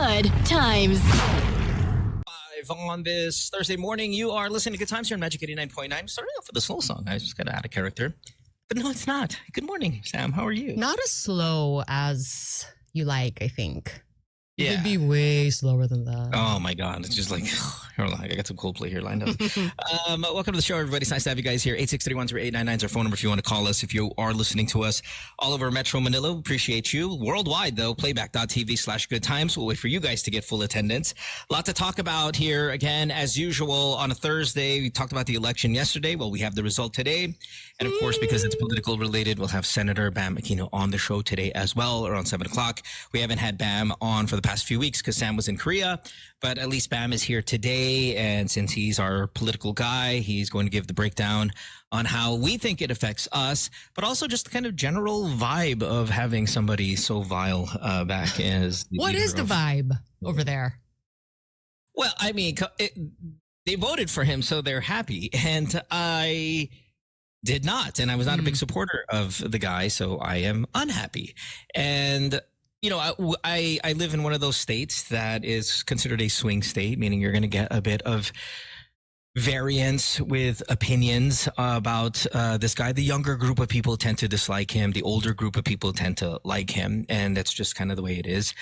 Good times. On this Thursday morning, you are listening to Good Times here on Magic 89.9. Starting off with a slow song. I just got out of character. But no, it's not. Good morning, Sam. How are you? Not as slow as you like, I think. It Yeah. could be way slower than that. Oh my God. It's just like, I got some Coldplay here lined up. Welcome to the show, everybody. It's nice to have you guys here. 863-10899 is our phone number if you want to call us. If you are listening to us all over Metro Manila, appreciate you. Worldwide, though, playback.tv/good times. We'll wait for you guys to get full attendance. A lot to talk about here. Again, as usual, on a Thursday, we talked about the election yesterday. Well, we have the result today. And of course, because it's political related, we'll have Senator Bam Aquino on the show today as well, around 7 o'clock. We haven't had Bam on for the past few weeks because Sam was in Korea, but at least Bam is here today. And since he's our political guy, he's going to give the breakdown on how we think it affects us, but also just the kind of general vibe of having somebody so vile back as the What leader is the of- vibe over there? Well, I mean, they voted for him, so they're happy. And I did not. And I was not a big supporter of the guy, so I am unhappy. And, you know, I live in one of those states that is considered a swing state, meaning you're going to get a bit of variance with opinions about this guy. The younger group of people tend to dislike him. The older group of people tend to like him. And that's just kind of the way it is.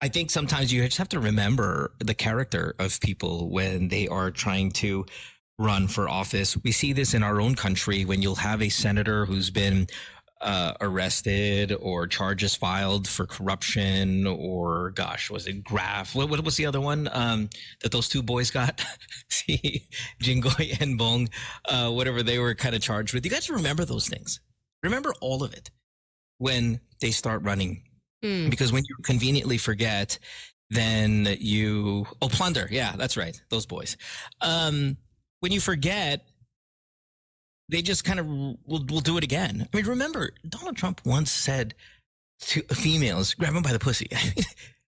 I think sometimes you just have to remember the character of people when they are trying to run for office. We see this in our own country when you'll have a senator who's been arrested or charges filed for corruption or, gosh, was it graft? What was the other one that those two boys got? See, Jingoy and Bong, whatever they were kind of charged with. You guys remember those things. Remember all of it when they start running. Because when you conveniently forget, then you... Oh, plunder. Yeah, that's right. Those boys. When you forget, they just kind of will do it again. I mean, remember, Donald Trump once said to females, grab him by the pussy.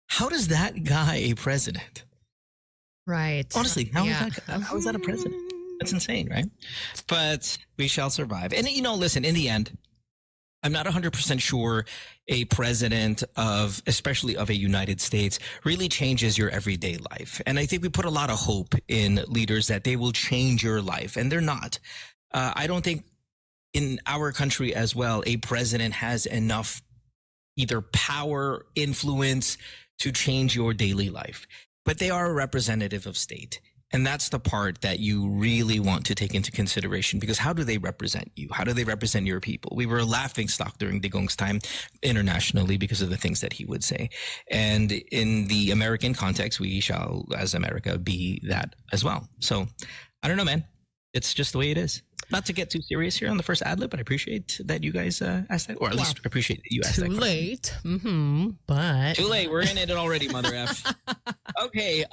How does that guy a president? Right. Honestly, how is that a president? That's insane, right? But we shall survive. And, you know, listen, in the end, I'm not 100% sure a president of, especially of a United States, really changes your everyday life. And I think we put a lot of hope in leaders that they will change your life, and they're not. I don't think in our country as well, a president has enough either power, influence to change your daily life. But they are a representative of state. And that's the part that you really want to take into consideration, because how do they represent you? How do they represent your people? We were a laughingstock during Digong's time internationally because of the things that he would say. And in the American context, we shall, as America, be that as well. So I don't know, man. It's just the way it is. Not to get too serious here on the first ad-lib, but I appreciate that you guys asked that, or at least appreciate that you asked that Too question. late. But Too late. We're in it already, Mother F. Okay.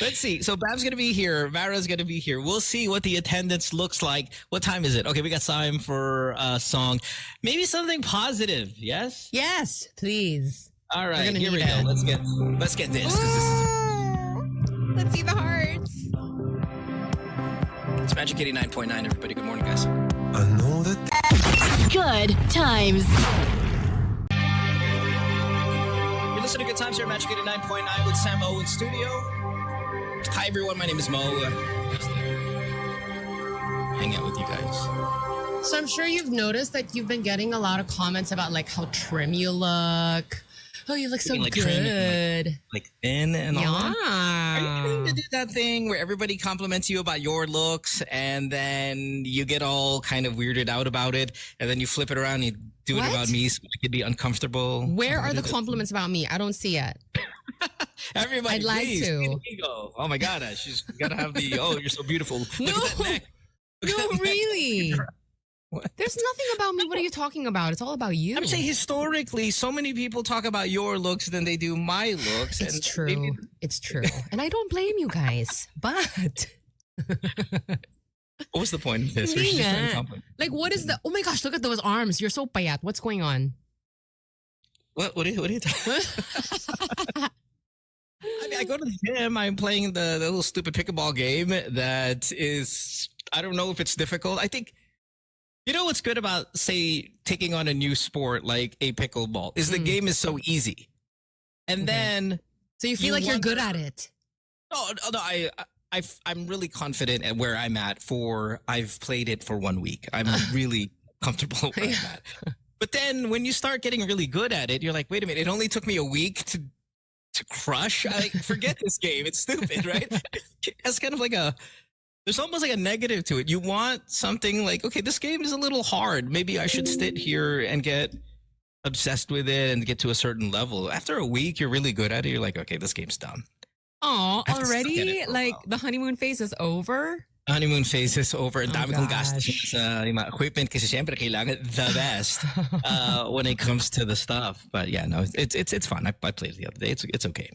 Let's see. So Bab's going to be here. Mara's going to be here. We'll see what the attendance looks like. What time is it? Okay, we got time for a song. Maybe something positive. Yes? yes, please. All right, gonna here we need go. it. Let's get this. 'Cause this is Let's see the hearts. it's Magic 89.9, everybody. Good morning, guys. I know that Good times. You're listening to Good Times here at Magic 89.9 with Sam O in studio. Hi, everyone. My name is Mo. Just to hang out with you guys. So I'm sure you've noticed that you've been getting a lot of comments about like how trim you look. Oh, you look so Like trim and, good. like thin and all that. Are you Yeah. going to do that thing where everybody compliments you about your looks and then you get all kind of weirded out about it and then you flip it around and you do What? it about me so it could be uncomfortable? Where are the What is it? compliments about me? I don't see it. Everybody, I'd like please, to. see the ego. Oh my God, she's got to have the, oh, you're so beautiful. Look No. at that neck. Look at No, that neck. really. What? There's nothing about me. What are you talking about? It's all about you. I'm saying historically, so many people talk about your looks than they do my looks. It's and true. maybe- It's true. And I don't blame you guys. But What was the point of this? We're Hindi just trying to nga. compliment. like, what is the? Oh my gosh! Look at those arms. You're so payat. What's going on? What are you talking? I mean, I go to the gym. I'm playing the little stupid pickleball game that is, I don't know if it's difficult. I think You know what's good about, say, taking on a new sport like a pickleball is the game is so easy. And then... So you feel like you're good at it. No, I'm really confident at where I'm at I've played it for 1 week. I'm really comfortable where I'm at. But then when you start getting really good at it, you're like, wait a minute, it only took me a week to crush. Forget this game. It's stupid, right? It's kind of like there's almost like a negative to it. You want something like, okay, this game is a little hard. Maybe I should sit here and get obsessed with it and get to a certain level. After a week, you're really good at it. You're like, okay, this game's done. Oh, already? Like the honeymoon phase is over? Honeymoon phase is over. Ang dami kong gosh. gastos sa mga equipment kasi syempre kailangan the best when it comes to the stuff. But yeah, no, it's fun. I played it the other day. It's okay.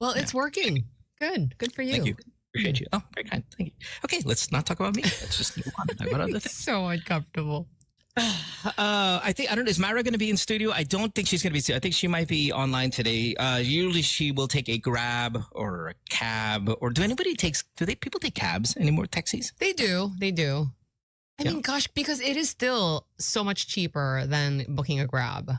Well, it's working. Good for you. Thank you. Appreciate you. Oh, very kind. Thank you. Okay, let's not talk about me. Let's just move on. Talk about other things. So uncomfortable. I don't know. Is Myra going to be in studio? I don't think she's going to be. I think she might be online today. Usually she will take a Grab or a cab. Or do people take cabs anymore? Taxis? They do. I mean, gosh, because it is still so much cheaper than booking a Grab.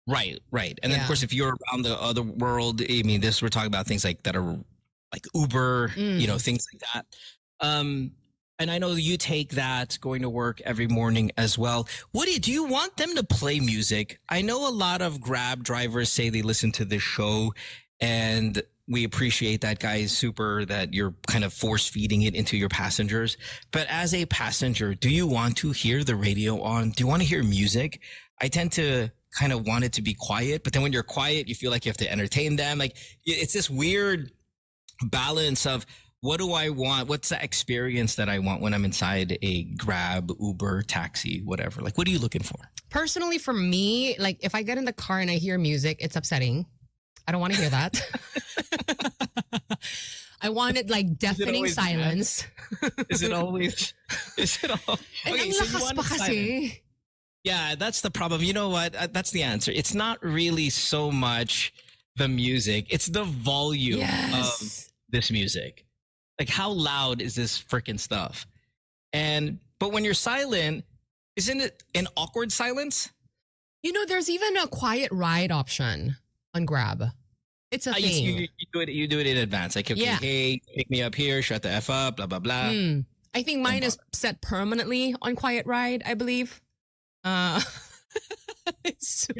Right. And then of course, if you're around the other world, I mean, we're talking about things like that are like Uber, things like that. And I know you take that going to work every morning as well. Do you want them to play music? I know a lot of Grab drivers say they listen to this show, and we appreciate that, guys. Super that you're kind of force feeding it into your passengers. But as a passenger, do you want to hear the radio on? Do you want to hear music? I tend to kind of want it to be quiet, but then when you're quiet, you feel like you have to entertain them. Like it's this weird balance of, what do I want? What's the experience that I want when I'm inside a Grab, Uber, taxi, whatever? Like, what are you looking for? Personally, for me, like if I get in the car and I hear music, it's upsetting. I don't want to hear that. I want it like deafening silence. Is it always? Okay, so you want pa kasi. Yeah, that's the problem. You know what? That's the answer. It's not really so much the music. It's the volume of this music. Like, how loud is this freaking stuff? But when you're silent, isn't it an awkward silence? You know, there's even a quiet ride option on Grab. It's a thing. You do it in advance. Like, okay, hey, pick me up here, shut the F up, blah, blah, blah. I think mine is set permanently on quiet ride, I believe. You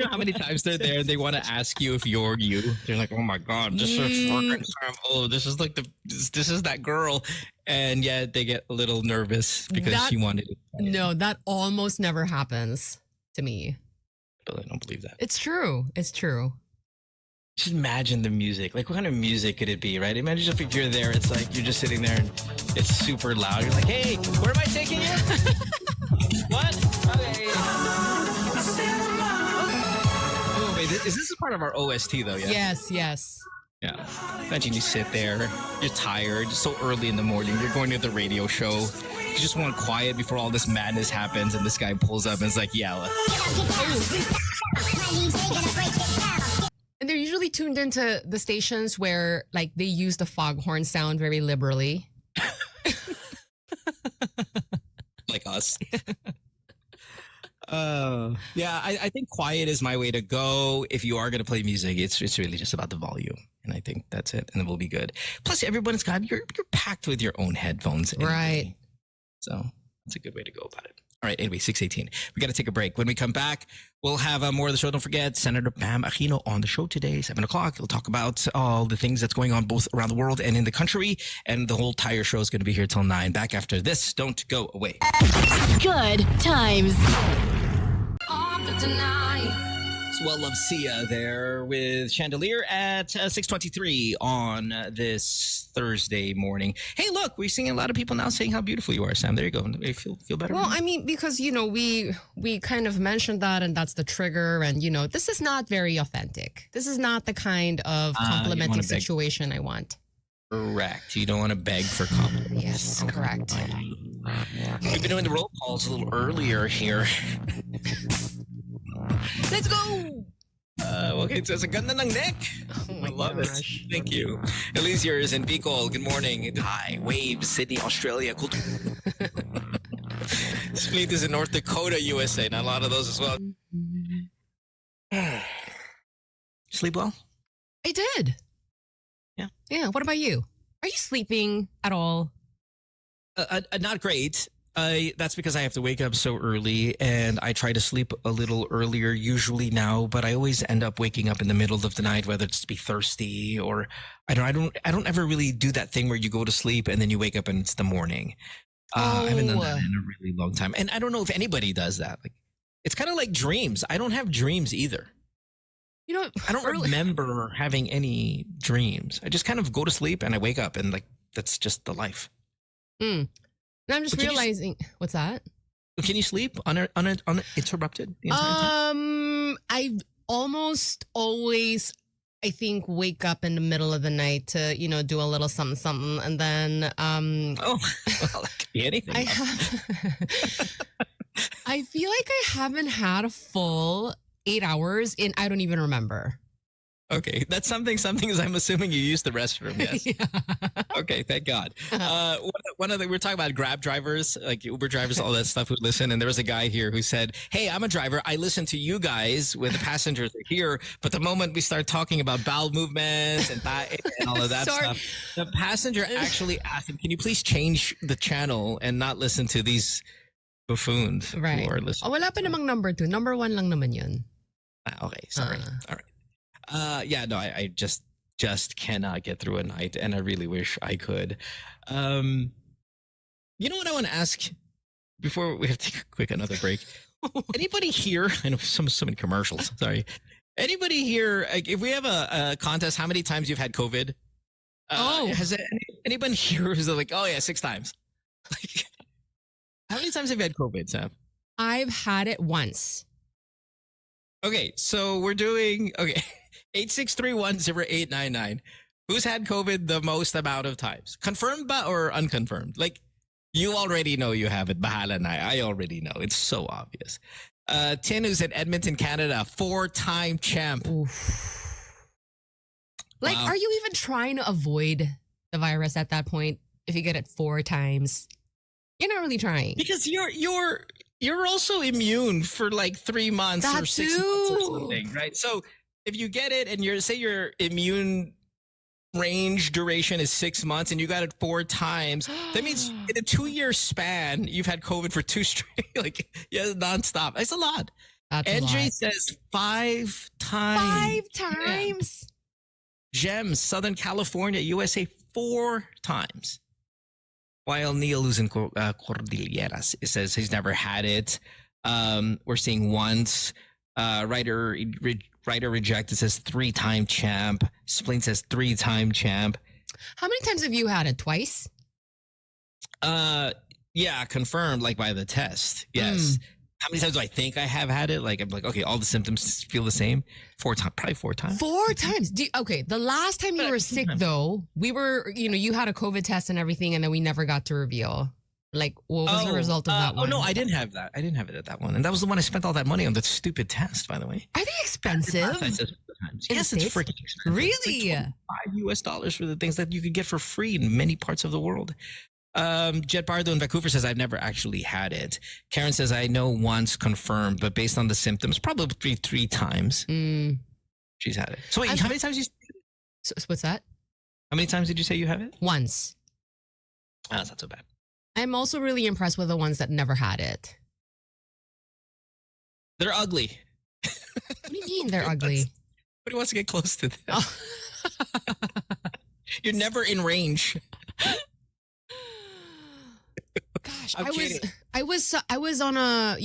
know how many times they're there and they want to ask you if you're you? They're like, oh my God, this is fucking time. Oh, this is like this is that girl. And yet they get a little nervous because she wanted it. No, that almost never happens to me. But I don't believe that. It's true. Just imagine the music. Like, what kind of music could it be, right? Imagine if you're there, it's like you're just sitting there and it's super loud. You're like, hey, where am I taking you? What? Okay. Oh, wait, is this a part of our OST though? Yeah. Yes. Yeah. Imagine you sit there, you're tired, so early in the morning, you're going to the radio show. You just want quiet before all this madness happens, and this guy pulls up and is like, yeah. And they're usually tuned into the stations where like they use the foghorn sound very liberally. Like us. Yeah, I think quiet is my way to go. If you are going to play music, it's really just about the volume. And I think that's it. And it will be good. Plus, everyone's you're packed with your own headphones. Anyway. Right. So that's a good way to go about it. All right, anyway, 6:18. We got to take a break. When we come back, we'll have more of the show. Don't forget, Senator Pam Aquino on the show today, 7 o'clock. We'll talk about all the things that's going on both around the world and in the country. And the whole entire show is going to be here till 9. Back after this. Don't go away. Good times. Well, love Sia there with Chandelier at 6:23 on this Thursday morning. Hey, look, we're seeing a lot of people now saying how beautiful you are, Sam. There you go. You feel better? Well, I mean, because, you know, we kind of mentioned that, and that's the trigger. And, you know, this is not very authentic. This is not the kind of complimenting situation I want. Correct. You don't want to beg for compliments. Yes, correct. We've been doing the roll calls a little earlier here. Let's go! Okay, so it's a ganda ng neck. Oh my love gosh. it. Thank you. Elysier is in Bicol. Good morning. Hi. Waves, Sydney, Australia. Cool. Split is in North Dakota, USA. Not a lot of those as well. Sleep well? I did. Yeah. Yeah. What about you? Are you sleeping at all? Not great. That's because I have to wake up so early, and I try to sleep a little earlier usually now, but I always end up waking up in the middle of the night, whether it's to be thirsty or I don't ever really do that thing where you go to sleep and then you wake up and it's the morning. I haven't done that in a really long time, and I don't know if anybody does that. Like, it's kind of like dreams. I don't have dreams either. You know, I don't remember having any dreams. I just kind of go to sleep and I wake up, and like that's just the life. And I'm just realizing, what's that? Can you sleep uninterrupted the entire time? I almost always, I think, wake up in the middle of the night to, do a little something, something. And then, well, that could be anything. I feel like I haven't had a full 8 hours in, I don't even remember. Okay, that's something is I'm assuming you use the restroom, yes. Yeah. Okay, thank God. We're talking about Grab drivers, like Uber drivers, all that stuff who listen. And there was a guy here who said, hey, I'm a driver. I listen to you guys when the passengers are here. But the moment we start talking about bowel movements and all of that stuff, the passenger actually asked him, can you please change the channel and not listen to these buffoons who are listening? Oh, wala pa namang number 2. Number 1 lang naman yun. Okay, sorry. All right. I just cannot get through a night, and I really wish I could. You know what I want to ask before we have to take another break? Anybody here? I know so many commercials. Sorry. Anybody here? Like, if we have a contest, how many times you've had COVID? Has anyone here who's like, oh yeah, 6 times? Like, how many times have you had COVID, Sam? I've had it once. Okay, so we're doing 86310899. Who's had COVID the most amount of times? Confirmed ba or unconfirmed? Like, you already know you have it. Bahala na. I already know. It's so obvious. Tin, who's in Edmonton, Canada, 4-time champ. Oof. Like, Wow. Are you even trying to avoid the virus at that point? If you get it 4 times, you're not really trying. Because you're also immune for like 3 months or 6 months or something, right? So if you get it and your immune range duration is 6 months and you got it 4 times, that means in a 2-year span you've had COVID for 2 straight, nonstop. That's a lot. That's NJ a lot. says 5 times. 5 times. Gems, Southern California, USA, 4 times. While Neil, who's in Cordilleras, says he's never had it. We're seeing once. Writer Rejected says 3-time champ. Splain says 3-time champ. How many times have you had it? Twice? Yeah, confirmed, like by the test. Yes. How many times do I think I have had it? Like, I'm like, okay, all the symptoms feel the same. 4 times, probably 4 times. 4 times. Okay, the last time you were sick, though, we were, you had a COVID test and everything, and then we never got to reveal. Like, what was the result of that one? Oh, no, I didn't have that. I didn't have it at that one. And that was the one I spent all that money on, that stupid test, by the way. Are they expensive? Yes, it's freaking expensive. Really? It's like $25 for the things that you could get for free in many parts of the world. Jet Bardo in Vancouver says, I've never actually had it. Karen says, I know once confirmed, but based on the symptoms, probably 3 times. She's had it. So wait, how many times what's that? How many times did you say you have it? Once. That's not so bad. I'm also really impressed with the ones that never had it. They're ugly. What do you mean they're ugly? Nobody wants to get close to them. Oh. You're never in range. Gosh, I was on a,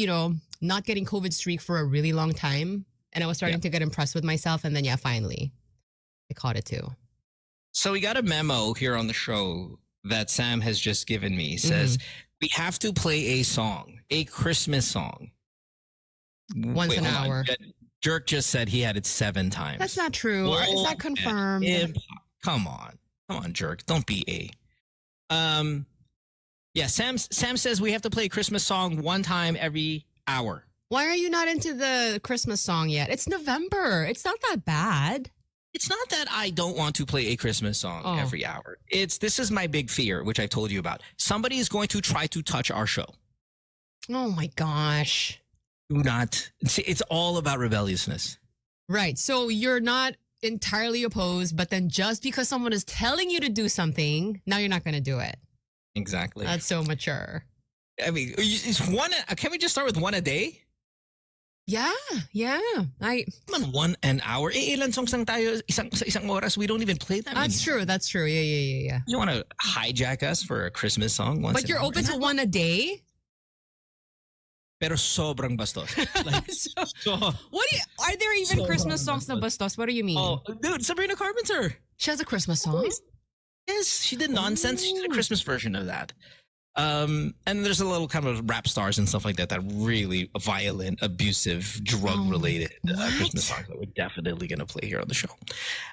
not getting COVID streak for a really long time, and I was starting to get impressed with myself, and then finally I caught it too. So we got a memo here on the show that Sam has just given me. It says we have to play a song, a Christmas song. Once an hour. Jerk just said he had it 7 times. That's not true. Is that confirmed? Come on, Jerk. Don't be a. Yeah, Sam says we have to play a Christmas song 1 time every hour. Why are you not into the Christmas song yet? It's November. It's not that bad. It's not that I don't want to play a Christmas song every hour. This is my big fear, which I told you about. Somebody is going to try to touch our show. Oh my gosh. Do not. See, it's all about rebelliousness. Right. So you're not entirely opposed, but then just because someone is telling you to do something, now you're not going to do it. Exactly. That's so mature. I mean, it's one. Can we just start with one a day? Yeah. Man, 1 an hour. Ilan songs lang tayo sa isang oras. We don't even play them. That's true. That's true. Yeah. You want to hijack us for a Christmas song once? But you're open to one a day? Pero sobrang bastos. Like, Are there even So Christmas songs na bastos? What do you mean? oh, dude, Sabrina Carpenter. She has a Christmas song? Yes, she did Nonsense. She did a Christmas version of that. And there's a little kind of rap stars and stuff like that really violent, abusive, drug-related Christmas songs that we're definitely going to play here on the show.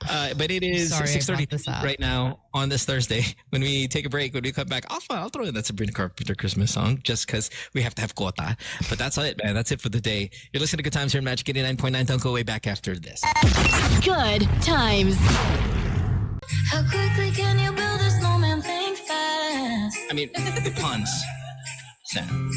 But it is 6:30 right now on this Thursday. When we take a break, when we come back, I'll throw in that Sabrina Carpenter Christmas song just because we have to have quota. But that's it, man. That's it for the day. You're listening to Good Times here in Magic 89.9. Don't go way back after this. Good times. How quickly can you build a snowman? Think fast. I mean, the puns. Sam.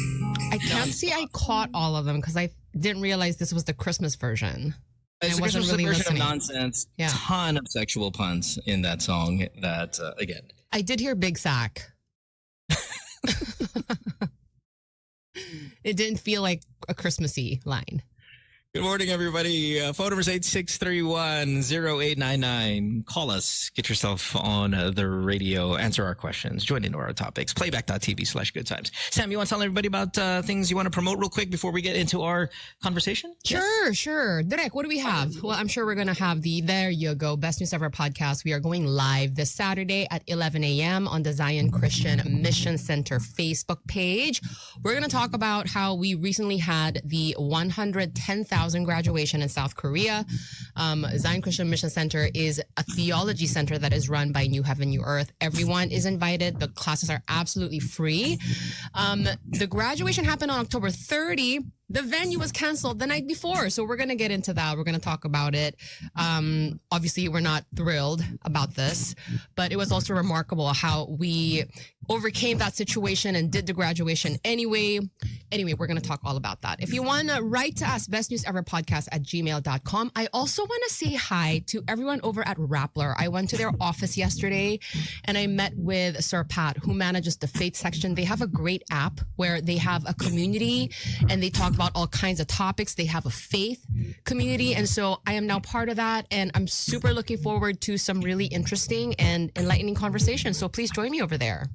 I can't see I caught all of them because I didn't realize this was the Christmas version. It's I wasn't a really version listening. of Nonsense. Yeah. Ton of sexual puns in that song. That again. I did hear Big Sack. It didn't feel like a Christmassy line. Good morning, everybody. Phone number is 8631-0899. Call us. Get yourself on the radio. Answer our questions. Join into our topics. Playback.tv/good times. Sam, you want to tell everybody about things you want to promote real quick before we get into our conversation? Sure. Derek, what do we have? Well, I'm sure we're going to have There You Go, Best News Ever podcast. We are going live this Saturday at 11 a.m. on the Zion Christian Mission Center Facebook page. We're going to talk about how we recently had the 110,000 graduation in South Korea. Zion Christian Mission Center is a theology center that is run by New Heaven, New Earth. Everyone is invited. The classes are absolutely free. The graduation happened on October 30. The venue was canceled the night before. So we're going to get into that. We're going to talk about it. Obviously, we're not thrilled about this, but it was also remarkable how we overcame that situation and did the graduation anyway. We're going to talk all about that. If you want to write to us, bestnewseverpodcast@gmail.com. I also want to say hi to everyone over at Rappler. I went to their office yesterday and I met with Sir Pat, who manages the faith section. They have a great app where they have a community and they talk about all kinds of topics. They have a faith community. And so I am now part of that. And I'm super looking forward to some really interesting and enlightening conversations. So please join me over there.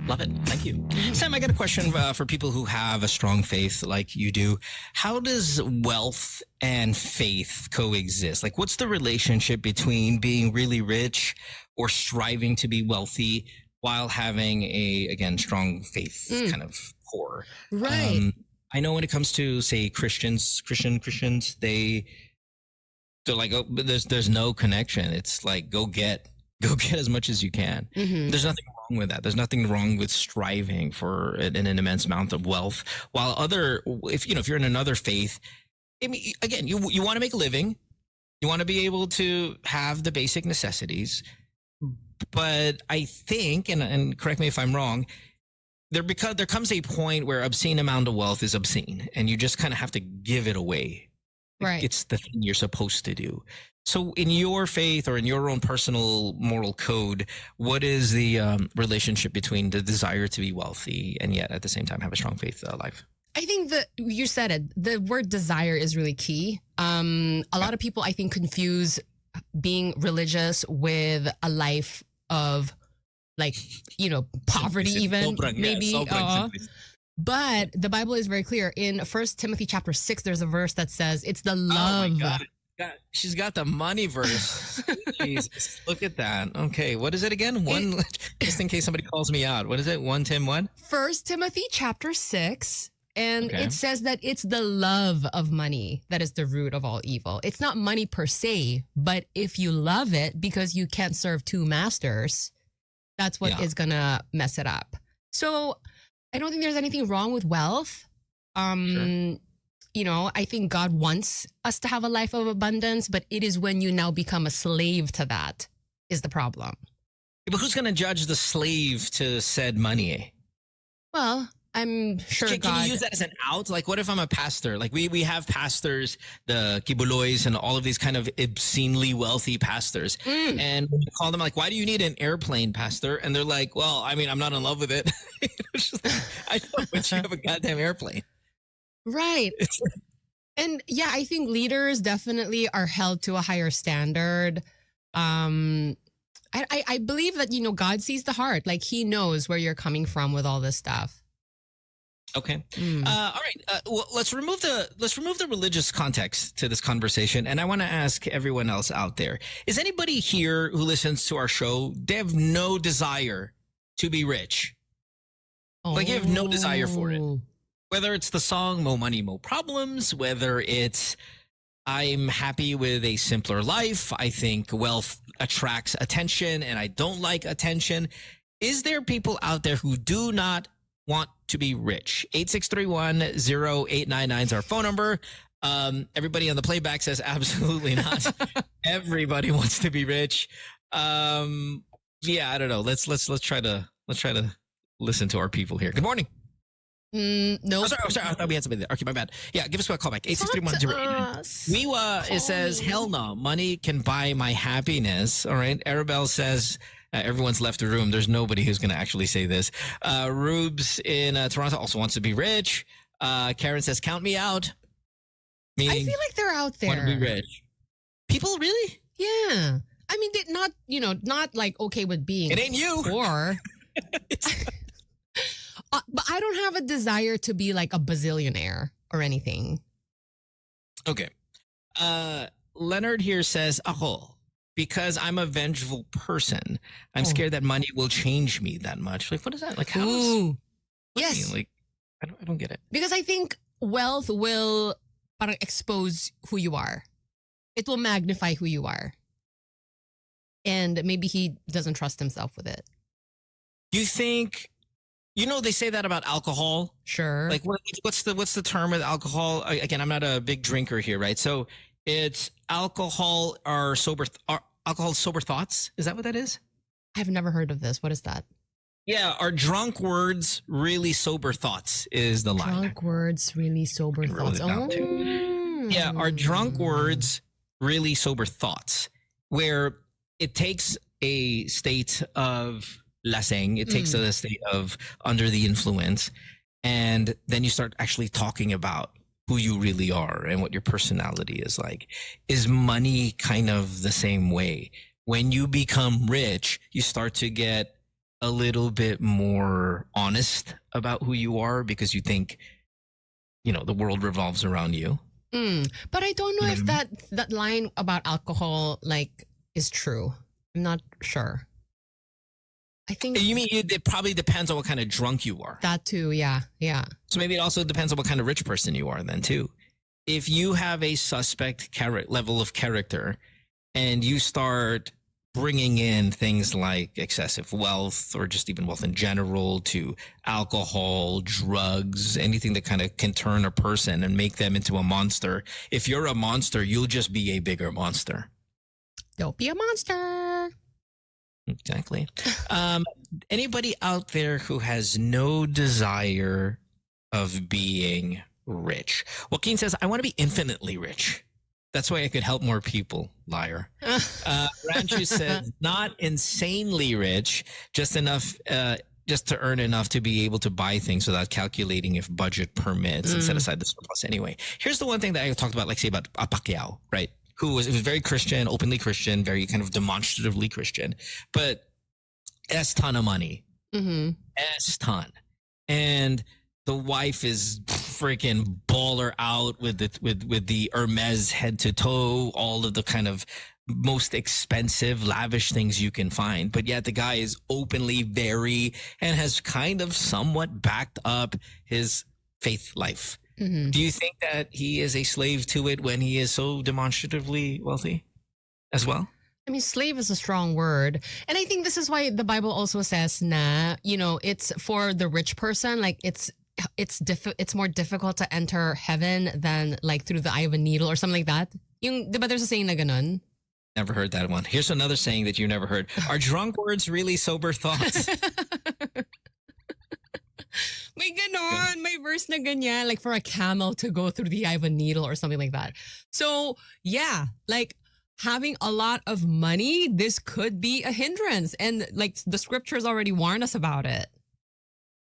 Love it. Thank you. Sam, I got a question for people who have a strong faith like you do. How does wealth and faith coexist? Like, what's the relationship between being really rich or striving to be wealthy while having again, strong faith kind of core? Right. I know when it comes to, say, Christians, they're like, oh, but there's no connection. It's like, go get as much as you can. Mm-hmm. There's nothing wrong with that. There's nothing wrong with striving for an immense amount of wealth. While if you're in another faith, I mean, again, you want to make a living, you want to be able to have the basic necessities. But I think, and correct me if I'm wrong, there comes a point where obscene amount of wealth is obscene, and you just kind of have to give it away. Right. It's the thing you're supposed to do. So in your faith or in your own personal moral code, what is the relationship between the desire to be wealthy and yet at the same time have a strong faith life? I think that you said it. The word desire is really key. A lot of people, I think, confuse being religious with a life of poverty even, maybe. But the Bible is very clear. In 1 Timothy chapter 6, there's a verse that says it's the love. Oh my God. She's got the money verse. Jesus, look at that. Okay, what is it again? Just in case somebody calls me out. What is it? 1 Tim what? 1 Timothy chapter 6. And it says that it's the love of money that is the root of all evil. It's not money per se, but if you love it because you can't serve two masters, that's what is going to mess it up. So I don't think there's anything wrong with wealth. Sure. I think God wants us to have a life of abundance, but it is when you now become a slave to that is the problem. But who's going to judge the slave to said money? Well, I'm sure Can God. you use that as an out? Like, what if I'm a pastor? Like, we have pastors, the kibuloys, and all of these kind of obscenely wealthy pastors. And when you call them, like, why do you need an airplane, pastor? And they're like, well, I mean, I'm not in love with it. It's just like, I know, but you have a goddamn airplane. Right. And yeah, I think leaders definitely are held to a higher standard. I believe that, you know, God sees the heart. Like he knows where you're coming from with all this stuff. Okay. All right. Well, let's remove the religious context to this conversation, and I want to ask everyone else out there: is anybody here who listens to our show? They have no desire to be rich. Like you have no desire for it. Whether it's the song "Mo Money, Mo Problems," whether it's I'm happy with a simpler life. I think wealth attracts attention, and I don't like attention. Is there people out there who do not want to be rich? 8631-0899 is our phone number. Everybody on the playback says absolutely not. Everybody wants to be rich. Yeah, I don't know. Let's try to listen to our people here. Good morning. No. Oh, sorry. I thought we had somebody there. Okay, my bad. Yeah, give us a call back. 8631-0899. Miwa, it says, hell no. Money can buy my happiness. All right. Arabelle says, everyone's left the room. There's nobody who's going to actually say this. Rubes in Toronto also wants to be rich. Karen says, count me out. Meaning, I feel like they're out there. Want to be rich. People really? Yeah. I mean, they not like okay with being. It ain't you. Poor. But I don't have a desire to be like a bazillionaire or anything. Okay. Leonard here says, because I'm a vengeful person, I'm scared that money will change me that much. Like, what is that? Like, how is, yes. like, I don't get it. Because I think wealth will parang expose who you are. It will magnify who you are. And maybe he doesn't trust himself with it. You think, they say that about alcohol. Sure. Like, what's the term with alcohol? Again, I'm not a big drinker here, right? So it's alcohol sober thoughts. Is that what that is? I've never heard of this. What is that? Yeah, are drunk words really sober thoughts is the line. Drunk words, really sober thoughts. Yeah, are drunk words really sober thoughts? Where it takes a state of lasing, it takes a state of under the influence, and then you start actually talking about who you really are and what your personality is like. Is money kind of the same way? When you become rich, you start to get a little bit more honest about who you are because you think, the world revolves around you. But I don't know if that line about alcohol is true. I'm not sure. I think you mean it probably depends on what kind of drunk you are. That too, yeah. So maybe it also depends on what kind of rich person you are then too. If you have a suspect level of character and you start bringing in things like excessive wealth or just even wealth in general to alcohol, drugs, anything that kind of can turn a person and make them into a monster. If you're a monster, you'll just be a bigger monster. Don't be a monster. Exactly. Anybody out there who has no desire of being rich? Joaquin says, I want to be infinitely rich. That's why I could help more people. Liar. Ranchu says, not insanely rich, just enough, just to earn enough to be able to buy things without calculating if budget permits and set aside the surplus anyway. Here's the one thing that I talked about, like say about Pacquiao, right? Who was very Christian, openly Christian, very kind of demonstratively Christian, but S ton of money, S ton, and the wife is freaking baller out with the Hermes head to toe, all of the kind of most expensive, lavish things you can find. But yet the guy is openly very and has kind of somewhat backed up his faith life. Do you think that he is a slave to it when he is so demonstratively wealthy as well? I mean, slave is a strong word. And I think this is why the Bible also says it's for the rich person. Like it's more difficult to enter heaven than like through the eye of a needle or something like that. Diba there's a saying na ganun? Never heard that one. Here's another saying that you never heard. Are drunk words really sober thoughts? May ganon. May verse na ganyan. Like for a camel to go through the eye of a needle or something like that. So, yeah. Like having a lot of money, this could be a hindrance. And like the scriptures already warn us about it.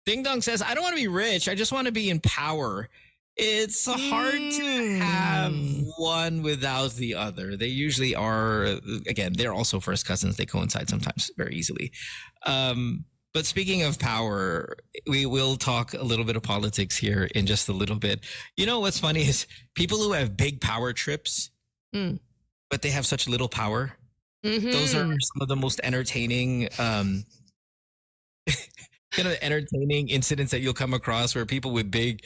Ding Dong says, I don't want to be rich. I just want to be in power. It's hard to have one without the other. They usually are, again, they're also first cousins. They coincide sometimes very easily. But speaking of power, we will talk a little bit of politics here in just a little bit. You know what's funny is people who have big power trips, but they have such little power. Those are some of the most entertaining entertaining incidents that you'll come across where people with big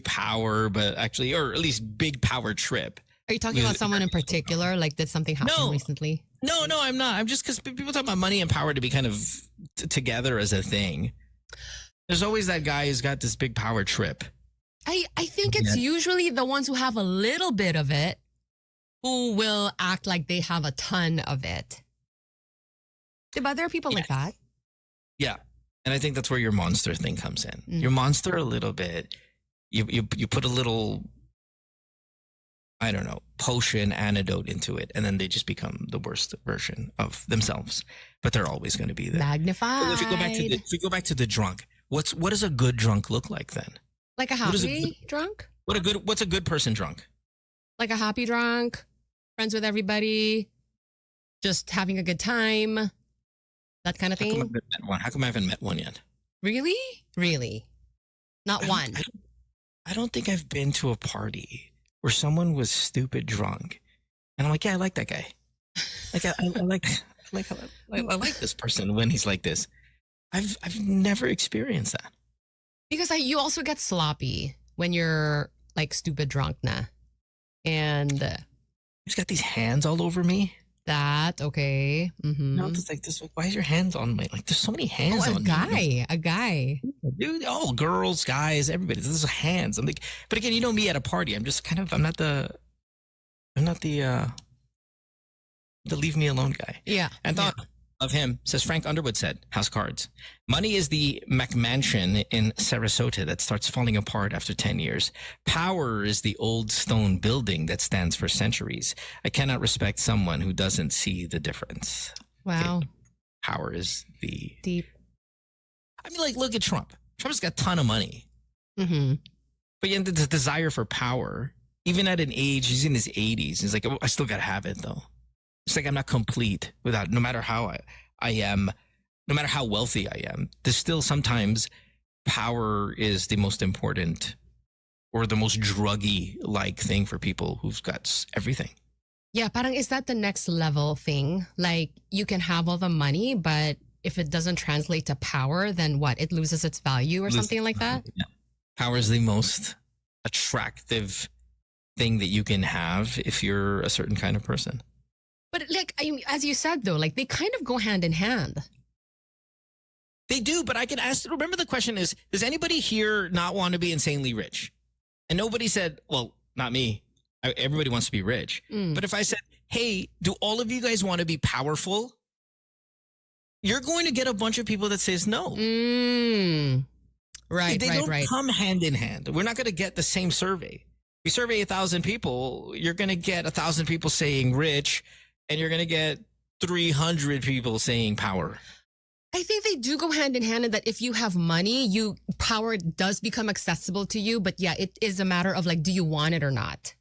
power, but actually, or at least big power trip. Are you talking about someone in particular? Like did something happen recently? No, I'm not. I'm just because people talk about money and power to be kind of together as a thing. There's always that guy who's got this big power trip. I think it's usually the ones who have a little bit of it who will act like they have a ton of it. But there are people like that. Yeah. And I think that's where your monster thing comes in. Your monster a little bit, you put a little, I don't know, potion antidote into it, and then they just become the worst version of themselves. But they're always going to be there. Magnified. If we go back to the drunk, what does a good drunk look like then? Like a happy drunk? What's a good person drunk? Like a happy drunk, friends with everybody, just having a good time. That kind of thing. How come I haven't met one yet? Really? Really? Not one. I don't think I've been to a party where someone was stupid drunk, and I'm like, yeah, I like that guy. Like I like this person when he's like this. I've never experienced that. Because you also get sloppy when you're like stupid drunk na. And he's got these hands all over me. That, okay. No, it's like this. Why is your hands on me? Like, there's so many hands on me. A guy. Dude, girls, guys, everybody. There's hands. I'm like, but again, you know me at a party. I'm just kind of, I'm not the leave me alone guy. Yeah. And thought of him, says Frank Underwood said, House Cards. Money is the McMansion in Sarasota that starts falling apart after 10 years. Power is the old stone building that stands for centuries. I cannot respect someone who doesn't see the difference. Wow. Okay. Power is the... Deep. I mean, like, look at Trump. Trump's got a ton of money. But yet the desire for power, even at an age, he's in his 80s. He's like, oh, I still got to have it, though. It's like I'm not complete without, no matter how I am, no matter how wealthy I am, there's still sometimes power is the most important or the most druggy-like thing for people who've got everything. Yeah, parang is that the next level thing? Like you can have all the money, but if it doesn't translate to power, then what? It loses its value or something like that? Yeah. Power is the most attractive thing that you can have if you're a certain kind of person. But like, as you said though, like they kind of go hand in hand. They do, but I could ask, remember the question is, does anybody here not want to be insanely rich? And nobody said, well, not me. Everybody wants to be rich. But if I said, hey, do all of you guys want to be powerful? You're going to get a bunch of people that says no. Right, they don't come hand in hand. We're not going to get the same survey. We survey 1,000 people. You're going to get 1,000 people saying rich, and you're going to get 300 people saying power. I think they do go hand in hand in that if you have money, power does become accessible to you. But yeah, it is a matter of like, do you want it or not?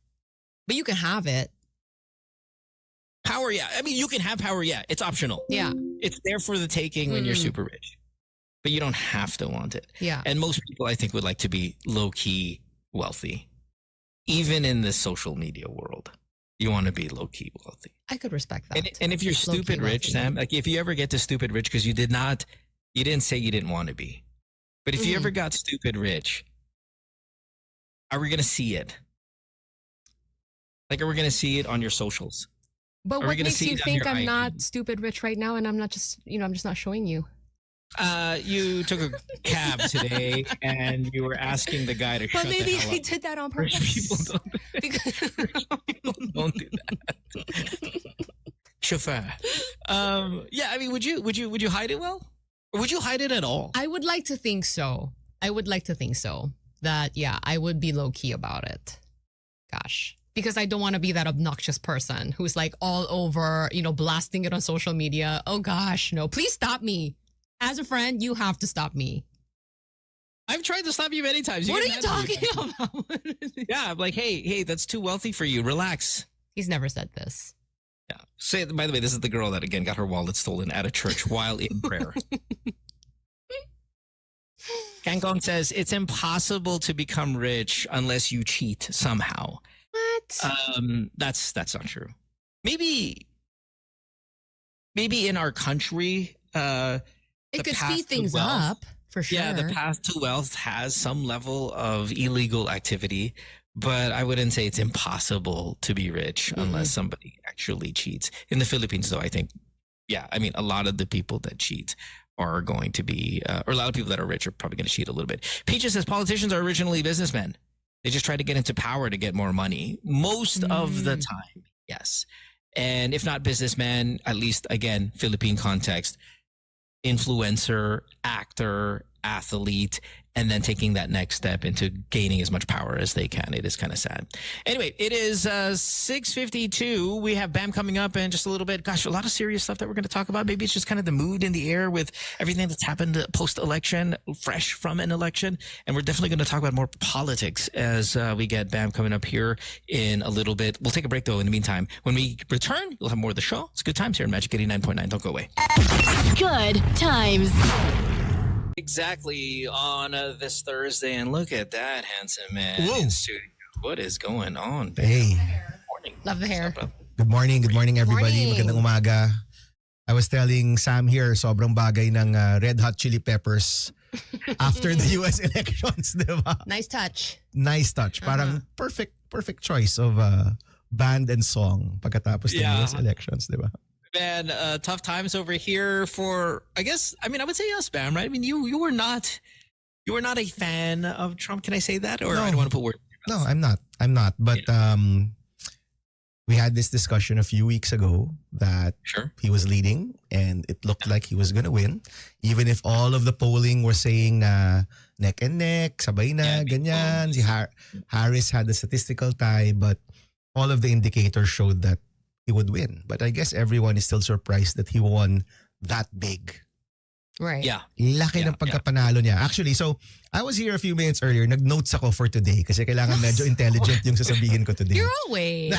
But you can have it. Power, yeah. I mean, you can have power, yeah. It's optional. Yeah. It's there for the taking when you're super rich. But you don't have to want it. Yeah. And most people, I think, would like to be low-key wealthy. Even in the social media world, you want to be low-key wealthy. I could respect that. And if you're stupid rich, Sam, like if you ever get to stupid rich because you didn't say you didn't want to be. But if you ever got stupid rich, are we going to see it? Like, are we going to see it on your socials? But what makes you think I'm not stupid rich right now and I'm not just, I'm just not showing you? You took a cab today and you were asking the guy to shut the hell up. But maybe I did that on purpose. Rich people don't do that. Chauffeur. Yeah, I mean, would you hide it well? Or would you hide it at all? I would like to think so. I would like to think so. That, yeah, I would be low key about it. Gosh. Because I don't want to be that obnoxious person who's like all over, blasting it on social media. Oh gosh, no. Please stop me. As a friend, you have to stop me. I've tried to stop you many times. What are you talking about? Yeah, I'm like, hey, that's too wealthy for you. Relax. He's never said this. Yeah. By the way, this is the girl that again got her wallet stolen at a church while in prayer. Kangkong says it's impossible to become rich unless you cheat somehow. What? That's not true. Maybe in our country, it could speed things up for sure. Yeah, the path to wealth has some level of illegal activity, but I wouldn't say it's impossible to be rich unless somebody actually cheats. In the Philippines, though, I think, a lot of the people that cheat are going to be, or a lot of people that are rich are probably going to cheat a little bit. Peaches says politicians are originally businessmen. They just try to get into power to get more money. Most of the time, yes. And if not businessman, at least, again, Philippine context, influencer, actor, athlete, and then taking that next step into gaining as much power as they can. It is kind of sad. Anyway, it is 6:52. We have BAM coming up in just a little bit. Gosh, a lot of serious stuff that we're going to talk about. Maybe it's just kind of the mood in the air with everything that's happened post-election, fresh from an election. And we're definitely going to talk about more politics as we get BAM coming up here in a little bit. We'll take a break, though, in the meantime. When we return, you'll have more of the show. It's Good Times here in Magic 89.9. Don't go away. Good times. Exactly on this Thursday, and look at that handsome man in studio. What is going on, babe? Hey. Morning. Love the hair. Good morning, everybody. Morning. Magandang umaga. I was telling Sam here, sobrang bagay ng Red Hot Chili Peppers after the US elections, di ba? Nice touch. Nice touch. Parang perfect choice of band and song pagkatapos ng US elections, di ba? Man, tough times over here for, I would say us, Bam, right? I mean, you were not a fan of Trump. Can I say that? Or No. I don't want to put words. No, I'm not. But we had this discussion a few weeks ago that he was leading and it looked like he was going to win. Even if all of the polling were saying na neck and neck, sabay na, ganyan. Si Harris had a statistical tie, but all of the indicators showed that he would win. But I guess everyone is still surprised that he won that big. Right. Yeah. Laki ng pagkapanalo niya. Actually, so I was here a few minutes earlier. Nag-notes ako for today kasi kailangan medyo intelligent yung sasabihin ko today. You're always.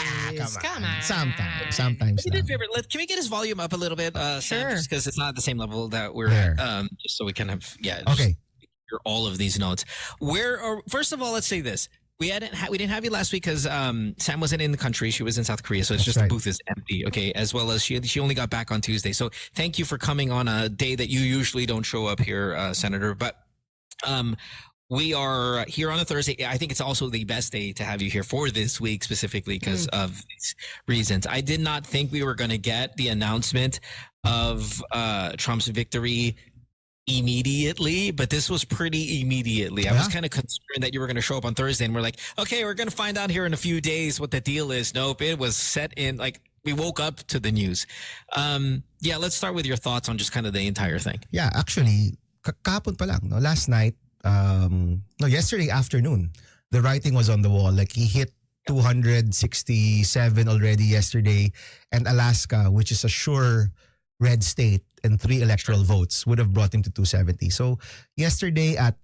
Come on. Sometimes. Do me a favor. Can we get his volume up a little bit, Sam? Sure. Just because it's not at the same level that we're There. at. Just so we can have, Okay. hear all of these notes. First of all, let's say this. We didn't have you last week because Sam wasn't in the country. She was in South Korea, so it's just the booth is empty. Okay, as well as she only got back on Tuesday. So thank you for coming on a day that you usually don't show up here, Senator. But we are here on a Thursday. I think it's also the best day to have you here for this week specifically because of these reasons. I did not think we were going to get the announcement of Trump's victory immediately, but this was pretty immediately. I was kind of concerned that you were going to show up on Thursday and we're like, okay, we're going to find out here in a few days what the deal is. Nope, it was set in, like, we woke up to the news. Let's start with your thoughts on just kind of the entire thing. Yeah, actually, kahapon pa lang, no? Last night, yesterday afternoon, the writing was on the wall. Like, he hit 267 already yesterday, and Alaska, which is a sure red state and 3 electoral votes, would have brought him to 270. So yesterday at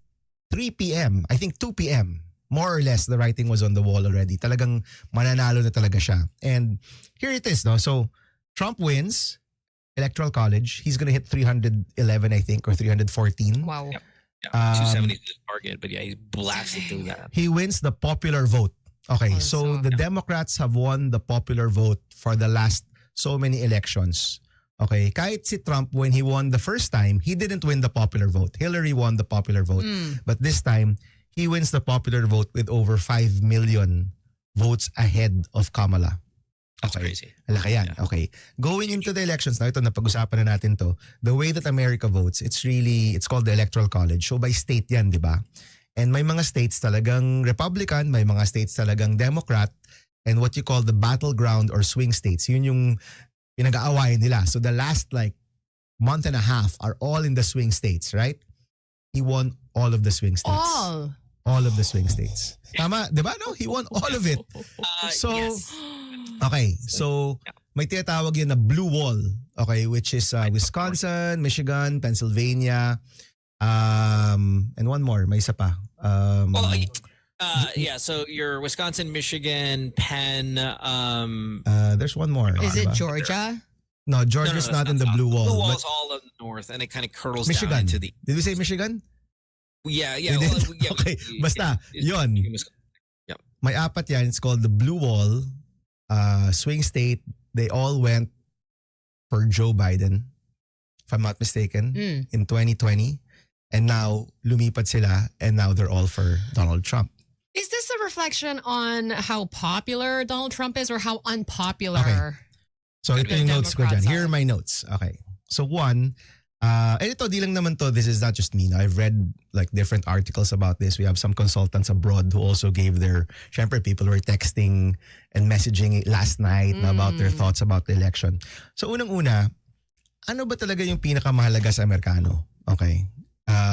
3 p.m., I think 2 p.m., more or less, the writing was on the wall already. Talagang mananalo na talaga siya. And here it is, no? So Trump wins Electoral College. He's going to hit 311, I think, or 314. Wow. Yep. 270 is his target, but he's blasted through that. He wins the popular vote. Okay, so the Democrats have won the popular vote for the last so many elections. Okay, kahit si Trump, when he won the first time, he didn't win the popular vote. Hillary won the popular vote. But this time, he wins the popular vote with over 5 million votes ahead of Kamala. That's crazy. Malaki yan. Yeah. Okay. Going into the elections, now ito napag-usapan na natin to, the way that America votes, it's called the Electoral College. So by state yan, di ba? And may mga states talagang Republican, may mga states talagang Democrat, and what you call the battleground or swing states. Yun yung pinag-aawayan nila. So the last month and a half are all in the swing states, right? he won all of the swing states. All of the swing states. Tama, di ba? No, he won all of it. So, yes. okay. So, may tinatawag yun na blue wall. Okay, which is Wisconsin, Michigan, Pennsylvania, and one more. May isa pa. So your Wisconsin, Michigan, Penn. There's one more. Is it Georgia? No, Georgia's not in the blue wall. Blue wall's all of the north, and it kind of curls Michigan. down into the. Did we say Michigan? Yeah. Okay, basta, yun. Yep. May apat yan. It's called the blue wall. Swing state. They all went for Joe Biden, if I'm not mistaken, in 2020. And now, lumipat sila, and now they're all for Donald Trump. Is this a reflection on how popular Donald Trump is or how unpopular? Okay. So ito yung notes ko dyan. Democrats Here are my notes. Okay. So one, and ito, di lang naman to, this is not just me. No? I've read like different articles about this. We have some consultants abroad who also gave their, syempre people were texting and messaging last night na about their thoughts about the election. So unang-una, ano ba talaga yung pinakamahalaga sa Amerikano? Okay.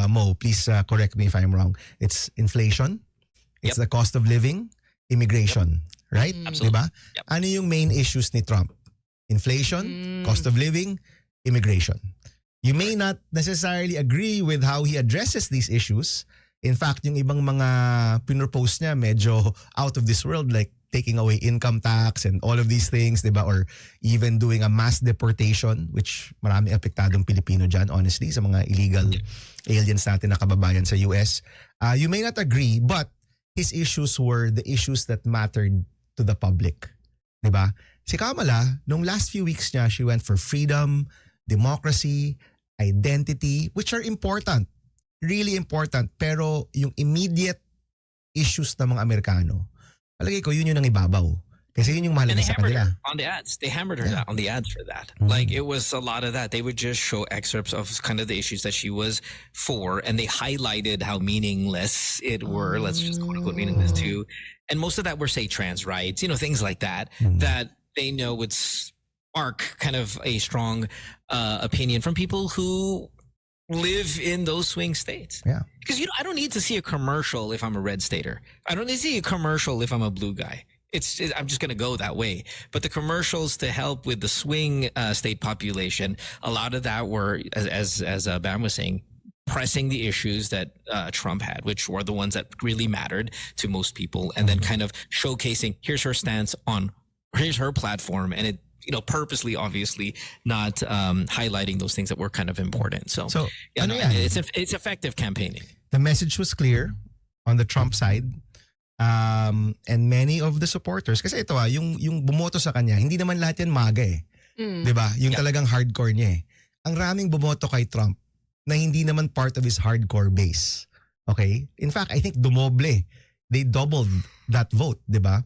Mo, please correct me if I'm wrong. It's inflation. It's the cost of living, immigration, right? Absolutely. Diba? Yep. Ano yung main issues ni Trump? Inflation, cost of living, immigration. You may not necessarily agree with how he addresses these issues. In fact, yung ibang mga pinropose niya medyo out of this world, like taking away income tax and all of these things, diba? Or even doing a mass deportation, which maraming apektadong Pilipino dyan, honestly, sa mga illegal aliens natin na kababayan sa US. You may not agree, but his issues were the issues that mattered to the public. Diba? Si Kamala, nung last few weeks niya, she went for freedom, democracy, identity, which are important. Really important. Pero yung immediate issues ng mga Amerikano, palagay ko yun yung nangibabaw. Kasi yun yung mahalaga sa kanila. On the ads. They hammered her on the ads for that. Like it was a lot of that. They would just show excerpts of kind of the issues that she was for, and they highlighted how meaningless it were. Let's just quote unquote meaningless too. And most of that were, say, trans rights, things like that, that they know would spark kind of a strong opinion from people who live in those swing states. Yeah. Because I don't need to see a commercial if I'm a red stater. I don't need to see a commercial if I'm a blue guy. I'm just going to go that way. But the commercials to help with the swing state population, a lot of that were, as Bam was saying, pressing the issues that Trump had, which were the ones that really mattered to most people, and then kind of showcasing, here's her stance on, here's her platform, and it, purposely, obviously, not highlighting those things that were kind of important. So it's effective campaigning. The message was clear on the Trump side. And many of the supporters, kasi ito yung bumoto sa kanya, hindi naman lahat yan MAGA eh. Diba? Yung talagang hardcore niya eh. Ang raming bumoto kay Trump na hindi naman part of his hardcore base. Okay? In fact, I think dumoble. They doubled that vote, diba?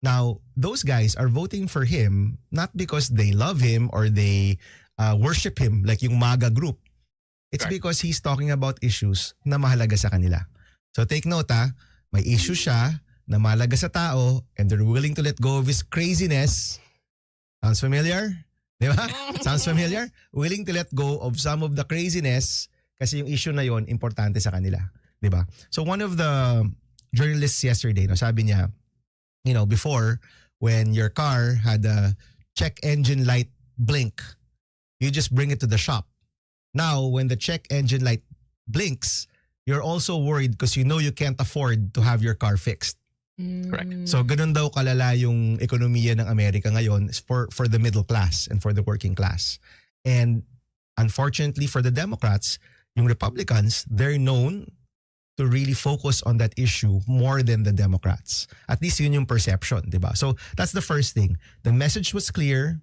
Now, those guys are voting for him not because they love him or they worship him like yung MAGA group. It's because he's talking about issues na mahalaga sa kanila. So take note may issue siya na mahalaga sa tao and they're willing to let go of his craziness. Sounds familiar? Di ba? Sounds familiar? Willing to let go of some of the craziness kasi yung issue na yon importante sa kanila. Di ba? So one of the journalists yesterday, sabi niya, before when your car had a check engine light blink, you just bring it to the shop. Now, when the check engine light blinks, you're also worried because you can't afford to have your car fixed. Correct. So ganun daw kalala yung ekonomiya ng Amerika ngayon for the middle class and for the working class. And unfortunately for the Democrats, yung Republicans, they're known to really focus on that issue more than the Democrats. At least yun yung perception, diba? So that's the first thing. The message was clear.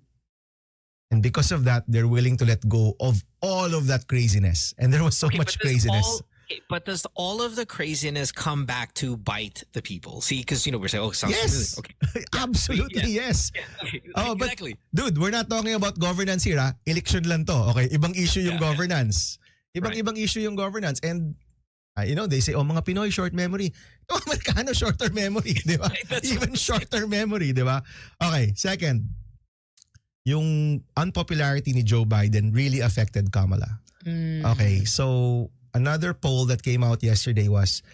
And because of that, they're willing to let go of all of that craziness. And there was so much craziness. But does all of the craziness come back to bite the people? See, because we're saying, sounds yes, okay. Absolutely, yes. Okay. Exactly. But dude, we're not talking about governance here. Election lang to. Okay, ibang issue yung governance. Ibang issue yung governance, and they say, mga Pinoy short memory. Amerikano shorter memory, di ba? Even shorter memory, di ba? Okay, second, yung unpopularity ni Joe Biden really affected Kamala. Okay, so another poll that came out yesterday was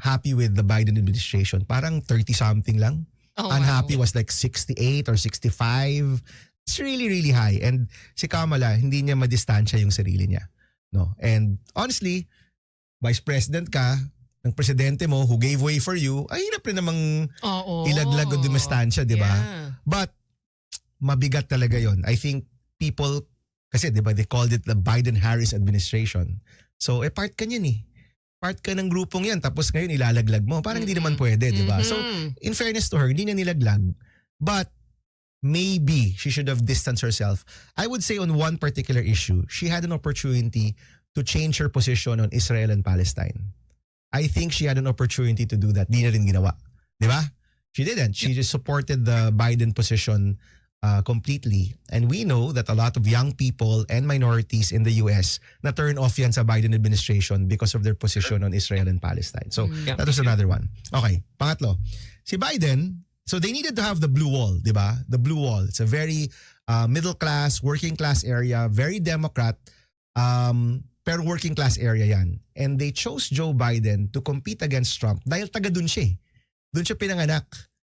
happy with the Biden administration. Parang 30-something lang. Oh, Unhappy wow. was like 68 or 65. It's really, really high. And si Kamala, hindi niya madistansya yung sarili niya. No? And honestly, vice president ka, ng presidente mo who gave way for you, ay hirap rin namang ilaglag o dumistansya, di ba? Yeah. But mabigat talaga yon. I think people, kasi di ba, they called it the Biden-Harris administration. So, part ka niyan eh. Part ka ng grupong yan. Tapos ngayon ilalaglag mo. Parang hindi naman pwede, di ba? So, in fairness to her, hindi niya nilaglag. But maybe she should have distanced herself. I would say on one particular issue, she had an opportunity to change her position on Israel and Palestine. I think she had an opportunity to do that. Di na rin ginawa. Di ba? She didn't. She just supported the Biden position completely. And we know that a lot of young people and minorities in the US na turn off yan sa Biden administration because of their position on Israel and Palestine. So that was another one. Okay, pangatlo. Si Biden, so they needed to have the blue wall, di ba? The blue wall. It's a very middle class, working class area, very Democrat, pero working class area yan. And they chose Joe Biden to compete against Trump dahil taga dun siya eh. Dun siya pinanganak.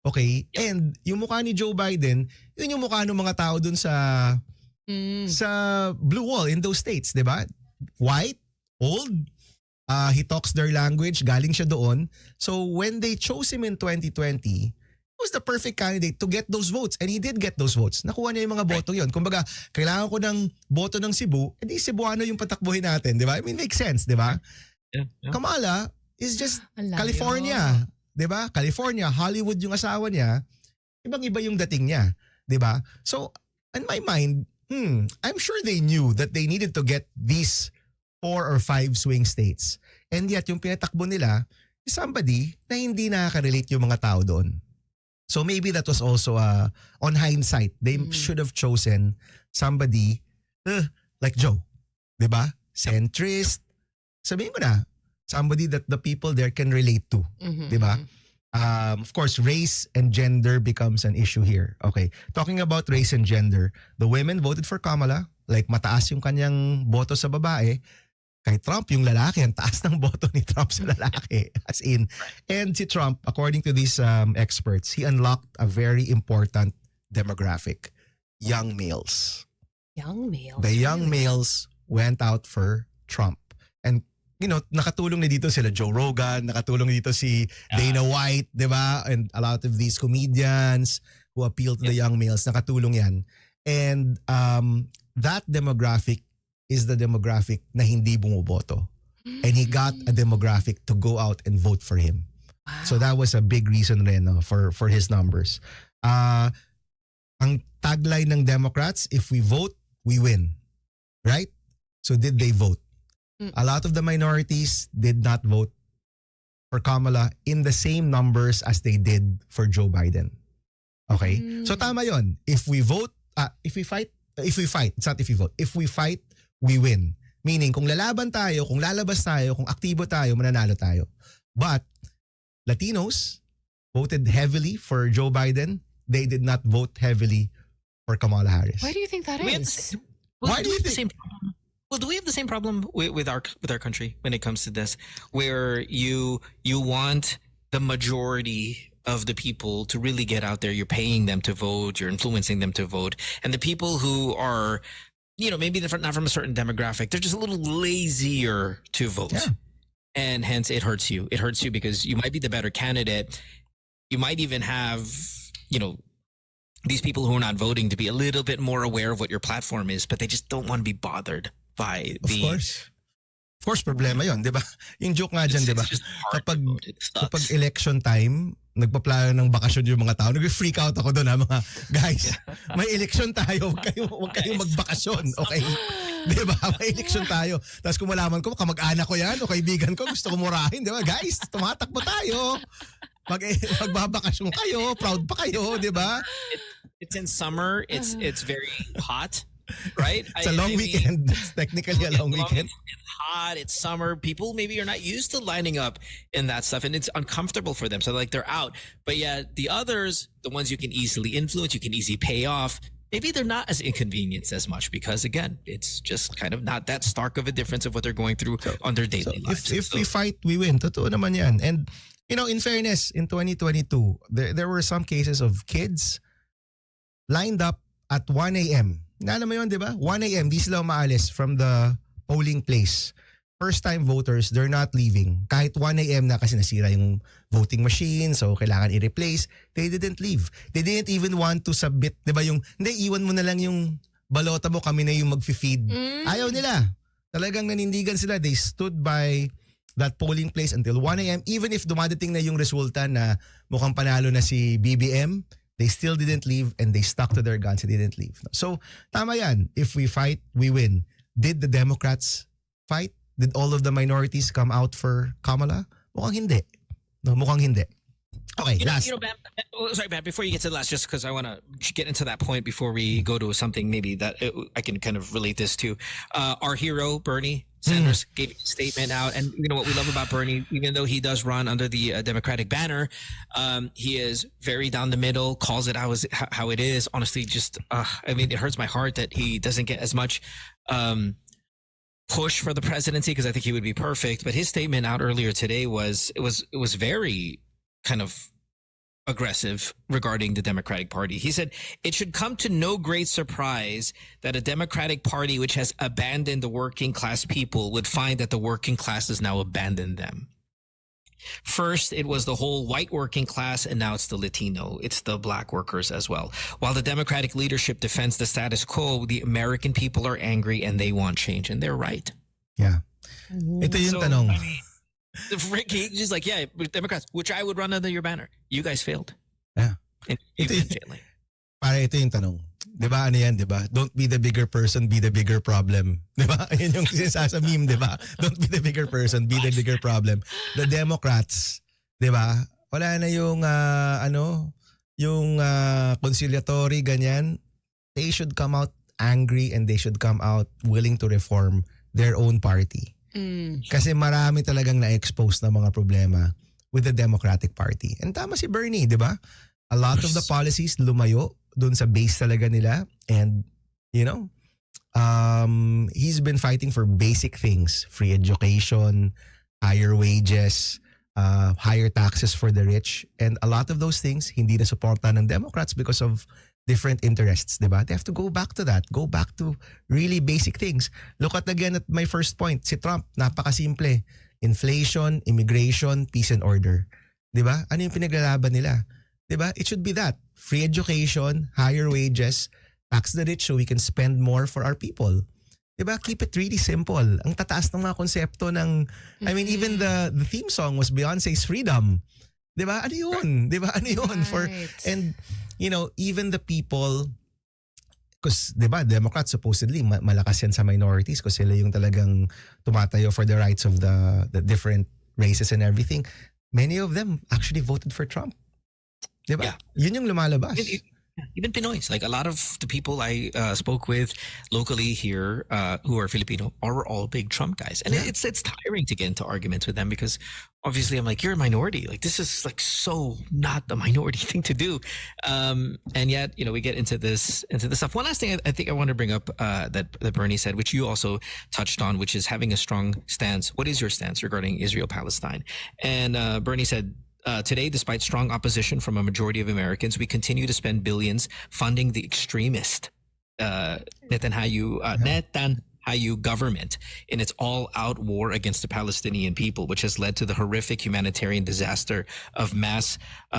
Okay? And yung mukha ni Joe Biden, yun yung mukha ng mga tao dun sa blue wall in those states, di ba? White, old, he talks their language, galing siya doon. So when they chose him in 2020, he was the perfect candidate to get those votes. And he did get those votes. Nakuha niya yung mga boto yun. Kumbaga, kailangan ko ng boto ng Cebu, edi Cebuano yung patakbuhin natin, di ba? I mean, makes sense, di ba? Yeah. Kamala is just Alayo. California, di ba? California, Hollywood yung asawa niya. Ibang-iba yung dating niya, di ba? So, in my mind, I'm sure they knew that they needed to get these 4 or 5 swing states. And yet, yung pinatakbo nila is somebody na hindi nakaka-relate yung mga tao doon. So maybe that was also on hindsight, they should have chosen somebody like Joe. Diba? Centrist. Sabihin ko na, somebody that the people there can relate to. Diba? Of course, race and gender becomes an issue here. Okay. Talking about race and gender, the women voted for Kamala. Like mataas yung kanyang boto sa babae. Kay Trump, yung lalaki, ang taas ng boto ni Trump sa lalaki. As in. And si Trump, according to these experts, he unlocked a very important demographic. Young males. Young males. The young males went out for Trump. And, you know, nakatulong na dito sila Joe Rogan, nakatulong dito si Dana White, di ba? And a lot of these comedians who appeal to the young males, nakatulong yan. And that demographic is the demographic na hindi bumuboto. And he got a demographic to go out and vote for him. Wow. So that was a big reason rin for his numbers. Ang tagline ng Democrats, if we vote, we win. Right? So did they vote? A lot of the minorities did not vote for Kamala in the same numbers as they did for Joe Biden. Okay? So tama yon. If we vote, if we fight, it's not if we vote. If we fight, we win. Meaning, kung lalaban tayo, kung lalabas tayo, kung aktibo tayo, mananalo tayo. But, Latinos voted heavily for Joe Biden. They did not vote heavily for Kamala Harris. Why do you think that is? Why do you think? Same problem? Well, do we have the same problem with our country when it comes to this, where you want the majority of the people to really get out there? You're paying them to vote. You're influencing them to vote, and the people who are, you know, maybe not from a certain demographic, they're just a little lazier to vote. Yeah. And hence it hurts you. It hurts you because you might be the better candidate. You might even have, you know, these people who are not voting to be a little bit more aware of what your platform is, but they just don't want to be bothered by Of course, problema yon, di ba? Yung joke nga dyan, di ba? Kapag election time, nagpaplano ng bakasyon yung mga tao, nag-freak out ako doon, ha, mga guys, may election tayo, huwag kayong magbakasyon, okay? Di ba? May election tayo. Tapos kung malaman ko, kamag-anak ko yan, o kaibigan ko, gusto ko murahin, di ba? Guys, tumatakbo tayo. Magbabakasyon kayo, proud pa kayo, di ba? It's in summer, it's very hot. Right? It's a long weekend. It's technically a long weekend. It's hot. It's summer. People maybe are not used to lining up in that stuff, and it's uncomfortable for them. So like they're out. But yeah, the others, the ones you can easily influence, you can easily pay off, maybe they're not as inconvenienced as much because, again, it's just kind of not that stark of a difference of what they're going through on their daily lives. If we fight, we win. Totoo naman yan. And, in fairness, in 2022, there were some cases of kids lined up at 1 a.m. Naalam mo yun, di ba? 1 a.m. Di sila umaalis from the polling place. First-time voters, they're not leaving. Kahit 1 a.m. na kasi nasira yung voting machine, so kailangan i-replace. They didn't leave. They didn't even want to submit, di ba yung, hindi, iwan mo na lang yung balota mo, kami na yung mag-feed. Ayaw nila. Talagang nanindigan sila. They stood by that polling place until 1 a.m. Even if dumadating na yung resulta na mukhang panalo na si BBM, they still didn't leave and they stuck to their guns and didn't leave. So, tama yan. If we fight, we win. Did the Democrats fight? Did all of the minorities come out for Kamala? Mukhang hindi. No, mukhang hindi. Okay, last. Bam, sorry, Bam, before you get to the last, just because I want to get into that point before we go to something maybe that I can kind of relate this to. Our hero, Bernie Sanders, gave a statement out. And you know what we love about Bernie, even though he does run under the Democratic banner, he is very down the middle, calls it how it is. Honestly, just, it hurts my heart that he doesn't get as much push for the presidency because I think he would be perfect. But his statement out earlier today was very kind of aggressive regarding the Democratic Party. He said, it should come to no great surprise that a Democratic Party which has abandoned the working class people would find that the working class has now abandoned them. First, it was the whole white working class, and now it's the Latino. It's the black workers as well. While the Democratic leadership defends the status quo, the American people are angry and they want change, and they're right. Yeah. Ito yung tanong. I mean, Ricky, just like, yeah, Democrats, which I would run under your banner. You guys failed. Yeah. And you've been failing. Para ito yung tanong. Diba ano yan, diba? Don't be the bigger person, be the bigger problem. Diba? Yan yung sinasa meme, diba? Don't be the bigger person, be the bigger problem. The Democrats, diba? Wala na yung, conciliatory, ganyan. They should come out angry and they should come out willing to reform their own party. Kasi marami talagang na-expose na mga problema with the Democratic Party. And tama si Bernie, diba? A lot of the policies lumayo dun sa base talaga nila, and he's been fighting for basic things, free education, higher wages, higher taxes for the rich, and a lot of those things hindi na suportahan ng Democrats because of different interests, diba? They have to go back to that, go back to really basic things. Look at again at my first point, si Trump, napakasimple. Inflation, immigration, peace and order. Diba? Ano yung pinaglalaban nila? Diba? It should be that. Free education, higher wages, tax the rich so we can spend more for our people. Diba? Keep it really simple. Ang tataas ng mga konsepto ng, I mean, even the theme song was Beyonce's Freedom. Diba? Ano yun? Diba? Ano yun? Right. And, even the people, because, diba, Democrats supposedly, malakas yan sa minorities because sila yung talagang tumatayo for the rights of the different races and everything. Many of them actually voted for Trump. Diba? Yeah. Yun yung lumalabas. Even Pinoys, like a lot of the people I spoke with locally here who are Filipino are all big Trump guys. And it's tiring to get into arguments with them because obviously I'm like, you're a minority. Like this is like so not a minority thing to do. And yet, we get into this stuff. One last thing I think I want to bring up that Bernie said, which you also touched on, which is having a strong stance. What is your stance regarding Israel-Palestine? And Bernie said, today, despite strong opposition from a majority of Americans, we continue to spend billions funding the extremist Netanyahu government in its all-out war against the Palestinian people, which has led to the horrific humanitarian disaster of mass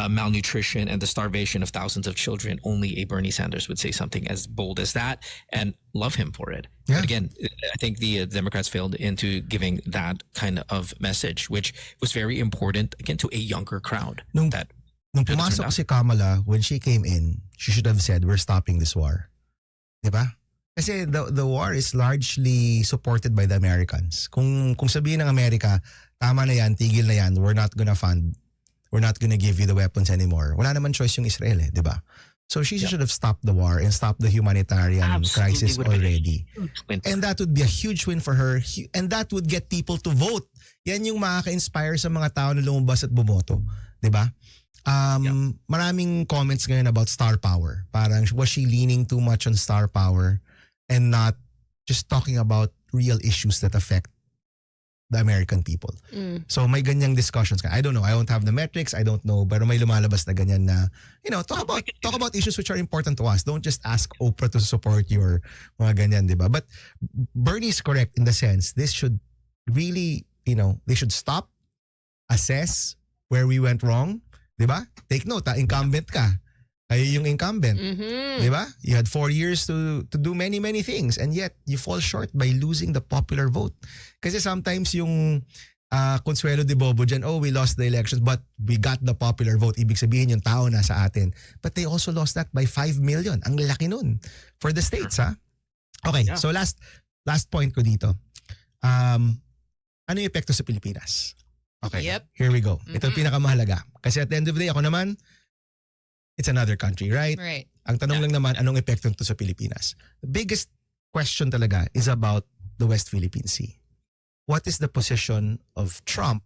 malnutrition and the starvation of thousands of children. Only a Bernie Sanders would say something as bold as that, and love him for it. Yeah. But again, I think the Democrats failed into giving that kind of message, which was very important, again, to a younger crowd. Nung pumasok si Kamala, when she came in, she should have said, we're stopping this war. Diba? Kasi the war is largely supported by the Americans. Kung sabihin ng Amerika, tama na yan, tigil na yan, we're not gonna give you the weapons anymore. Wala naman choice yung Israel, di ba? So she should have stopped the war and stopped the humanitarian crisis already. And that would be a huge win for her. And that would get people to vote. Yan yung makaka-inspire sa mga tao na lumabas at bumoto. Di ba? Maraming comments ngayon about star power. Parang was she leaning too much on star power and not just talking about real issues that affect the American people. So may ganyang discussions. I don't know. I don't have the metrics. I don't know. Pero may lumalabas na ganyan na, talk about issues which are important to us. Don't just ask Oprah to support your mga ganyan, di ba? But Bernie's correct in the sense this should really, they should stop, assess where we went wrong, di ba? Take note, incumbent ka. Kayo yung incumbent. Di ba? You had 4 years to do many, many things and yet you fall short by losing the popular vote. Kasi sometimes yung Consuelo de Bobo dyan, we lost the elections but we got the popular vote. Ibig sabihin yung tao nasa atin. But they also lost that by 5 million. Ang laki nun for the states, ha? Okay, so last point ko dito. Ano yung epekto sa Pilipinas? Okay, here we go. Ito yung pinakamahalaga. Kasi at the end of the day, ako naman, it's another country, right? Right. Ang tanong lang naman, anong epekto nito sa Pilipinas? The biggest question talaga is about the West Philippine Sea. What is the position of Trump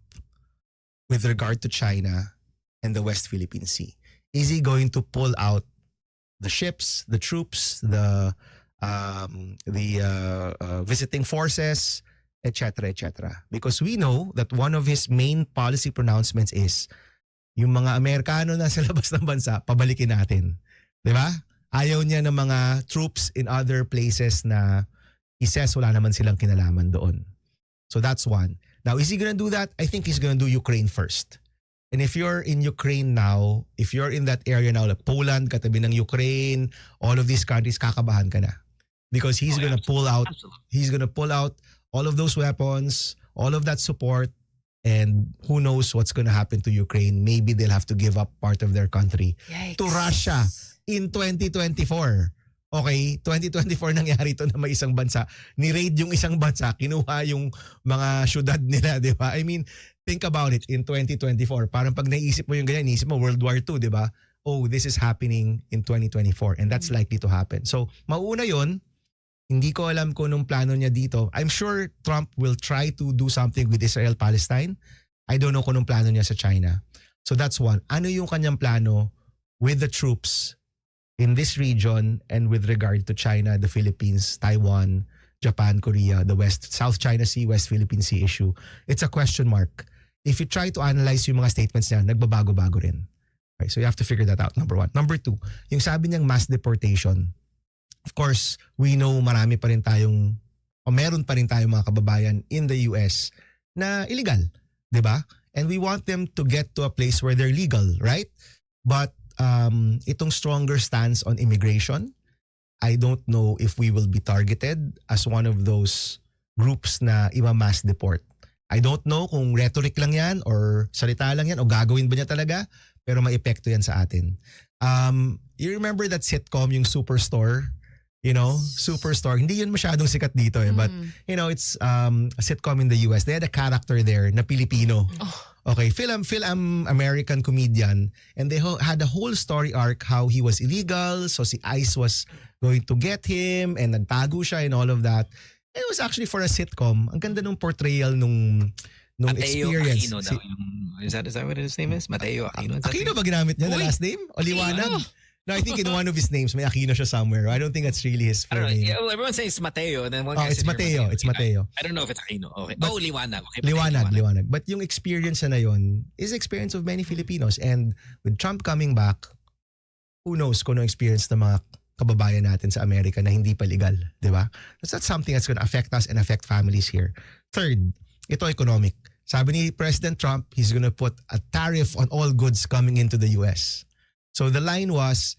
with regard to China and the West Philippine Sea? Is he going to pull out the ships, the troops, the visiting forces, etc., etc.? Because we know that one of his main policy pronouncements is yung mga Amerikano na sa labas ng bansa, pabalikin natin. Di ba? Ayaw niya ng mga troops in other places na he says wala naman silang kinalaman doon. So that's one. Now, is he gonna do that? I think he's gonna do Ukraine first. And if you're in Ukraine now, if you're in that area now, like Poland, katabi ng Ukraine, all of these countries, kakabahan ka na. Because he's gonna pull out, he's gonna pull out all of those weapons, all of that support, and who knows what's going to happen to Ukraine. Maybe they'll have to give up part of their country to Russia in 2024. Okay, 2024 nangyari ito na may isang bansa. Ni-raid yung isang bansa, kinuha yung mga syudad nila, di ba? I mean, think about it in 2024. Parang pag naisip mo yung ganyan, naisip mo World War II, di ba? Oh, this is happening in 2024 and that's likely to happen. So, mauna yon. Hindi ko alam kung anong plano niya dito. I'm sure Trump will try to do something with Israel-Palestine. I don't know kung anong plano niya sa China. So that's one. Ano yung kanyang plano with the troops in this region and with regard to China, the Philippines, Taiwan, Japan, Korea, the South China Sea, West Philippine Sea issue? It's a question mark. If you try to analyze yung mga statements niya, nagbabago-bago rin. Okay, so you have to figure that out, number one. Number two, yung sabi niyang mass deportation. Of course, we know marami pa rin tayong, o meron pa rin tayong mga kababayan in the US na illegal, di ba? And we want them to get to a place where they're legal, right? But itong stronger stance on immigration, I don't know if we will be targeted as one of those groups na ima-mass deport. I don't know kung rhetoric lang yan or salita lang yan o gagawin ba niya talaga, pero may epekto yan sa atin. You remember that sitcom, yung Superstore? Superstore. Hindi yun masyadong sikat dito but it's a sitcom in the US. They had a character there na Pilipino. Okay, film American comedian, and they had a whole story arc how he was illegal, so si ICE was going to get him and nagtago siya and all of that. And it was actually for a sitcom. Ang ganda nung portrayal nung Mateo experience. Aquino daw. Is that what his name is? Mateo Aquino. Aquino ba ginamit niya the last name? O Liwanag? No, I think in one of his names may Aquino siya somewhere. I don't think that's really his full name. Yeah, well, everyone says Mateo, and then one guy it's Mateo. It's Mateo. I don't know if it's Aquino. Okay. But, Liwanag. Okay, Liwanag. But yung experience na yun is the experience of many Filipinos. And with Trump coming back, who knows kung ano experience ng mga kababayan natin sa Amerika na hindi pa legal, di ba? That's something that's going to affect us and affect families here. Third, ito economic. Sabi ni President Trump, he's going to put a tariff on all goods coming into the US. So the line was,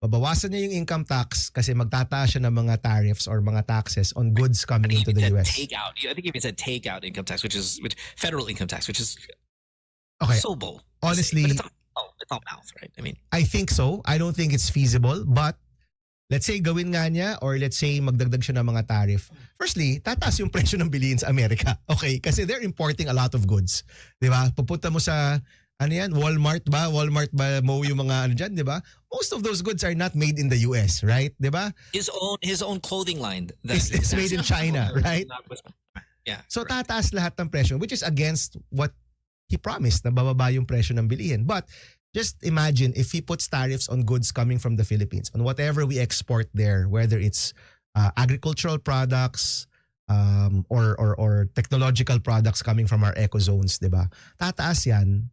babawasan niya yung income tax kasi magtataas siya ng mga tariffs or mga taxes on goods coming into the US. Takeout. I think he said takeout income tax, which federal income tax, which is so bold. Honestly, but it's all mouth, right? I mean, I think so. I don't think it's feasible, but let's say gawin nga niya or let's say magdagdag siya ng mga tariff. Firstly, tataas yung presyo ng bilihin sa Amerika. Okay? Kasi they're importing a lot of goods. Di ba? Pupunta mo sa Walmart ba mo yung mga dyan, di ba? Most of those goods are not made in the US, right? Di ba? His own clothing line is made in China, right? Yeah. So tataas lahat ng presyo, which is against what he promised na bababa yung presyo ng bilihin. But just imagine if he puts tariffs on goods coming from the Philippines, on whatever we export there, whether it's agricultural products, or technological products coming from our eco zones, di ba? Tataas yan,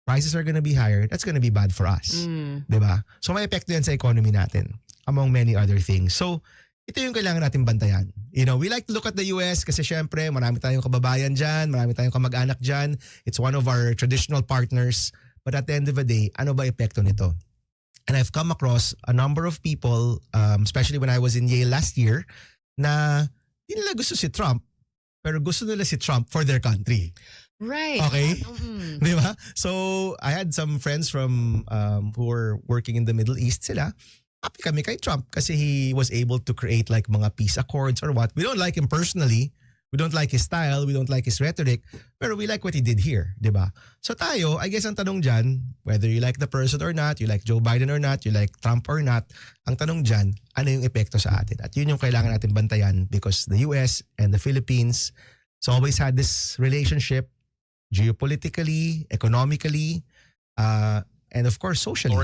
prices are gonna be higher, that's gonna be bad for us. Di ba? So may epekto yan sa economy natin, among many other things. So, ito yung kailangan natin bantayan. You know, we like to look at the US kasi syempre, marami tayong kababayan dyan, marami tayong kamag-anak dyan. It's one of our traditional partners. But at the end of the day, ano ba epekto nito? And I've come across a number of people, especially when I was in Yale last year, na hindi nila gusto si Trump, pero gusto nila si Trump for their country. Right. Okay? Di ba? So, I had some friends from who were working in the Middle East. Sila, happy kami kay Trump kasi he was able to create like mga peace accords or what. We don't like him personally. We don't like his style. We don't like his rhetoric. Pero we like what he did here. Di ba? So tayo, I guess ang tanong dyan, whether you like the person or not, you like Joe Biden or not, you like Trump or not, ang tanong dyan, ano yung epekto sa atin? At yun yung kailangan natin bantayan because the US and the Philippines has always had this relationship geopolitically, economically, and of course socially.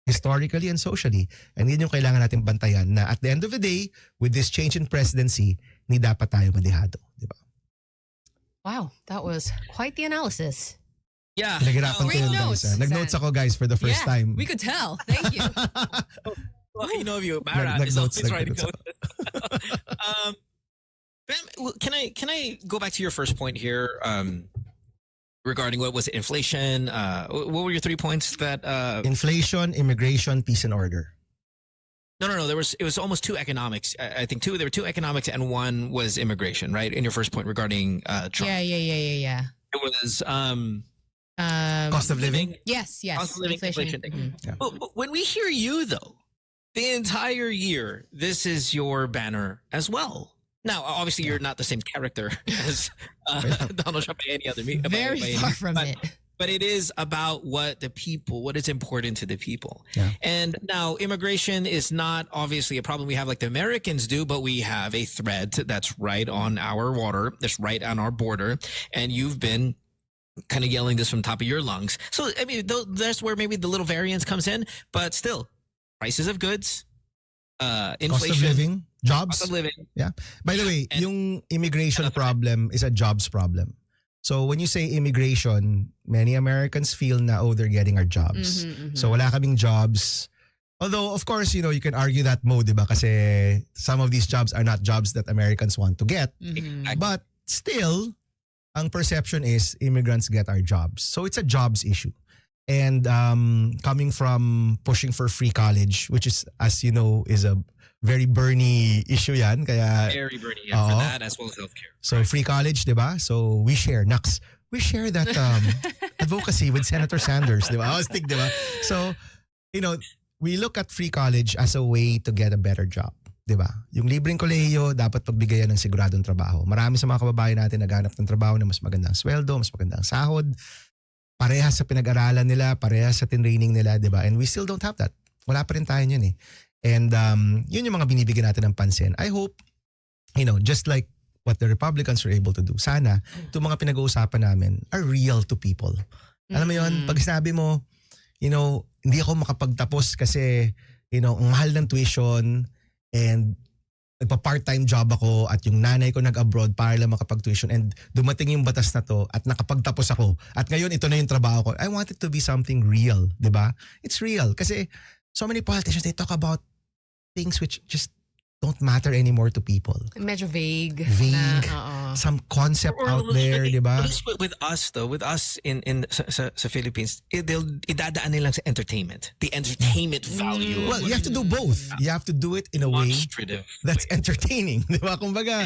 Historically and socially. And yun yung kailangan natin bantayan na at the end of the day, with this change in presidency, hindi dapat tayo madihado. Di ba? Wow, that was quite the analysis. Yeah. Naghirapan Great ko yun, notes, guys. Nag-notes ako, guys, for the first time. We could tell. Thank you. Well, you know, you Mara is always writing notes. Can I go back to your first point here? Regarding what was it, inflation? What were your 3 points that? Inflation, immigration, peace and order. No. It was almost two economics. I think two. There were two economics, and one was immigration. Right. In your first point regarding Trump. Yeah. It was Cost of living. Yes. Cost of living, inflation. Yeah. But when we hear you though, the entire year, this is your banner as well. Now, obviously, you're not the same character as Donald Trump by any other media. Very far from it. But it is about what is important to the people. Yeah. And now immigration is not obviously a problem we have like the Americans do, but we have a threat that's right on our water, that's right on our border. And you've been kind of yelling this from the top of your lungs. So, I mean, that's where maybe the little variance comes in, but still, prices of goods, inflation. Cost of living, jobs. Cost of living. Yeah. By the way, yung immigration problem is a jobs problem. So when you say immigration, many Americans feel na, they're getting our jobs. So wala kaming jobs. Although, of course, you can argue that mo, di ba? Kasi some of these jobs are not jobs that Americans want to get. But still, ang perception is immigrants get our jobs. So it's a jobs issue. And coming from pushing for free college, which is, as you know, is a very Bernie issue yan. Kaya, very Bernie, yeah, for that as well as healthcare. So free college, di ba? So we share, Nux, we share that advocacy with Senator Sanders, di ba? Stick, di ba? So, we look at free college as a way to get a better job. Di ba? Yung libreng kolehiyo, dapat pagbigayan ng siguradong trabaho. Marami sa mga kababayan natin naghanap ng trabaho na mas magandang sweldo, mas magandang sahod, parehas sa pinag-aralan nila, parehas sa tinraining nila, di ba? And we still don't have that. Wala pa rin tayo yun eh. And yun yung mga binibigyan natin ng pansin. I hope, just like what the Republicans were able to do, sana itong mga pinag-uusapan namin are real to people. Alam mo yun, pag sinabi mo, hindi ako makapagtapos kasi, ang mahal ng tuition and nagpa-part-time job ako at yung nanay ko nag-abroad para lang makapag-tuition and dumating yung batas na to at nakapagtapos ako at ngayon ito na yung trabaho ko. I want it to be something real, di ba? It's real kasi so many politicians, they talk about things which just don't matter anymore to people. Medyo vague. Some concept out there, di ba? With us though, with us in sa Philippines, idadaan nilang sa entertainment. The entertainment value. Well, you have to do both. You have to do it in a way that's entertaining. Di ba? Kumbaga,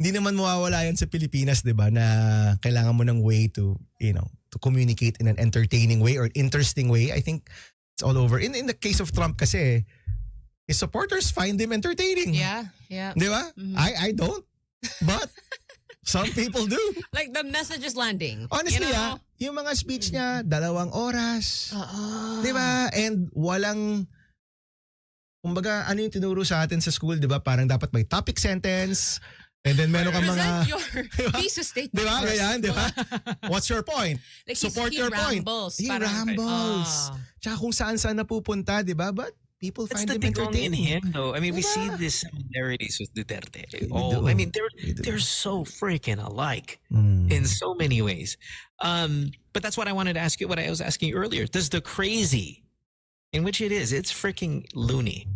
hindi naman mawawala yan sa Pilipinas, di ba? Na kailangan mo ng way to, to communicate in an entertaining way or interesting way. I think it's all over. In the case of Trump kasi, his supporters find him entertaining. Yeah. Di ba? I don't. But some people do. Like the message is landing. Honestly, yung mga speech niya, 2 oras. Di ba? And walang, kumbaga, ano yung tinuro sa atin sa school, di ba? Parang dapat may topic sentence, And then meron kang mga... Present your thesis statement. Di ba? first. Ganyan, di ba? What's your point? Like Support he your point. rambles. He Parang- rambles. Tsaka kung saan-saan napupunta, di ba? But people It's find the him thing in entertaining. him, though. I mean, we see Diba? this similarities with Duterte. do. I mean, We do. they're so freaking alike Mm. in so many ways. But that's what I wanted to ask you. What I was asking you earlier. Does the crazy, in which it is, it's freaking loony.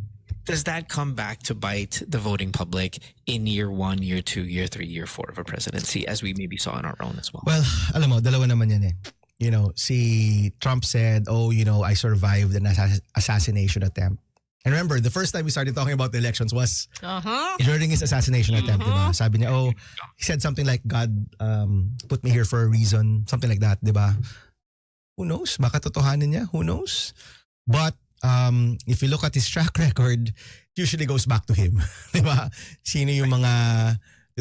Does that come back to bite the voting public in year 1, year 2, year 3, year 4 of a presidency, as we maybe saw in our own as well? Well, alam mo, dalawa naman yan eh. You know, si Trump said, oh, you know, I survived an assassination attempt. And remember, the first time we started talking about the elections was Uh-huh. during his assassination attempt, diba? Sabi niya, oh, he said something like, God put me here for a reason, something like that, diba? Who knows? Baka totohanin niya, who knows? But if you look at his track record, it usually goes back to him, diba? Sino yung mga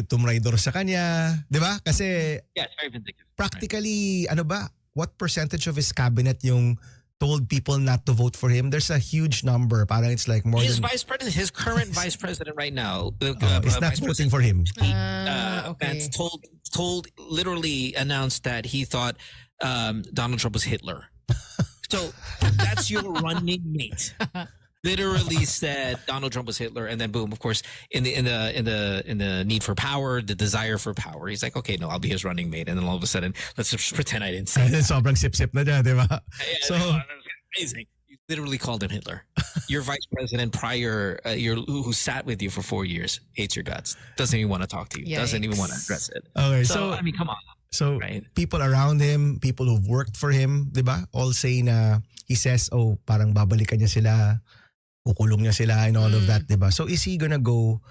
tumraidor sa kanya, diba? Kasi Yeah, it's very vindictive. practically, ano ba, what percentage of his cabinet yung told people not to vote for him? There's a huge number. Parang it's like more His than... vice president, his current vice president right now, is not vice voting for him. Okay. Vance literally announced that he thought Donald Trump was Hitler. So that's your running mate. Literally said Donald Trump was Hitler, and then boom, of course, in the need for power, the desire for power, he's like, okay, no, I'll be his running mate, and then all of a sudden, let's just pretend I didn't see. And then sobrang sip-sip na dyan, di ba? So, that was amazing. You literally called him Hitler. Your vice president prior, who sat with you for 4 years, hates your guts. Doesn't even want to talk to you. Doesn't even want to address it. okay, So, so I mean, come on. So Right. people around him, people who've worked for him, 'di ba? All say na he says, "Oh, parang babalikan niya sila, kukulong niya sila and all of that," 'di ba? So is he gonna go,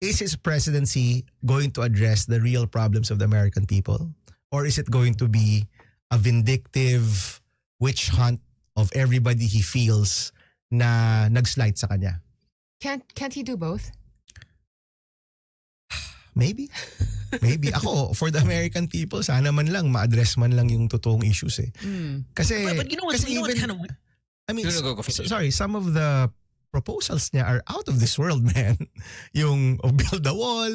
is his presidency going to address the real problems of the American people? Or is it going to be a vindictive witch hunt of everybody he feels na nag-slide sa kanya? Can't he do both? Maybe. Maybe. Ako, for the American people, sana man lang ma-address man lang yung totoong issues eh. Kasi, But you know what's, kasi you know what's even, kind of I mean, Go, finish. sorry, some of the proposals niya are out of this world, man. Yung build the wall,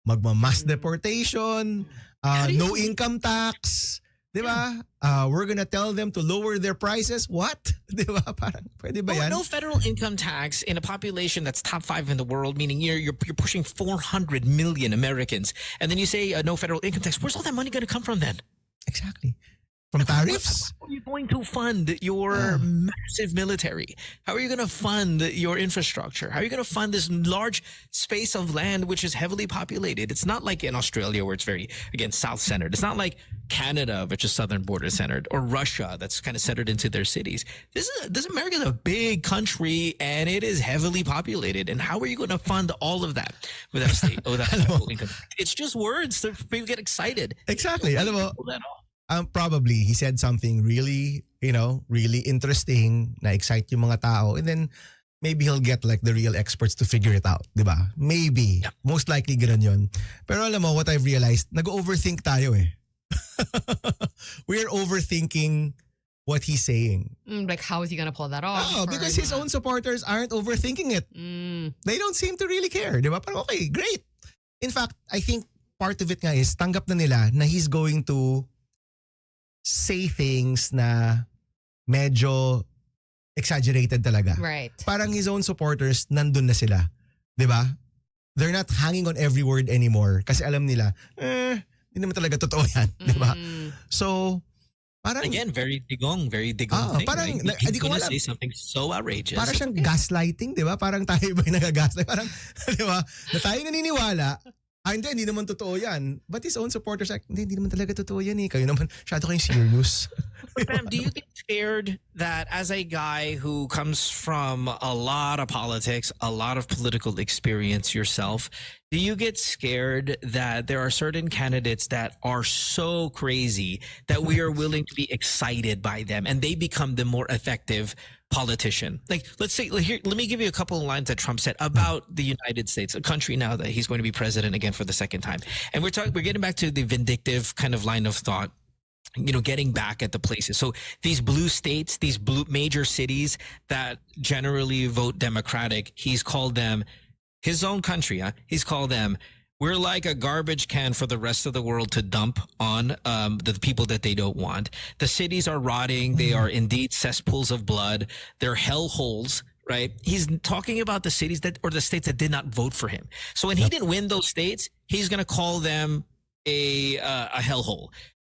magma-mass deportation, no income tax, di ba? We're gonna tell them to lower their prices. What? Di ba? Parang, pwede ba yan? No federal income tax in a population that's top 5 in the world, meaning you're pushing 400 million Americans, and then you say no federal income tax. Where's all that money going to come from then? Exactly. From tariffs? How are you going to fund your massive military? How are you going to fund your infrastructure? How are you going to fund this large space of land which is heavily populated? It's not like in Australia where it's very, again, south-centered. It's not like Canada, which is southern border-centered, or Russia that's kind of centered into their cities. This America is a big country and it is heavily populated. And how are you going to fund all of that without a state, without federal income? It's just words. So people get excited. Exactly. Alam mo, probably he said something really, really interesting na excite yung mga tao, and then maybe he'll get like the real experts to figure it out, di ba? Maybe. Yeah. Most likely ganun yun. Pero alam mo, what I've realized, nag-overthink tayo eh. We're overthinking what he's saying. Like, how is he gonna pull that off? Oh, because his own supporters aren't overthinking it. They don't seem to really care, di ba? Parang okay, great. In fact, I think part of it nga is tanggap na nila na he's going to say things na medyo exaggerated talaga. Right. Parang his own supporters, nandun na sila. Diba? They're not hanging on every word anymore. Kasi alam nila, hindi naman talaga totoo yan. Diba? So, parang... Again, very digong thing. Parang, right? hindi ko alam. Say something so outrageous. Parang siyang gaslighting, diba? Parang tayo ba yung nagagaslight? Parang, diba? Na tayo naniniwala, hindi naman totoo yan. But his own supporters are like, hindi naman talaga totoo yan eh. Kayo naman, masyado kayong serious. Pam, do you get scared that as a guy who comes from a lot of politics, a lot of political experience yourself, do you get scared that there are certain candidates that are so crazy that we are willing to be excited by them and they become the more effective politician? Like, let's say, here, let me give you a couple of lines that Trump said about the United States, a country now that he's going to be president again for the second time. And we're getting back to the vindictive kind of line of thought, getting back at the places. So these blue states, these blue major cities that generally vote Democratic, he's called them his own country. He's called them We're like a garbage can for the rest of the world to dump on the people that they don't want. The cities are rotting. They are indeed cesspools of blood. They're hellholes, right? He's talking about the cities or the states that did not vote for him. So when he didn't win those states, he's going to call them a hellhole.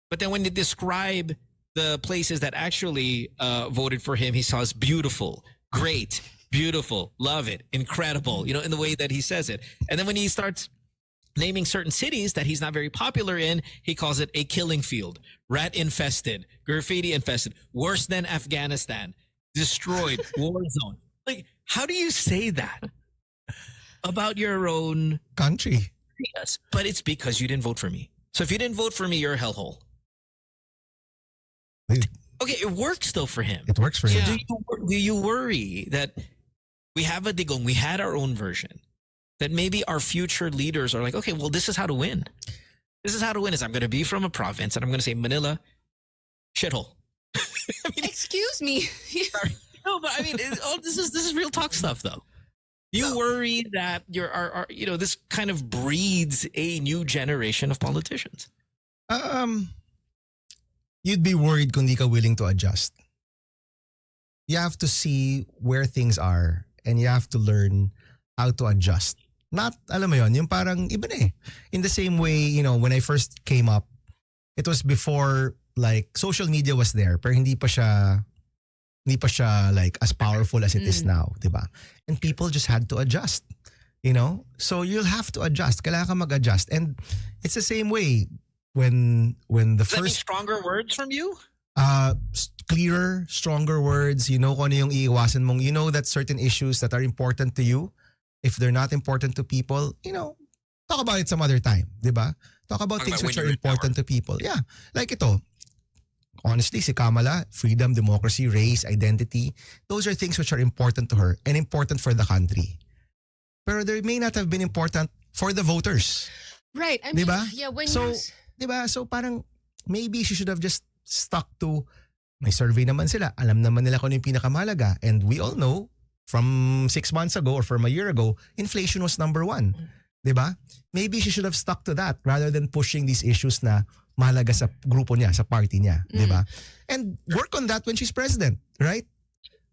But then when they describe the places that actually voted for him, he says beautiful, great, beautiful, love it, incredible, in the way that he says it. And then when he starts naming certain cities that he's not very popular in, he calls it a killing field, rat infested, graffiti infested, worse than Afghanistan, destroyed, war zone. Like, how do you say that about your own country? Yes, but it's because you didn't vote for me. So if you didn't vote for me, you're a hellhole. Okay, it works though for him. It works for him. So do you worry that we have a digong, we had our own version, that maybe our future leaders are like, okay, well, this is how to win. This is how to win is I'm going to be from a province and I'm going to say Manila, shithole. I mean, excuse me. Sorry. No, but I mean, this is real talk stuff though. You worry that this kind of breeds a new generation of politicians. You'd be worried kung di ka willing to adjust. You have to see where things are and you have to learn how to adjust. Not, alam mo yun, yung parang iba na eh. In the same way, when I first came up, it was before like social media was there, pero hindi pa siya like as powerful as it is now, diba? And people just had to adjust, So you'll have to adjust. Kailangan ka mag-adjust. And it's the same way when the Does that mean first stronger words from you? Clearer, stronger words, kung ano yung iiwasan mong, that certain issues that are important to you, if they're not important to people, talk about it some other time, diba? Talk about things which are important to people. Yeah. Like ito, honestly, si Kamala, freedom, democracy, race, identity, those are things which are important to her and important for the country. Pero they may not have been important for the voters. Right. I mean, diba? Yeah, when diba? So parang maybe she should have just stuck to may survey naman sila. Alam naman nila kung ano yung pinakamahalaga. And we all know from 6 months ago or from a year ago, inflation was number 1. Diba? Maybe she should have stuck to that rather than pushing these issues na mahalaga sa grupo niya, sa party niya. Diba? And work on that when she's president, right?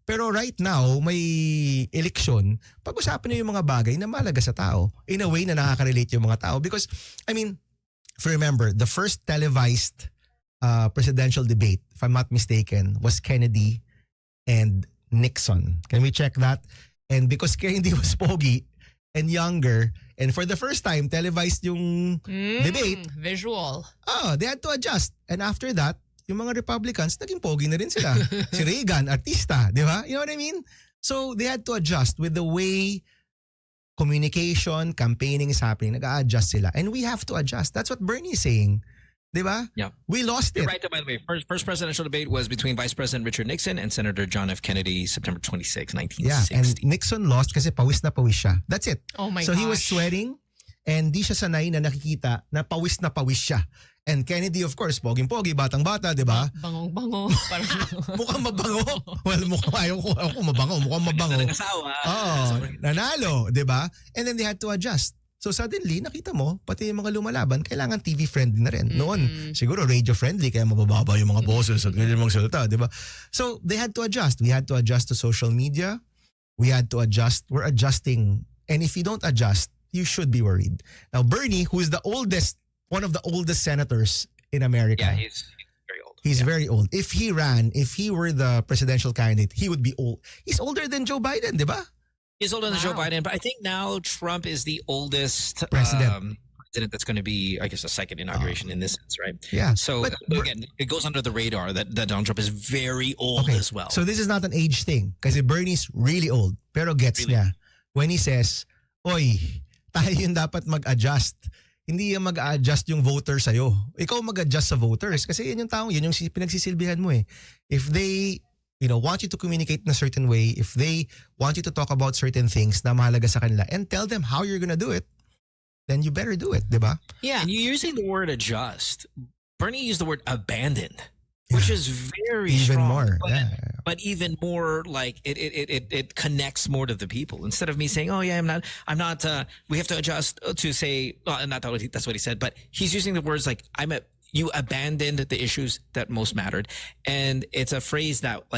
Pero right now, may eleksyon, pag-usapan niyo yung mga bagay na mahalaga sa tao in a way na nakaka-relate yung mga tao. Because, I mean, if you remember, the first televised presidential debate, if I'm not mistaken, was Kennedy and Nixon. Can we check that? And because Kennedy was pogi and younger, and for the first time, televised yung debate. Visual. They had to adjust. And after that, yung mga Republicans, naging pogi na rin sila. Si Reagan, artista, di ba? You know what I mean? So they had to adjust with the way communication, campaigning is happening. Nag-a-adjust sila. And we have to adjust. That's what Bernie is saying. Diba? Yeah. We lost You're it. right, by the way. First presidential debate was between Vice President Richard Nixon and Senator John F. Kennedy, September 26, 1960. Yeah, and Nixon lost kasi pawis na pawis siya. That's it. Oh my So gosh. he was sweating and di siya sanay na nakikita na pawis siya. And Kennedy, of course, poging-pogi, batang-bata, di ba? Bangong-bango. Mukhang mabango. Well, ayaw ko mabango. Mukhang mabango. Nanalo, di ba? And then they had to adjust. So suddenly, nakita mo, pati yung mga lumalaban, kailangan TV-friendly na rin. Noon, siguro radio-friendly, kaya mabababa yung mga boses at ganyan mga salita, di ba? So they had to adjust. We had to adjust to social media. We had to adjust. We're adjusting. And if you don't adjust, you should be worried. Now, Bernie, who is one of the oldest senators in America. Yeah, he's very old. He's very old. If he were the presidential candidate, he would be old. He's older than Joe Biden, di ba? He's older than Joe Biden, but I think now Trump is the oldest president that's going to be, I guess, a second inauguration in this sense, right? Yeah. So again, it goes under the radar that Donald Trump is very old as well. So this is not an age thing kasi Bernie's really old, pero gets niya when he says, "Oy, tayo yung dapat mag-adjust." Hindi yung mag-adjust yung voter sa'yo. Ikaw mag-adjust sa voters kasi yun yung taong, yun yung pinagsisilbihan mo eh. If they want you to communicate in a certain way, if they want you to talk about certain things na mahalaga sa kanila and tell them how you're gonna do it, then you better do it, di ba? Yeah. And you're using the word adjust. Bernie used the word abandoned, which is very even strong. more. But, yeah. but even more like it connects more to the people instead of me saying, oh yeah, I'm not we have to adjust to say, well, not that that's what he said, but he's using the words like you abandoned the issues that most mattered. And it's a phrase that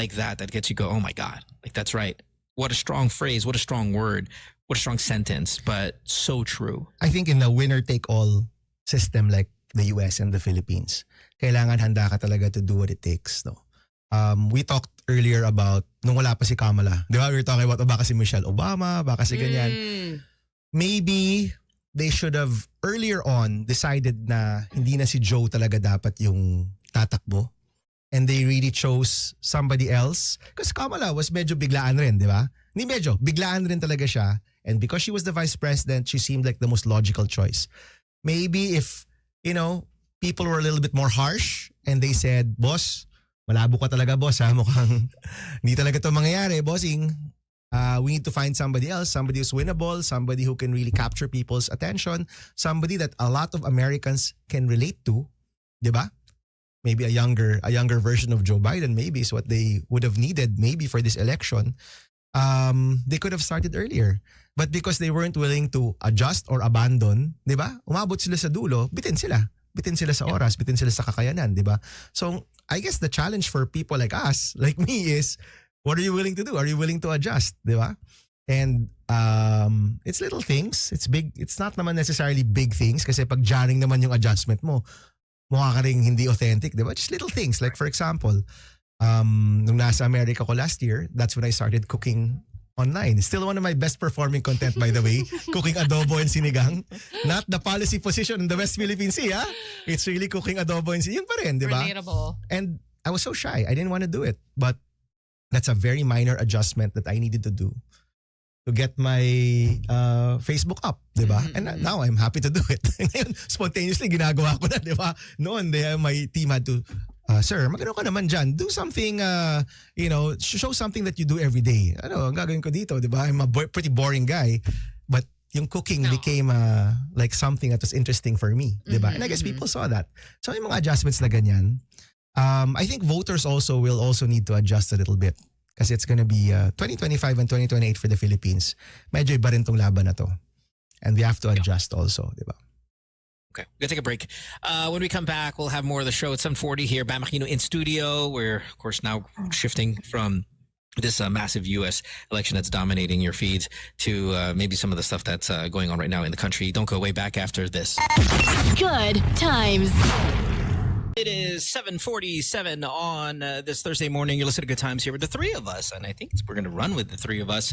gets you go, oh my God, like that's right. What a strong phrase, what a strong word, what a strong sentence, but so true. I think in the winner-take-all system like the US and the Philippines, kailangan handa ka talaga to do what it takes. No? We talked earlier about, nung wala pa si Kamala, di ba? We were talking about, baka si Michelle Obama, baka si ganyan. Maybe they should have earlier on decided na hindi na si Joe talaga dapat yung tatakbo. And they really chose somebody else. Because Kamala was medyo biglaan rin, di ba? Hindi medyo, biglaan rin talaga siya. And because she was the vice president, she seemed like the most logical choice. Maybe if, people were a little bit more harsh and they said, boss, malabo ka talaga, boss, ha? Mukhang hindi talaga ito mangyayari, bossing. We need to find somebody else, somebody who's winnable, somebody who can really capture people's attention, somebody that a lot of Americans can relate to, di ba? Maybe a younger version of Joe Biden maybe is what they would have needed maybe for this election. They could have started earlier. But because they weren't willing to adjust or abandon, di ba? Umabot sila sa dulo, bitin sila. Bitin sila sa oras, bitin sila sa kakayanan, di ba? So I guess the challenge for people like us, like me, is what are you willing to do? Are you willing to adjust, di ba? And it's little things. It's big. It's not naman necessarily big things kasi pag jarring naman yung adjustment mo, mukha ka ring hindi authentic, di ba? Just little things. Like for example, nung nasa America ko last year, that's when I started cooking online. Still one of my best performing content, by the way. Cooking adobo and sinigang. Not the policy position in the West Philippine Sea, ha? It's really cooking adobo and sinigang. Yun pa rin, di ba? Relatable. And I was so shy. I didn't want to do it. But that's a very minor adjustment that I needed to do to get my Facebook up, di ba? And now I'm happy to do it. Spontaneously, ginagawa ko na, di ba? Noon, my team had to, sir, magano ka naman dyan. Do something, show something that you do every day. Ano, ang gagawin ko dito, di ba? I'm a pretty boring guy. But yung cooking became like something that was interesting for me, di ba? And I guess people saw that. So yung mga adjustments na ganyan. I think voters will also need to adjust a little bit. Kasi it's gonna be 2025 and 2028 for the Philippines. Medyo iba rin tong laban na to. And we have to adjust also, di ba? Okay, we're going to take a break. When we come back, we'll have more of the show at 7:40 here. Bam Aquino in studio. We're, of course, now shifting from this massive U.S. election that's dominating your feeds to maybe some of the stuff that's going on right now in the country. Don't go way back after this. Good times. It is 7:47 on this Thursday morning. You're listening to Good Times here with the three of us, and I think we're going to run with the three of us.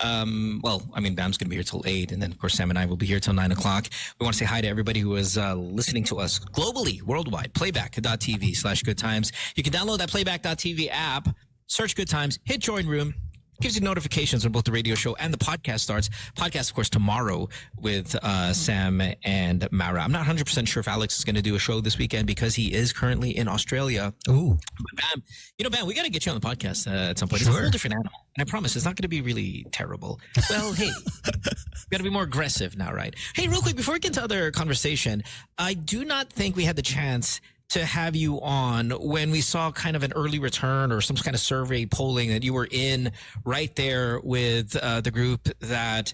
Bam's going to be here till 8, and then, of course, Sam and I will be here till 9 o'clock. We want to say hi to everybody who is listening to us globally, worldwide, playback.tv/Good Times. You can download that playback.tv app, search Good Times, hit join room. Gives you notifications when both the radio show and the podcast starts. Podcast, of course, tomorrow with Sam and Mara. I'm not 100% sure if Alex is going to do a show this weekend because he is currently in Australia. Ooh. But Bam, we got to get you on the podcast at some point. Sure. It's a whole different animal. And I promise it's not going to be really terrible. Well, hey, got to be more aggressive now, right? Hey, real quick, before we get into other conversation, I do not think we had the chance to have you on when we saw kind of an early return or some kind of survey polling that you were in right there with the group that,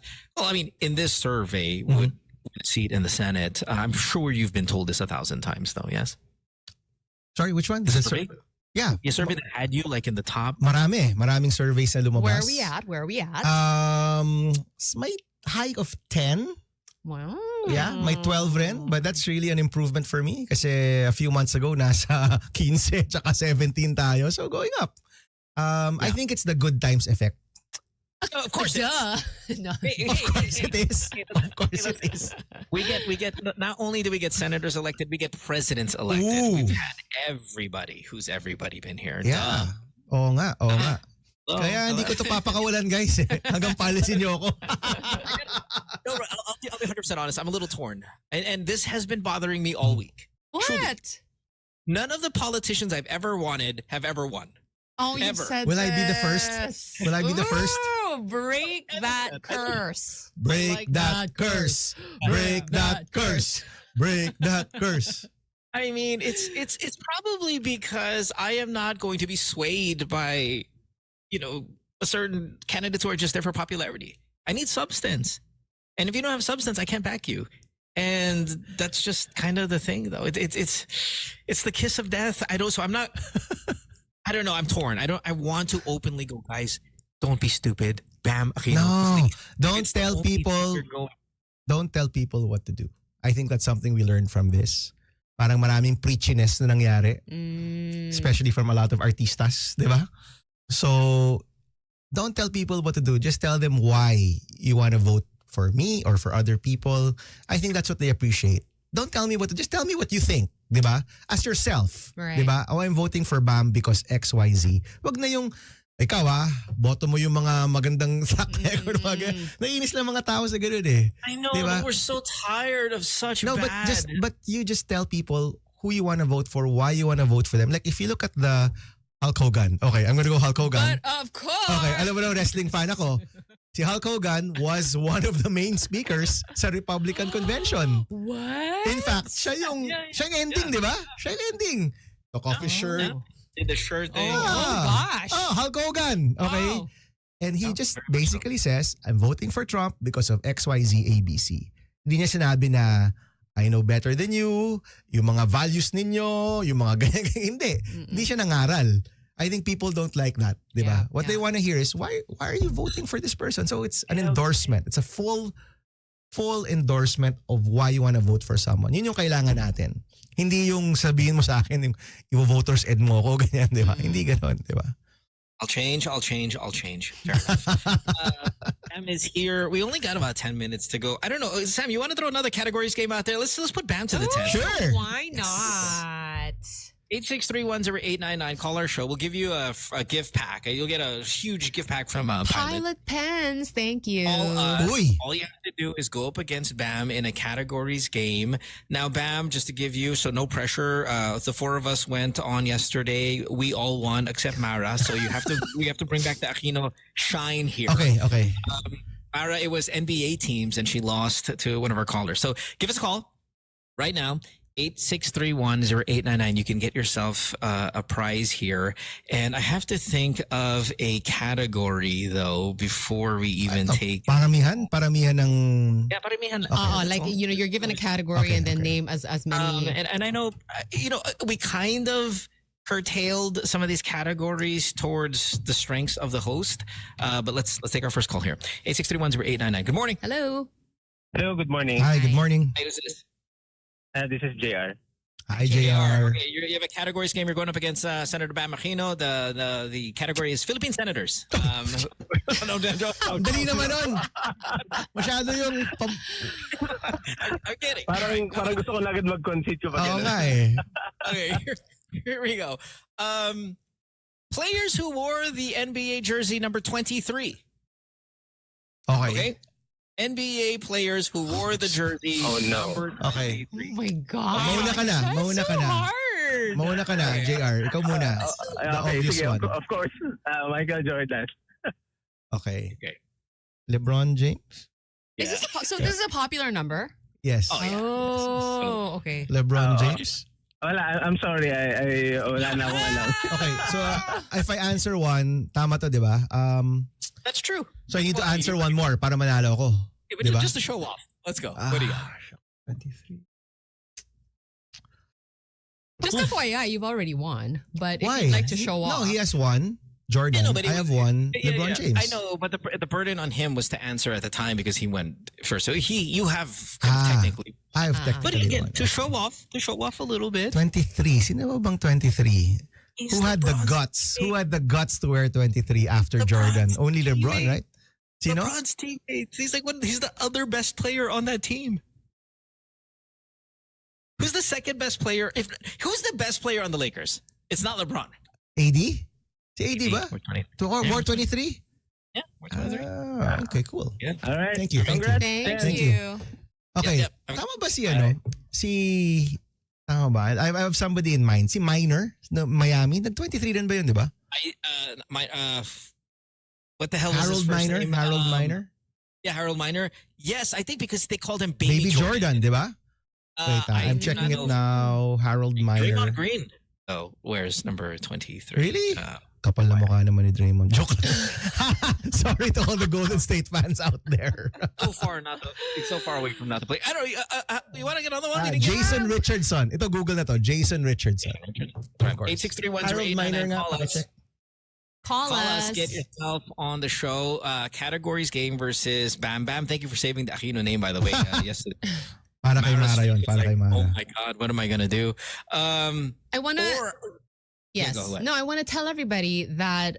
in this survey would win a seat in the Senate. I'm sure you've been told this 1,000 times though, yes? Sorry, which one? The survey? Yeah. Your survey that had you like in the top? Maraming surveys na lumabas. Where are we at? My high of 10. Wow. Yeah, may 12 rin. But that's really an improvement for me. Kasi a few months ago, nasa 15 tsaka 17 tayo. So going up. I think it's the good times effect. Of course it is. No. Of course it is. Of course it is. We get not only do we get senators elected, we get presidents elected. Ooh. We've had everybody who's everybody been here. Yeah. Duh. Oo nga. Oh, Kaya hindi ko to papakawalan, guys. Hanggang policy niyo ako. No, I'll be 100% honest. I'm a little torn. And this has been bothering me all week. What? Truly. None of the politicians I've ever wanted have ever won. Oh, you Ever. said Will I be the this. first? Will I be the first? Ooh, break that curse. Break that curse. Break that curse. Break that curse. I mean, it's probably because I am not going to be swayed by a certain candidates who are just there for popularity. I need substance. And if you don't have substance, I can't back you. And that's just kind of the thing, though. It's the kiss of death. So I'm not. I don't know. I'm torn. I want to openly go, guys. Don't be stupid. Bam. Okay. No, don't tell people. Don't tell people what to do. I think that's something we learned from this. Parang maraming preachiness na nangyari, especially from a lot of artistas, di ba? So don't tell people what to do. Just tell them why you want to vote for me or for other people. I think that's what they appreciate. Don't tell me what to, just tell me what you think, di ba? As yourself, right. Di ba? Oh, I'm voting for Bam because XYZ. Wag na yung, ikaw boto mo yung mga magandang track record. Naiinis lang mga tao sa ganun eh. I know, diba? We're so tired of such bad. But you just tell people who you want to vote for, why you want to vote for them. Like if you look at the Hulk Hogan. Okay, I'm gonna go Hulk Hogan. But of course. Okay, alam mo na, wrestling fan ako. Si Hulk Hogan was one of the main speakers sa Republican Convention. What? In fact, siya yung ending, di ba? Siya yung ending. Took off his shirt. Did the shirt thing. Oh gosh. Hulk Hogan. Okay. Wow. And he just basically says, I'm voting for Trump because of XYZ ABC. Hindi niya sinabi na, I know better than you, yung mga values ninyo, yung mga ganyan. Hindi siya nangaral. I think people don't like that, di ba? What they want to hear is, why are you voting for this person? So it's an endorsement. It's a full endorsement of why you want to vote for someone. Yun yung kailangan natin. Hindi yung sabihin mo sa akin, yung voters ed mo ko, ganyan, di ba? Hindi ganon, di ba? I'll change. Fair enough. Sam is here. We only got about 10 minutes to go. I don't know. Sam, you want to throw another categories game out there? Let's put Bam to the test. Sure. Why not? 863-10-899. Call our show. We'll give you a gift pack. You'll get a huge gift pack from Pilot. Pilot pens. Thank you. All you have to do is go up against Bam in a categories game. Now, Bam, just to give you, so no pressure. The four of us went on yesterday. We all won except Mara. So we have to bring back the Aquino shine here. Okay. Mara, it was NBA teams and she lost to one of our callers. So give us a call right now. 863-10-899. You can get yourself a prize here. And I have to think of a category, though, before we even take... Paramihan ng... Yeah, paramihan. Like, you're given a category and then name as many... And I know, we kind of curtailed some of these categories towards the strengths of the host. But let's take our first call here. 863-10-899. Good morning. Hello. Hello, good morning. Hi, good morning. Hey, who's this? This is JR. Hi, JR. Okay, you have a categories game. You're going up against Senator Bam Aquino. The category is Philippine senators. No, Dali naman nun. Masyado yung... I'm kidding. Parang gusto ko na agad mag-concede ko. Oo nga eh. Okay, here we go. Players who wore the NBA jersey number 23. Okay. NBA players who wore the jersey number 23. Okay. Oh my God. Mauna ka na. Hard. Mauna ka na, JR. Ikaw muna. The obvious one. Of course. Michael Jordan. Okay. LeBron James? Is this this is a popular number? Yes. Oh, okay. LeBron James? Wala, I'm sorry. Wala na akong alam. Okay, so if I answer one, tama to, di ba? That's true. So I need to answer one more para manalo ako. Yeah, but diba? just to show off. Let's go. What do you got? 23. Just FYI, you've already won. But Why? if you'd like to show off. No, he has one. Jordan. Yeah, no, I have one. LeBron James. I know, but the burden on him was to answer at the time because he went first. So you have technically. I have But technically again, one. to show off a little bit. 23. Sino ba bang 23? Who had the guts? Who had the guts to wear 23 after Jordan? Only LeBron, right? Sino? LeBron's teammates. He's the other best player on that team. Who's the second best player? Who's the best player on the Lakers? It's not LeBron. AD? Si AD ba? More 23? Yeah, more 23. Okay, cool. Yeah. All right. Thank you. Congrats. Thank you. Okay. Yep. Tama ba si tama ba? I have somebody in mind. Si Minor, no, Miami. Nag-23 din ba yun, di ba? What the hell is Harold his first Minor? name? Harold Minor? Yeah, Harold Minor. Yes, I think because they called him Baby Jordan, di ba? Wait, I'm checking it now. Harold Minor. Draymond Green. Oh, where's number 23? Really? Kapal na mukha naman ni Draymond. Joke lang. Sorry to all the Golden State fans out there. It's so far away from not to play. I don't know. You want to get another one? Jason Richardson. Ito, Google na to. Jason Richardson. Of course. 863-108-99. Call us. Get yourself on the show. Categories game versus Bam Bam. Thank you for saving the Aquino name, by the way, yesterday. Para kay Mara yun. Para kay Mara. Oh my God, what am I gonna do? I want to... Yes. No, I want to tell everybody that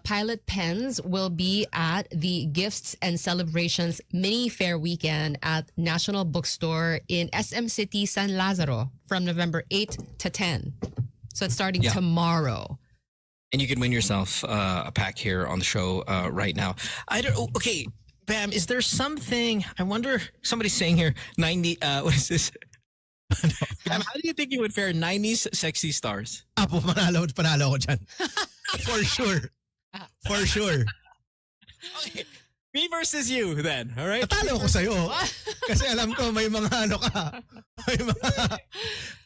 Pilot Pens will be at the Gifts and Celebrations Mini Fair Weekend at National Bookstore in SM City, San Lazaro from November 8 to 10. So it's starting tomorrow. And you can win yourself a pack here on the show right now. Okay, Bam, is there something, I wonder, somebody's saying here, 90, what is this? Bam, how do you think you would fare 90s sexy stars? Panalo ako dyan. For sure. For sure. Okay, me versus you then, all right? Natalo ko sa'yo. Kasi alam ko may mga ano ka.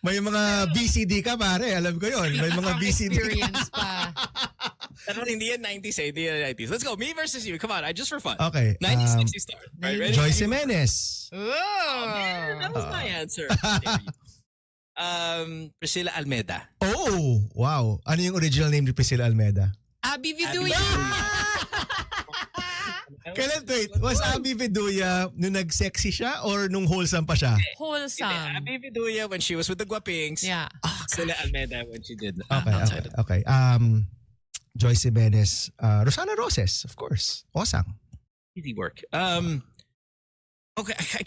May mga BCD ka pare. Alam ko yon. May mga BCD Experience pa. Pero hindi yan 90s eh. Hindi yan 90s. Let's go. Me versus you. Come on. Just for fun. Okay. 90s sexy stars. Right, ready? Joyce Jimenez. That was my answer. Priscilla Almeida. Oh, wow. Ano yung original name ni Priscilla Almeida? Abby Viduya. Kailan, wait, was Abby Viduya nung nag-sexy siya or nung wholesome pa siya? Wholesome. Abby Viduya when she was with the Guapings. Yeah. Priscilla Almeida when she did Okay. Joyce Jimenez. Rosana Roses, of course. Osang. Easy work. Okay,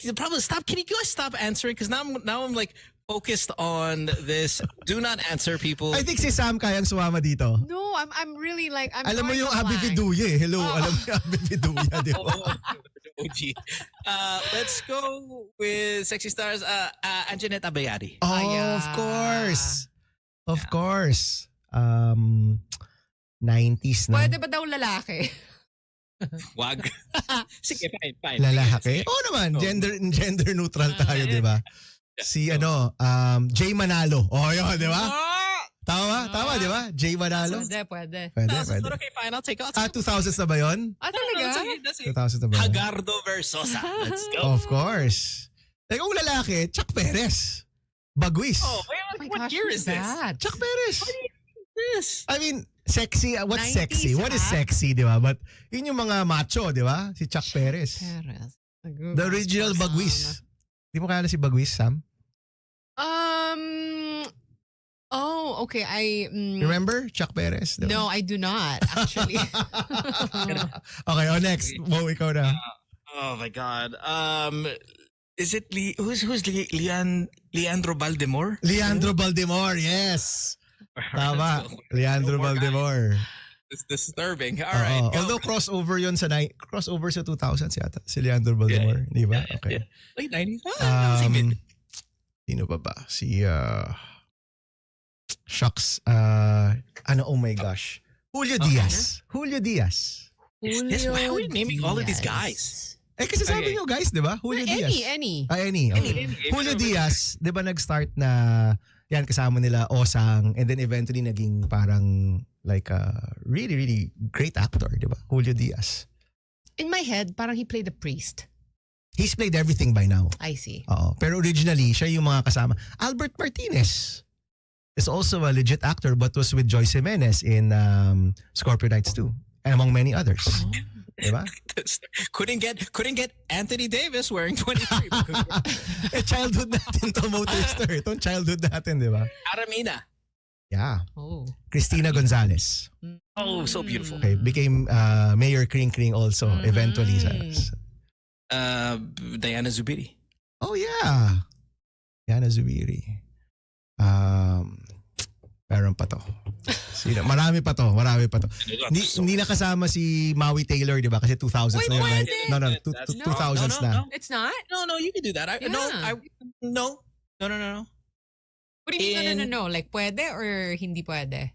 the problem is can you guys stop answering? Because now I'm like focused on this. Do not answer, people. I think si Sam kayang sumama dito. No, I'm really like, I'm alam mo drawing yung a Abby blank. Viduya eh. Hello, alam mo yung Abby Viduya, di ba? OG. Let's go with sexy stars. Anjanette Abayari. Oh, yeah. of course. Of course. 90s na. Pwede ba daw lalaki? Wag. Sige, fine. Lalaki? Oo naman. Gender neutral tayo, di ba? Si Jay Manalo. Oh, yun, di ba? Tama, di ba? Jay Manalo. Pwede. Pwede. Okay, fine. I'll take it. 2000s na ba yun? Talaga? That's it. 2000s na ba yun? Hagardo Versosa. Let's go. Of course. Kung lalaki, Chuck Perez. Bagwis. Oh, wait, what year is this? Chuck Perez. This. I mean, sexy. What's 90s, sexy? What is sexy, di ba? But yun yung mga macho, di ba? Si Chuck Perez. The original Bagwis. Di mo kaya si Bagwis, Sam? Oh, okay. Remember Chuck Perez? Diba? No, I do not, actually. Okay, next. Mo, ikaw na. Oh my God. Is it who's Leandro Baldemor? Leandro Baldemor, yes. Tama. Leandro Baldemor. It's disturbing. All right. Although crossover yun crossover sa 2000s yata. Si Leandro Baldemor. Di ba? Okay. Late 90s? Sino ba? Si shucks. Oh my gosh. Julio Diaz. Why are we naming all of these guys? Kasi sabi nyo guys, di ba? Julio Diaz. Any. Any. Okay. Julio Diaz, di ba nag-start na yan kasama nila Osang and then eventually naging parang like a really, really great actor, di ba? Julio Diaz. In my head, parang he played the priest. He's played everything by now. I see. Pero originally, siya yung mga kasama. Albert Martinez is also a legit actor but was with Joyce Jimenez in Scorpio Nights 2 and among many others. Diba? Couldn't get Anthony Davis wearing 23. Childhood natin to, Motorster. Itong childhood natin, di ba? Aramina. Yeah. Oh. Christina Gonzalez. Oh, so beautiful. Okay, became Mayor Kring Kring also eventually. Diana Zubiri. Oh yeah. Diana Zubiri. Meron pa to. Marami pa to. Hindi na kasama si Maui Taylor, di ba? Kasi 2000s Wait, na yun, right? pwede. No, 2000s na. It's not? No, you can do that. No. What do you mean, no? Like, pwede or hindi pwede?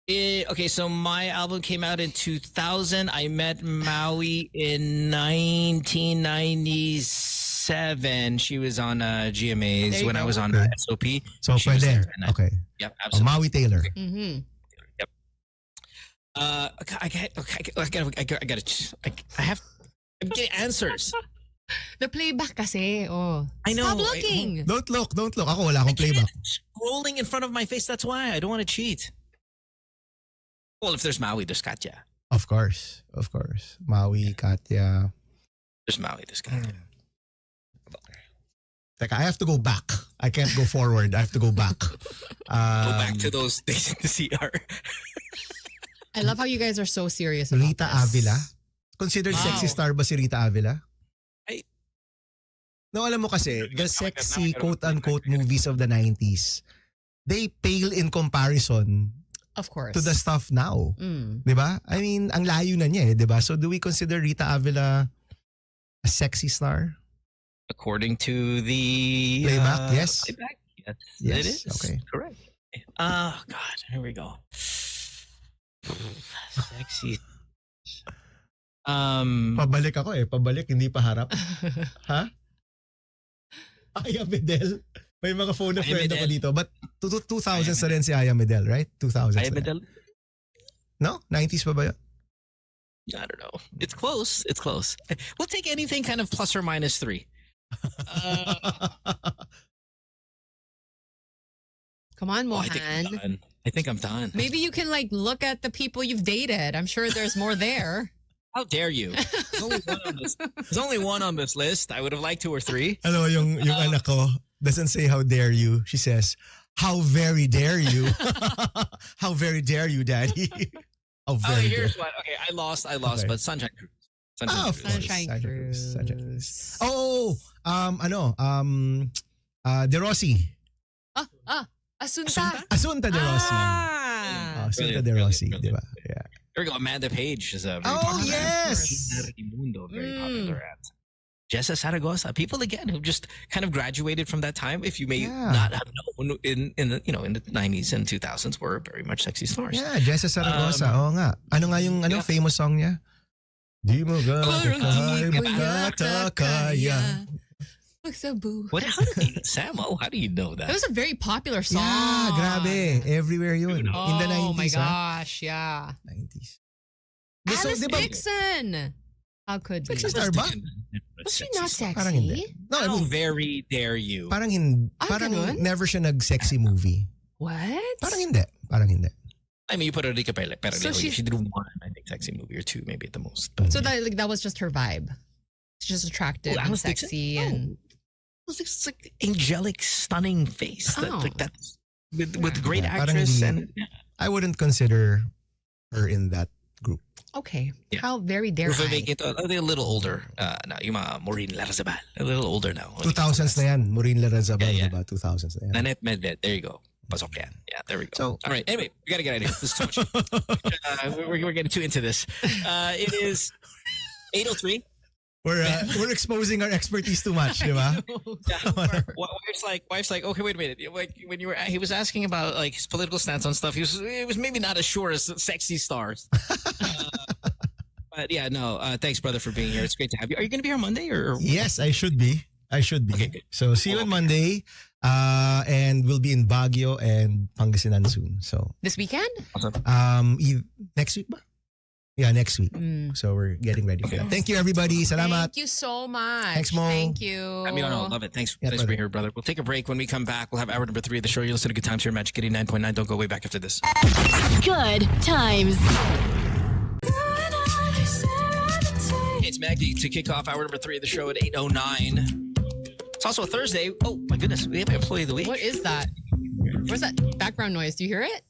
Okay, so my album came out in 2000. I met Maui in 1997. She was on GMAs when I was on SOP. So, pwede. Okay. Yep, absolutely. Maui Taylor. Mm-hmm. Yep. I have. I'm getting answers. The playback kasi. Oh. I know. Stop looking. Don't look. Ako wala akong playback. Rolling in front of my face. That's why I don't want to cheat. Well, if there's Maui, there's Katya. Of course. Maui, Katya. There's Maui, there's Katya. Like, I have to go back. I can't go forward. I have to go back. Go back to those days in the CR. I love how you guys are so serious about Rita this. Avila. Considered sexy star ba si Rita Avila? No, alam mo kasi, the sexy quote-unquote movies of the 90s, they pale in comparison Of course. to the stuff now. Di ba? I mean, ang layo na niya di ba? So do we consider Rita Avila a sexy star? According to the Playback, yes. Playback, Yes, it is. okay. Correct. Oh God, here we go. Sexy. Pabalik ako pabalik, hindi pa harap. Ha? Aya Medel. May mga phone na friend ako dito. But 2000s na rin si Aya Medel, right? 2000s. Aya Medel? No? 90s pa ba yun? I don't know. It's close. We'll take anything kind of plus or minus 3. Come on, Mohan. I think I'm done. Maybe you can look at the people you've dated. I'm sure there's more there. How dare you? There's only one on this list. I would have liked 2 or 3. Ano, yung anak ko doesn't say how dare you. She says, how very dare you. How very dare you, daddy. How very here's what. Okay, I lost, Okay. but Sunshine Cruise. Sunshine Cruise. Cruise. Oh, De Rossi. Asunta. Asunta De Rossi. Asunta De Rossi, di ba? Yeah. There we go. Amanda Page is a very Oh, popular. yes. Very popular at. Jessa Saragosa. People again who just kind of graduated from that time. If you may not have known in the in the 90s and 2000s were very much sexy stars. Yeah, Jessa Saragosa. Oo nga. Ano nga yung famous song niya? Di mo kaya. What? How did you, Samo? How do you know that? It was a very popular song. Yeah, grabe. Everywhere yun. In the 90s. Oh my gosh, yeah. 90s. Alice Dixon. How could be? Sexy star ba? Was she not sexy? Parang hindi. No, I How mean, very dare you? parang hindi. Parang ganun? never siya nag-sexy movie. What? Parang hindi. I mean, you put Rica Perle. So she did 1, I think, sexy movie or 2, maybe at the most. But So that was just her vibe. She's just attractive and Alice Dixon? sexy and it's like angelic, stunning face. That's with great Yeah, parang actress hindi- and I wouldn't consider her in that group. okay. Yeah. How very dare If we I? make it a little older. Now, yung mga Maureen Larrazabal. A little older now. 2000s na yan. Maureen Larrazabal, Yeah. diba? 2000s na yan. Nanette Medved. There you go. Pasok yan. Yeah, there we go. So- all right. Anyway, we got to get out of here. This is too much. We're getting too into this. It is 8:03. We're exposing our expertise too much, di ba? Wife's like, okay, wait a minute. Like when he was asking about like his political stance on stuff. It was maybe not as sure as sexy stars. But yeah, no. Thanks, brother, for being here. It's great to have you. Are you going to be here Monday or? Yes, I should be. Okay, good. So see you on Monday. And we'll be in Baguio and Pangasinan soon. So This weekend? next week ba? Yeah, next week. So we're getting ready for that. Thank you, everybody. Salamat. Thank you so much. Thanks, Mo. Thank you. I mean, no, love it. Thanks Yeah, for brother. being here, brother. We'll take a break. When we come back, we'll have hour number 3 of the show. You'll listen to Good Times here, Magic 89.9. Don't go way back after this. Good times. It's Maggie to kick off hour number 3 of the show at 8:09. It's also a Thursday. Oh my goodness, we have an employee of the week. What is that? Where's that background noise? Do you hear it?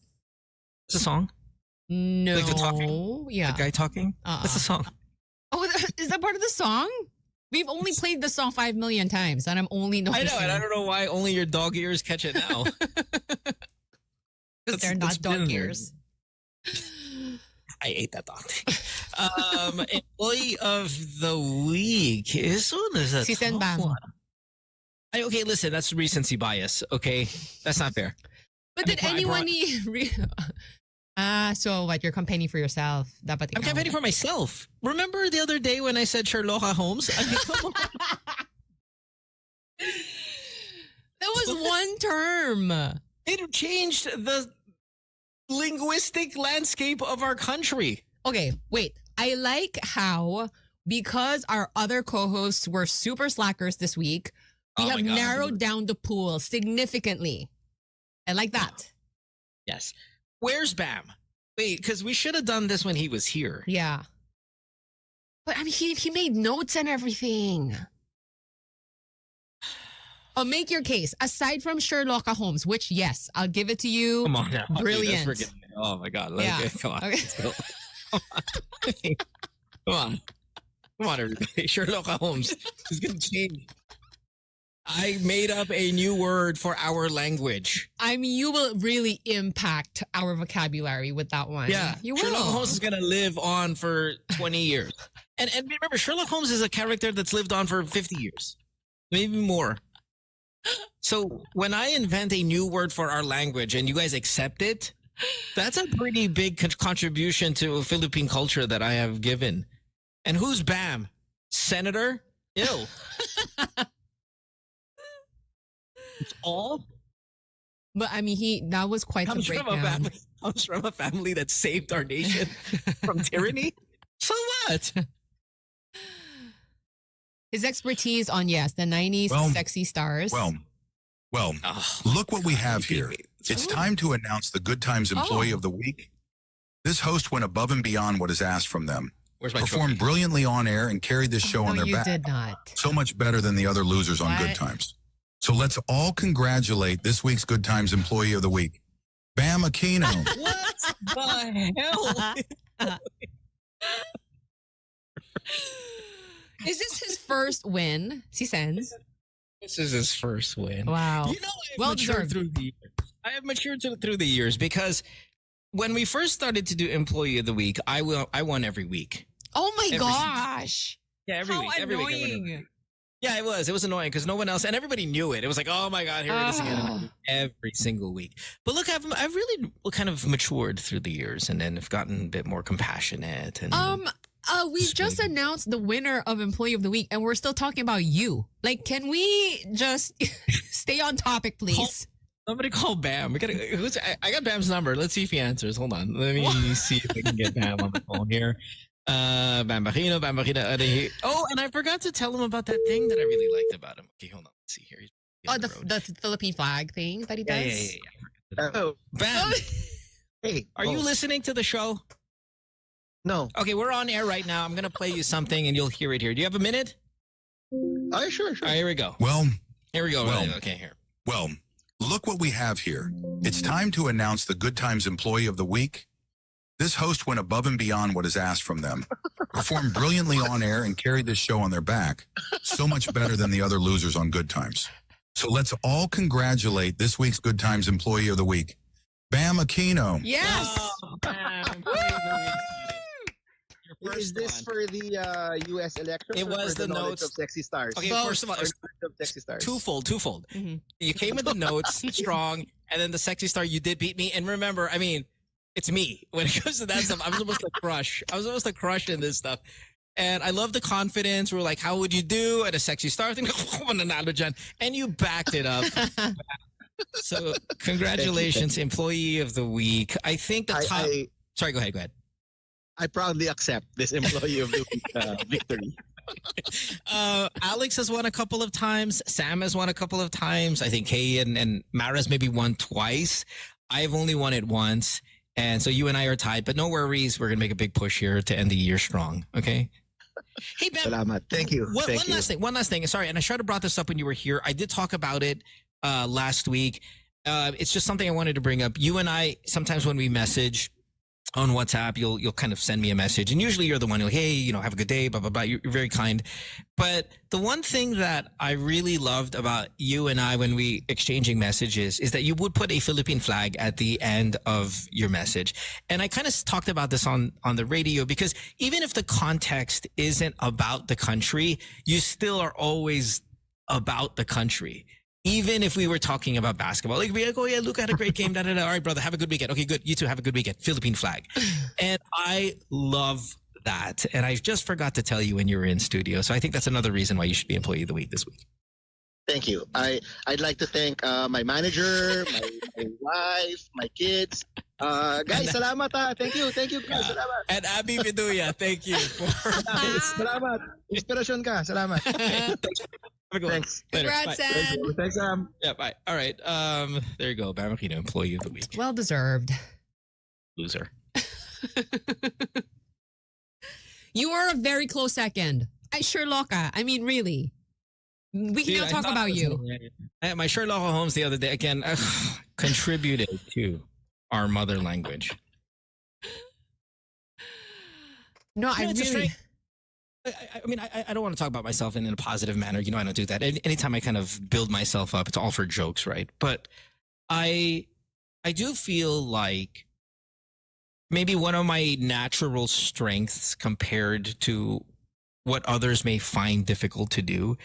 It's a song. No. Like the talking? Yeah. The guy talking. That's a song. Oh, is that part of the song? We've only played the song 5 million times, and I'm only I noticing. know, and I don't know why only your dog ears catch it now. Because they're not dog ears. I ate that dog. Employee of the week is a Si Sen tough Bam. one. Okay, listen, that's recency bias. Okay, that's not fair. But I mean, did I anyone brought- so what? You're campaigning for yourself. Dapat I'm ikaw. campaigning for myself. Remember the other day when I said Sherlock Holmes? I mean, come on. That was one term. It changed the linguistic landscape of our country. Okay, wait. I like how, because our other co-hosts were super slackers this week, we have narrowed down the pool significantly. I like that. Yes. Where's Bam? Wait, because we should have done this when he was here. Yeah. But I mean, he made notes and everything. Oh, make your case. Aside from Sherlock Holmes, which, yes, I'll give it to you. Come on now. Brilliant. Okay, oh my God. Yeah. Come on. Okay. Let's go. Come on. Come on, everybody. Sherlock Holmes is going to change. I made up a new word for our language. I mean, you will really impact our vocabulary with that one. Yeah. You will. Sherlock Holmes is going to live on for 20 years. And remember, Sherlock Holmes is a character that's lived on for 50 years, maybe more. So when I invent a new word for our language and you guys accept it, that's a pretty big contribution to Philippine culture that I have given. And who's Bam? Senator? Ew. It's all But I mean, that was quite the comes breakdown. from a family that saved our nation from tyranny. So what? His expertise on, yes, the 90s sexy stars. Well, look what we have here. It's time to announce the Good Times Employee of the Week. This host went above and beyond what is asked from them. Where's my Performed trophy? brilliantly on air and carried this show on their you back. did not. So much better than the other losers on Good Times. So let's all congratulate this week's Good Times Employee of the Week, Bam Aquino. What the hell? Is this his first win? Si Sens? This is his first win. Wow. You know, I have matured through the years because when we first started to do Employee of the Week, I won every week. Oh my gosh. Yeah, every week. Every week. Annoying. Yeah, it was annoying because no one else, and everybody knew it. It was like, oh my God, here it is again every single week. But look, I've really kind of matured through the years and then have gotten a bit more compassionate. And We just announced the winner of Employee of the Week, and we're still talking about you. Like, can we just stay on topic, please? Somebody call Bam. I got Bam's number. Let's see if he answers. Hold on. Let me see if I can get Bam on the phone here. Bam Aquino. Oh, and I forgot to tell him about that thing that I really liked about him. Okay, hold on. Let's see here. Oh, the Philippine flag thing that he does? Yeah. Oh, Bam, hey. are you listening to the show? No. Okay, we're on air right now. I'm going to play you something and you'll hear it here. Do you have a minute? Oh, sure. All right, here we go. Well, Here we go. Well, Okay, here. well, look what we have here. It's time to announce the Good Times Employee of the Week. This host went above and beyond what is asked from them. Performed brilliantly on air and carried this show on their back. So much better than the other losers on Good Times. So let's all congratulate this week's Good Times Employee of the Week, Bam Aquino. Yes. Oh, Bam. Your Is first this one. for the U.S. election? It was the knowledge notes. of sexy stars. Okay, Both. first of all, Or knowledge of sexy stars. twofold. Mhm. You came with the notes strong, and then the sexy star, you did beat me. And remember, I mean, it's me when it comes to that stuff. I'm supposed to crush. I was supposed to crush in this stuff. And I love the confidence. We're like, how would you do at a sexy star thing? And you backed it up. So congratulations, Employee of the Week. I think the top. Sorry, go ahead. I proudly accept this Employee of the Week victory. Alex has won a couple of times. Sam has won a couple of times. I think Kay and Mara's maybe won twice. I've only won it once. And so you and I are tied, but no worries. We're going to make a big push here to end the year strong. Okay. Hey, Ben. Salamat. Thank you. One last thing. Sorry. And I should have brought this up when you were here. I did talk about it last week. It's just something I wanted to bring up. You and I, sometimes when we message on WhatsApp, you'll kind of send me a message, and usually you're the one who, hey, have a good day, blah, blah, blah. You're very kind. But the one thing that I really loved about you and I when we exchanging messages is that you would put a Philippine flag at the end of your message. And I kind of talked about this on the radio, because even if the context isn't about the country, you still are always about the country. Even if we were talking about basketball, like, oh yeah, Luke had a great game. All right, brother, have a good weekend. Okay, good. You too, have a good weekend. Philippine flag. And I love that. And I just forgot to tell you when you were in studio. So I think that's another reason why you should be Employee of the Week this week. Thank you. I'd like to thank my manager, my wife, my kids. Guys, salamat ha. Thank you, guys. Salamat. And Abby Viduya, thank you for Salamat. Inspirasyon ka. Salamat. Thanks. Later. Congrats, Bye. Sam. Thanks, Sam. Yeah, bye. All right. There you go. Bam Aquino, Employee of the Week. Well deserved. Loser. You were a very close second. Sherlocka. I mean, really. We can now talk about you. My Sherlock Holmes the other day, again, contributed to our mother language. No, I it's a really. straight- I mean, I don't want to talk about myself in a positive manner. You know, I don't do that. Anytime I kind of build myself up, it's all for jokes, right? But I do feel like maybe one of my natural strengths compared to what others may find difficult to do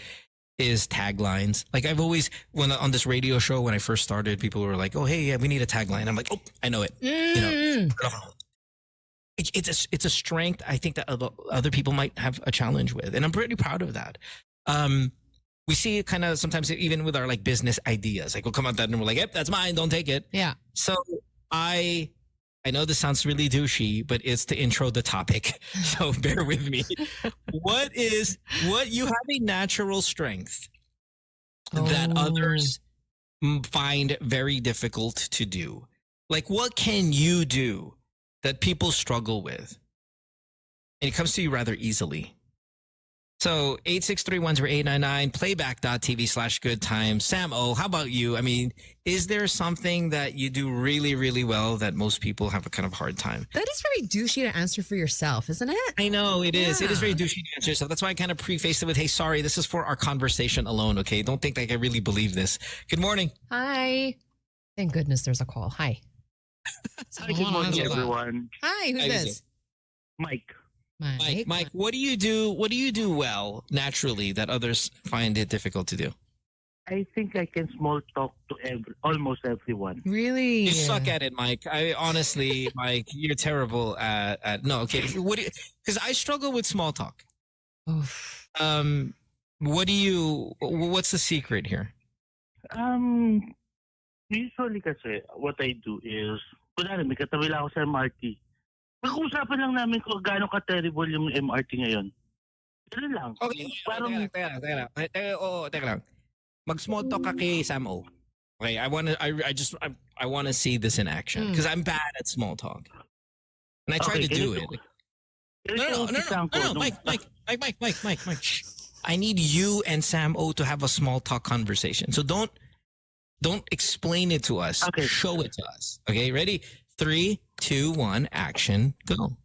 is taglines. Like I've always, when on this radio show, when I first started, people were like, oh, hey, yeah, we need a tagline. I'm like, oh, I know it. You know, it's a strength I think that other people might have a challenge with. And I'm pretty proud of that. We see it kind of sometimes even with our like business ideas, like we'll come out that and we're like, yep, that's mine. Don't take it. Yeah. So I know this sounds really douchey, but it's to intro the topic. So bear with me. What you have a natural strength that others find very difficult to do? Like what can you do that people struggle with? And it comes to you rather easily. So 863-10899, playback.tv/goodtimes. Sam O, how about you? I mean, is there something that you do really, really well that most people have a kind of hard time? That is very douchey to answer for yourself, isn't it? I know it is. It is very Yeah. douchey to answer yourself. That's why I kind of prefaced it with, hey, sorry, this is for our conversation alone, okay? Don't think like I really believe this. Good morning. Hi. Thank goodness there's a call. Hi. Hi, good morning, everyone. Hi, who's Hi, who's this? Mike. Mike, what do you do well naturally that others find it difficult to do? I think I can small talk to almost everyone. Really? You suck at it, Mike. Honestly, Mike, you're terrible at no, okay. Because I struggle with small talk. Oof. What's the secret here? Usually kasi, what I do is, kunwari, may katabi lang ako sa MRT. Pag-uusapan lang namin kung gaano ka-terrible yung MRT ngayon. Ganun lang. Okay, Parang, teka lang. Mag-small talk ka kay Sam O. Okay, I wanna see this in action because I'm bad at small talk. And I try to do it. No, Mike. Shh. I need you and Sam O to have a small talk conversation. So don't explain it to us. Okay. Show it to us. Okay, ready? 3, 2, 1, action, go.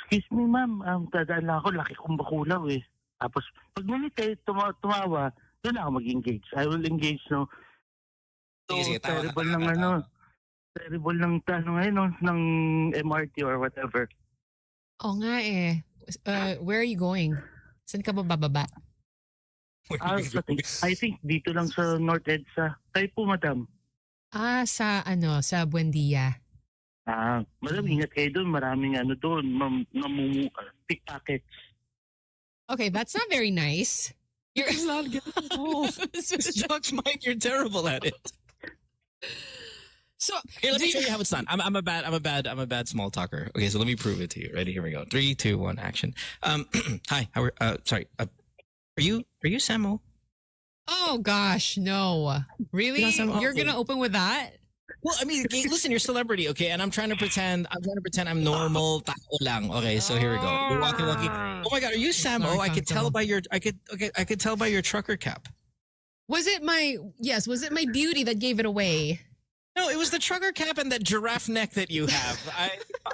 Excuse me, ma'am. Dadaan lang ako. Laki kong bakulaw eh. Tapos, pag minute kayo tumawa, doon ako mag-engage. I will engage, no? So, Sige, tawa. terrible ng ngayon, no? Ng MRT or whatever. Oo nga eh. Where are you going? Saan ka ba bababa? I think dito lang sa North EDSA. Kayo po, madam. Sa Buendia. Madam, ingat kayo doon. Maraming doon. Pickpockets. Okay, that's not very nice. You're not good. Shucks, Mike, you're terrible at it. So here, let me show you how it's done. I'm a bad small talker. Okay, so let me prove it to you. Ready? Here we go. 3, 2, 1, action. Hi. Sorry. Are you Samo? Oh gosh, no. Really? You're gonna open with that? Well, I mean, listen, you're a celebrity, okay? And I'm trying to pretend I'm normal, tao lang. Okay, so here we go. You're walking. Oh my God, are you Samo? I could tell by your I could tell by your trucker cap. Was it my beauty that gave it away? No, it was the trucker cap and that giraffe neck that you have.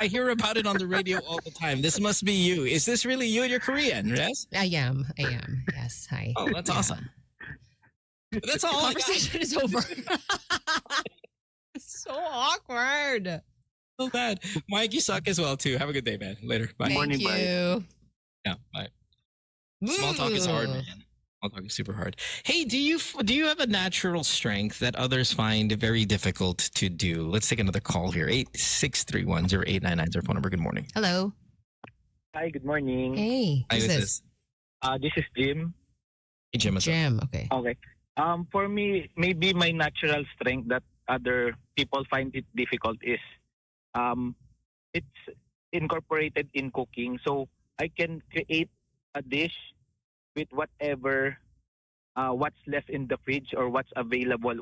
I hear about it on the radio all the time. This must be you. Is this really you? You're Korean, yes? I am. Yes. Hi. Oh, that's awesome. That's all. The conversation is over. So awkward. So bad. Mike, you suck as well too. Have a good day, man. Later. Bye. Thank you. Yeah, bye. Small talk is hard, man. Small talk is super hard. Hey, do you have a natural strength that others find very difficult to do? Let's take another call here. 863-10899 is our phone number. Good morning. Hello. Hi, good morning. Hey. Hi, Who's who's this? This is Jim. Jim, what's up? Jim, okay. Okay. For me, maybe my natural strength that other people find it difficult is it's incorporated in cooking. So I can create a dish with whatever what's left in the fridge or what's available,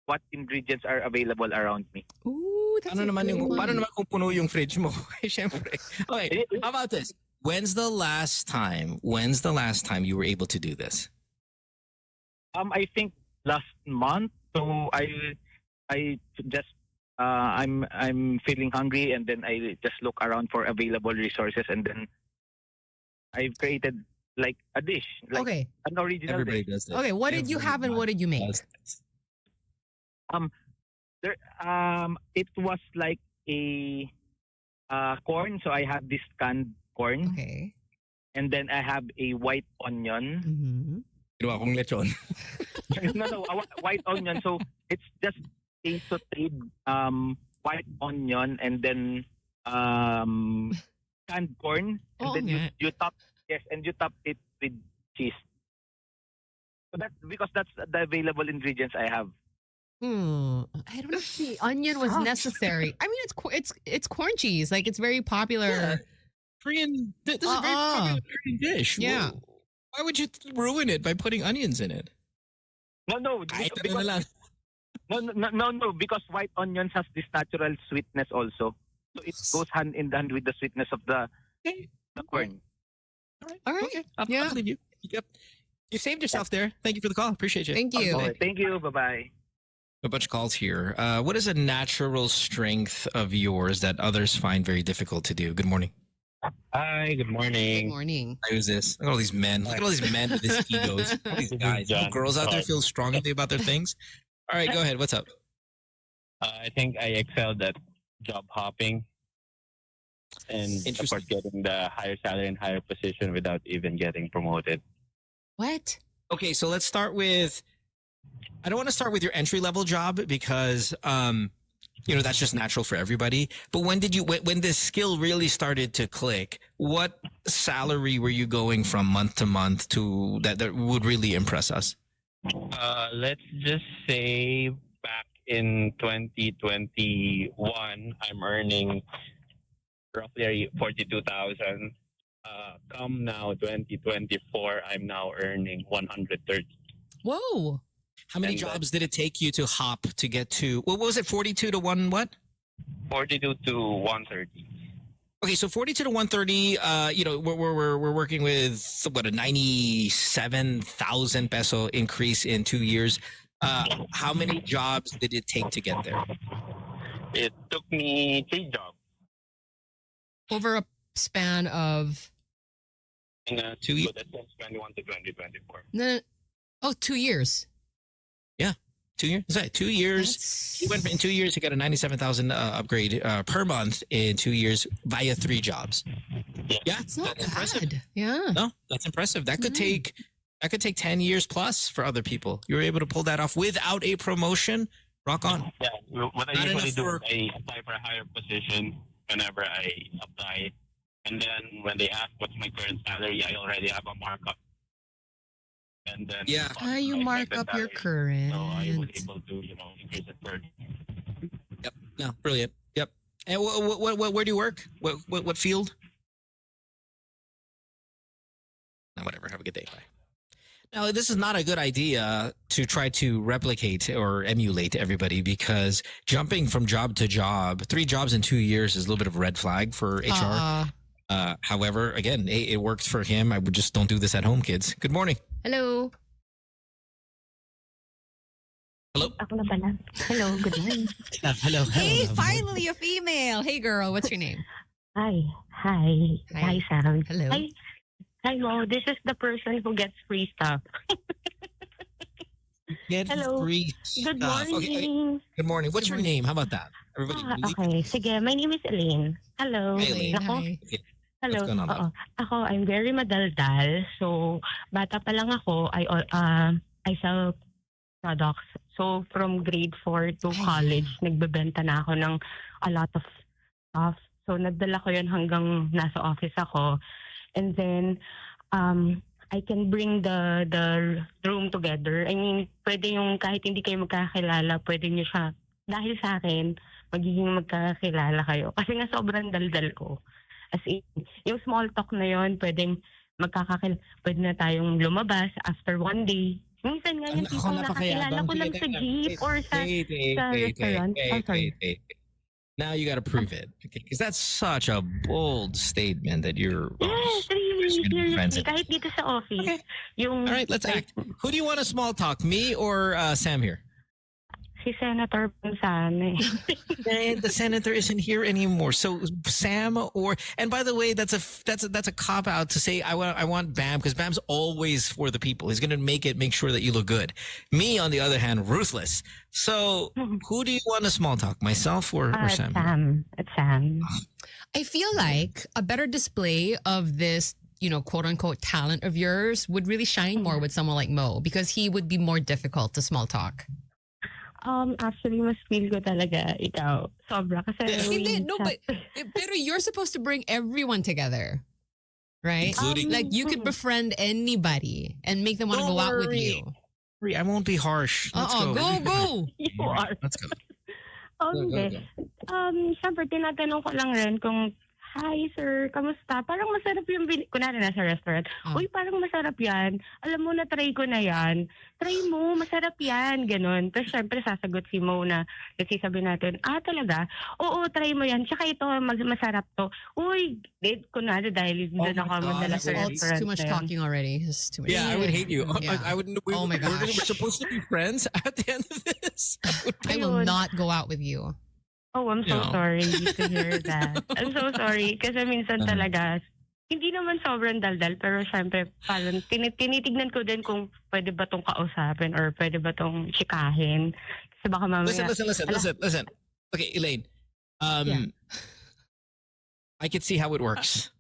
what ingredients are available around me. Ooh, that's Paano a naman, good one. paano naman kung puno yung fridge mo? Siyempre. Okay, how about this? When's the last time you were able to do this? I think last month. So I just I'm feeling hungry, and then I just look around for available resources, and then I've created like a dish, like Okay. an original Everybody dish. does this. Okay, what did you have and what did you make? Does this. It was like a corn. So I have this canned corn, Okay. and then I have a white onion. Mm-hmm. Ginawa kong lechon. no, white onion. So it's just a sauteed white onion, and then canned corn, and Oh, then yeah. you top it with cheese. So that's because that's the available ingredients I have. I don't know if the onion was necessary. I mean, it's corn cheese. Like it's very popular. Yeah. Korean. This is a very popular Korean dish. Yeah. Why would you ruin it by putting onions in it? No, Kahit ano na because, lang. no, because white onions has this natural sweetness also. So it goes hand in hand with the sweetness of the corn. All right. Okay. I'll Yeah. believe you. Yep. You saved yourself there. Thank you for the call. Appreciate you. Thank you. Okay, thank you. Bye bye. A bunch of calls here. What is a natural strength of yours that others find very difficult to do? Good morning. Hi, good Good morning. morning. Who's this? Look at all these men. Look at all these men with these egos. All these guys. John. Little girls out there feel strongly about their things. All right, go ahead. What's up? I think I excelled at job hopping and of course getting the higher salary and higher position without even getting promoted. What? Okay, so let's start with. I don't want to start with your entry level job because that's just natural for everybody. But when this skill really started to click, what salary were you going from month to month to that would really impress us? Let's just say back in 2021, I'm earning roughly 42,000. Come now 2024, I'm now earning 130. Whoa. How many jobs did it take you to hop to get to? What was it? 42 to 1 what? 42 to 130. Okay, so 42 to 130. We're working with what, a 97,000 peso increase in 2 years. How many jobs did it take to get there? It took me 3 jobs. Over a span of In 2 years. 2021 to 2024. no, 2 years. Yeah, 2 years. Is that 2 years? You went in 2 years. You got a 97,000 upgrade per month in 2 years via 3 jobs. Yeah, It's not that's impressive. bad. Yeah. No, that's impressive. That could take 10 years plus for other people. You were able to pull that off without a promotion. Rock on. Yeah, what I Not usually enough do work. is I apply for a higher position whenever I apply. And then when they ask what's my current salary, I already have a markup. And then Yeah. You my mark expected up your salary. current. So I was able to, increase it further. Yep. No, brilliant. Yep. And where do you work? What field? No, whatever. Have a good day. Bye. Now, this is not a good idea to try to replicate or emulate everybody because jumping from job to job, 3 jobs in 2 years is a little bit of a red flag for HR. However, again, it worked for him. I would just don't do this at home, kids. Good morning. Hello. Hello. Ako na pala. Hello, good morning. Hello. Hey, finally a female. Hey, girl, what's your name? Hi, Sam. Hello. Hi, Mo. This is the person who gets free stuff. Get Hello. free Good stuff. morning. Okay. Good morning. What's your name? How about that? Everybody. Okay, sige. My name is Elaine. Hello. Hey, Elaine. Ako, Hi. Okay. hello. What's going on, Oo. Ako, I'm very madaldal. So, bata pa lang ako, I sell products. So, from grade 4 to college, nagbebenta na ako ng a lot of stuff. So, nagdala ko yun hanggang nasa office ako. And then, I can bring the room together. I mean, pwede yung kahit hindi kayo magkakilala, pwede niyo siya, dahil sa akin, magiging magkakilala kayo. Kasi nga sobrang daldal ko. As in, yung small talk na yon, pwede na tayong lumabas after one day. Minsan nga yung tipong nakakilala ko lang sa jeep or sa restaurant. Now you got to prove it, because that's such a bold statement that you're. Yes, really. Kahit dito sa office. Okay. Yung, all right, let's act. Who do you want to small talk, me or Sam here? Si Senator Pansane. And the senator isn't here anymore. So Sam and by the way, that's a cop out to say I want Bam, because Bam's always for the people. He's gonna make sure that you look good. Me, on the other hand, ruthless. So who do you want to small talk? Myself or Sam? Sam. It's Sam. I feel like a better display of this, quote unquote talent of yours would really shine more with someone like Mo, because he would be more difficult to small talk. Actually, mas feel ko talaga ikaw. Sobra. Kasi pero you're supposed to bring everyone together. Right? Like you could befriend anybody and make them want to go out with you. I won't be harsh. Let's go. Go. You are. Let's go. Okay. Siyempre, tinatanong ko lang rin kung, hi sir, kamusta? Parang masarap yung kunwari nasa restaurant. Uy, parang masarap yan. Alam mo, na-try ko na yan. Try mo, masarap yan. Ganon. Pero syempre, sasagot si Mo na nagsisabi natin, talaga? Oo, try mo yan. Tsaka ito, masarap to. Uy, kunwari dahil doon ako madala sa restaurant. It's too much talking already. It's too much. Yeah, I would hate you. Yeah. Oh my gosh. We're supposed to be friends at the end of this. I will not go out with you. Oh, I'm so sorry to hear that. I'm so sorry. Kasi minsan talaga, hindi naman sobrang daldal, pero syempre, parang tinitignan ko din kung pwede ba tong kausapin or pwede ba tong chikahin. Kasi baka mamaya... Listen. Okay, Elaine. I can see how it works.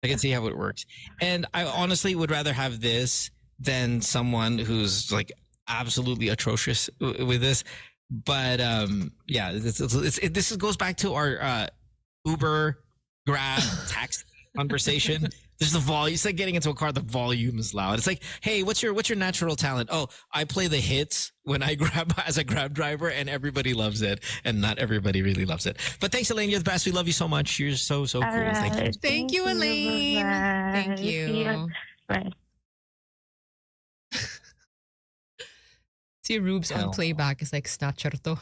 And I honestly would rather have this than someone who's like absolutely atrocious with this. But this goes back to our Uber, Grab, taxi conversation. There's the volume. It's like getting into a car. The volume is loud. It's like, hey, what's your natural talent? Oh, I play the hits when I grab as a Grab driver, and everybody loves it, and not everybody really loves it. But thanks, Elaine. You're the best. We love you so much. You're so cool. Thank you. Thank you, Elaine. Thank you. Bye. See, Rubes on playback is like snatcher to.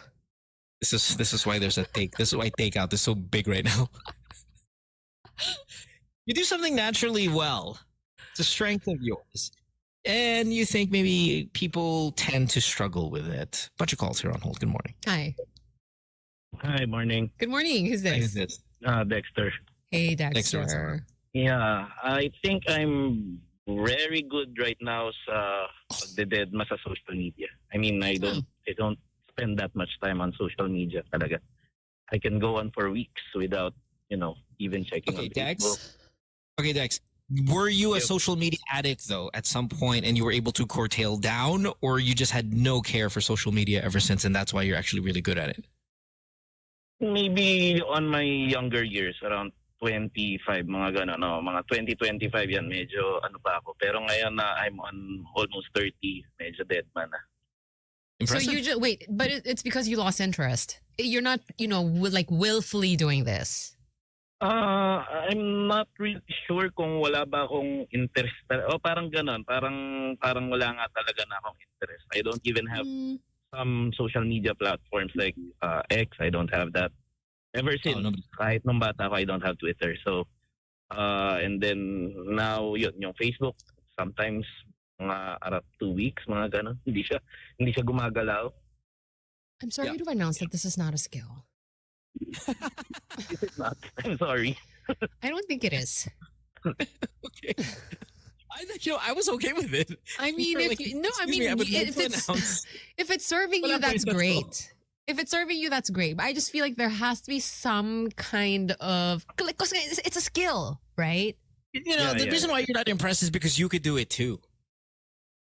This is why there's a take. This is why takeout is so big right now. You do something naturally well. It's a strength of yours. And you think maybe people tend to struggle with it. Bunch of calls here on hold. Good morning. Hi. Hi, morning. Good morning. Who's this? Dexter. Hey, Dexter. Yeah, I think I'm very good right now sa pagdededma sa social media. I mean, I don't spend that much time on social media talaga. I can go on for weeks without, even checking on Facebook. Okay, Dex. Were you a social media addict though at some point, and you were able to curtail down, or you just had no care for social media ever since, and that's why you're actually really good at it? Maybe on my younger years, around 25, mga gano'n, mga 20-25 yan, medyo pa ako. Pero ngayon na I'm on almost 30, medyo dead man na. Impressive. So you just, wait, but it's because you lost interest. You're not, willfully doing this. I'm not really sure kung wala ba akong interest. Parang gano'n, parang wala nga talaga na akong interest. I don't even have some social media platforms like X. I don't have that. Ever since, kahit nung bata ako, I don't have Twitter. So, and then now, yung Facebook, sometimes, mga 2 weeks, mga gano'n. Hindi siya gumagalaw. I'm sorry to announce that this is not a skill. Is it not? I'm sorry. I don't think it is. Okay. I was okay with it. I mean, if it's serving you, that's great. If it's serving you, that's great. But I just feel like there has to be some kind of, it's a skill, right? The reason why you're not impressed is because you could do it too.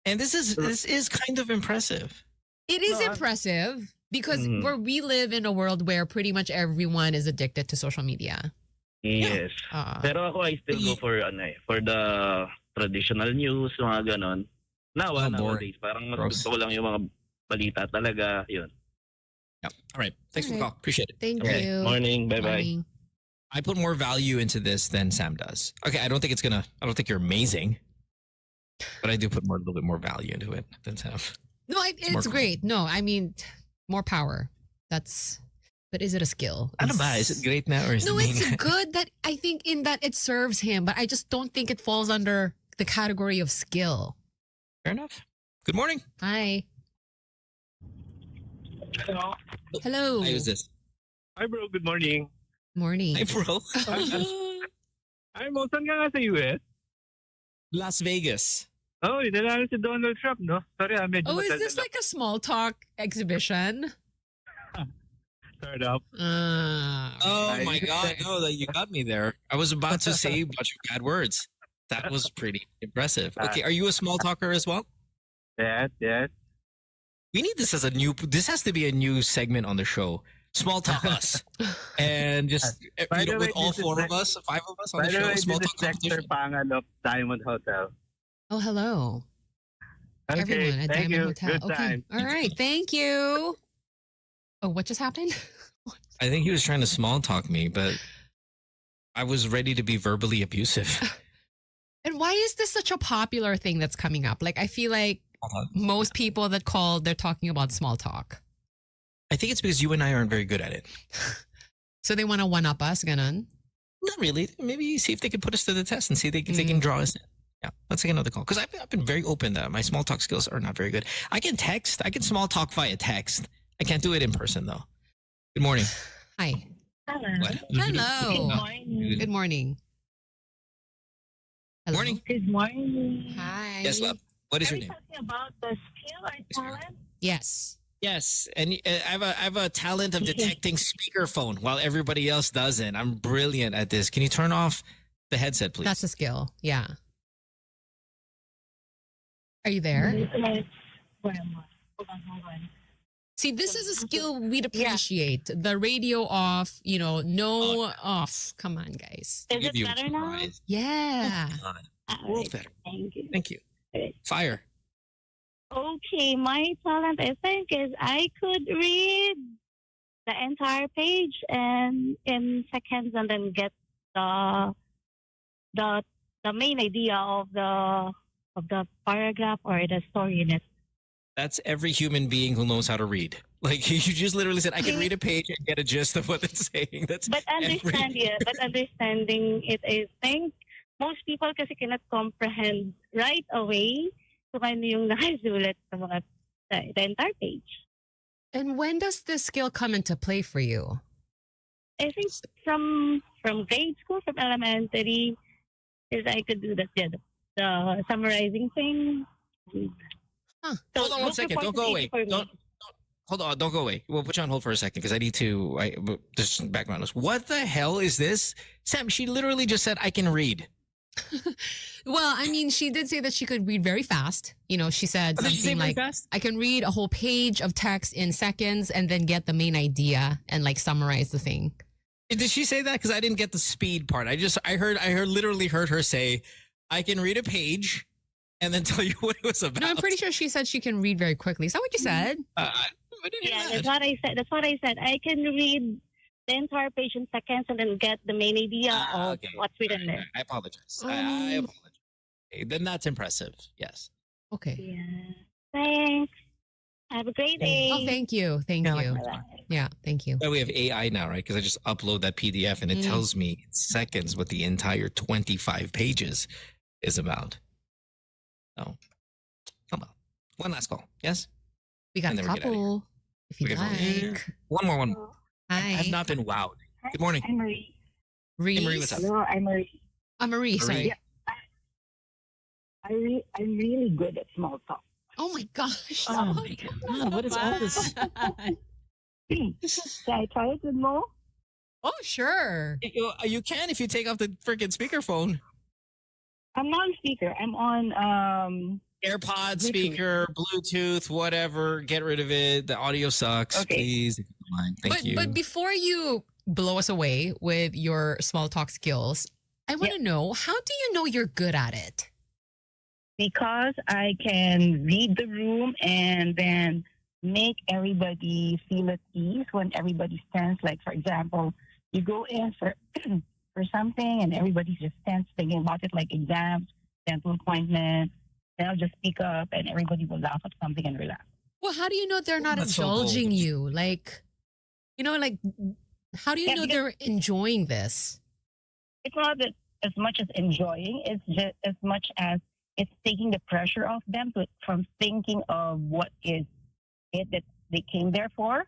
And this is kind of impressive. It is impressive because we live in a world where pretty much everyone is addicted to social media. Yes. Pero ako, I still go for the traditional news, mga ganon. Nowadays, parang mas Gross. gusto ko lang yung mga balita talaga, yun. Yep. All right. Thanks for the call. Appreciate it. Thank Okay. you. Morning. Bye-bye. Morning. I put more value into this than Sam does. Okay, I don't think you're amazing, but I do put a little bit more value into it than Sam. No, it's great. No, I mean, more power. But is it a skill? Ano ba? Is it great now or is No, it it's good that I think in that it serves him, but I just don't think it falls under the category of skill. Fair enough. Good morning. Hi. Hello. Hello. Hi, who's this? Hi bro, good morning. Morning. Hi, bro. Ay mo, saan ka nga sa US? Las Vegas. Oh, dinala si Donald Trump, no? Sorry, medyo Oh, is matagal this na. like a small talk exhibition? Start up. Oh my God! No, you got me there. I was about to say a bunch of bad words. That was pretty impressive. Okay, are you a small talker as well? Yes. We need this as a new. This has to be a new segment on the show. Small talk us, and just By the way, with all this is four the- of us, 5 of us on By the the show. way, Small this talk is Dexter competition. Pangan of Diamond Hotel. Oh, hello. Okay, Everyone at thank Diamond you. Hotel. Good Okay. time. All right. Thank you. Oh, what just happened? I think he was trying to small talk me, but I was ready to be verbally abusive. And why is this such a popular thing that's coming up? Like, I feel like most people that call, they're talking about small talk. I think it's because you and I aren't very good at it. So they want to one up us, ganon? Not really. Maybe see if they can put us to the test and see if they can draw us in. Yeah, let's take another call. Because I've been very open that my small talk skills are not very good. I can text. I can small talk via text. I can't do it in person, though. Good morning. Hi. Hello. What? Hello. Good morning. Good morning. Hello. Morning. Good morning. Hi. Yes, love. What is Are your we name? talking about the skill or talent? Yes. Yes, and I have a talent of detecting speakerphone while everybody else doesn't. I'm brilliant at this. Can you turn off the headset, please? That's a skill. Yeah. Are you there? Where am I? Hold on. See, this is a skill we'd appreciate. The radio off, no off. Come on, guys. Is it better now? Yeah. World better. Thank you. Thank you. Fire. Okay, my talent, I think, is I could read the entire page and in seconds, and then get the main idea of the paragraph or the story in it. That's every human being who knows how to read. Like you just literally said, I can read a page and get a gist of what it's saying. That's But understanding it, I think most people kasi cannot comprehend right away kung ano yung nakasulat sa mga the entire page. And when does this skill come into play for you? I think from grade school, from elementary, is I could do that. Yeah, the summarizing thing. Huh. So Hold on one book second. report Don't go is away. easy for me. Hold on. Don't go away. We'll put you on hold for a second because I need to. Just background noise. What the hell is this, Sam? She literally just said I can read. Well, I mean, she did say that she could read very fast. She said Did she say something very like, fast? I can read a whole page of text in seconds and then get the main idea and like summarize the thing. Did she say that? Because I didn't get the speed part. I literally heard her say, I can read a page and then tell you what it was about. No, I'm pretty sure she said she can read very quickly. Is that what you said? Yeah, that's what I said. I can read the entire page in seconds and then get the main idea of what's written there. I apologize. I apologize. Okay, then that's impressive. Yes. Okay. Yeah. Thanks. Have a great day. Oh, thank you. Thank you. Yeah, thank you. But we have AI now, right? Because I just upload that PDF and it tells me in seconds what the entire 25 pages is about. So, come on. One last call. Yes? We got And a then we get outta here. couple, if you We got like. one more. Hi. I've not been wowed. Good morning. I'm Marie. Reese? Hey, Marie, what's up? Hello, I'm Marie. Marie, sorry. Yeah. I'm really good at small talk. Oh my gosh. Oh my God. What is all this? Can I try it with Mo? Oh, sure. You can if you take off the freaking speakerphone. I'm not on speaker. I'm on AirPod, Bluetooth. speaker, Bluetooth, whatever. Get rid of it. The audio sucks. Okay. Please. If you don't mind. Thank you. But before you blow us away with your small talk skills, I want to know, how do you know you're good at it? because I can read the room and then make everybody feel at ease when everybody's tense. Like, for example, you go in for for something and everybody's just tense thinking about it, like exams, dental appointment. Then I'll just speak up and everybody will laugh at something and relax. Well, how do you know they're not That's so indulging bold. you? Like, like, how do you Yeah, know because- they're enjoying this? It's not that as much as enjoying, it's just as much as it's taking the pressure off them from thinking of what is it that they came there for.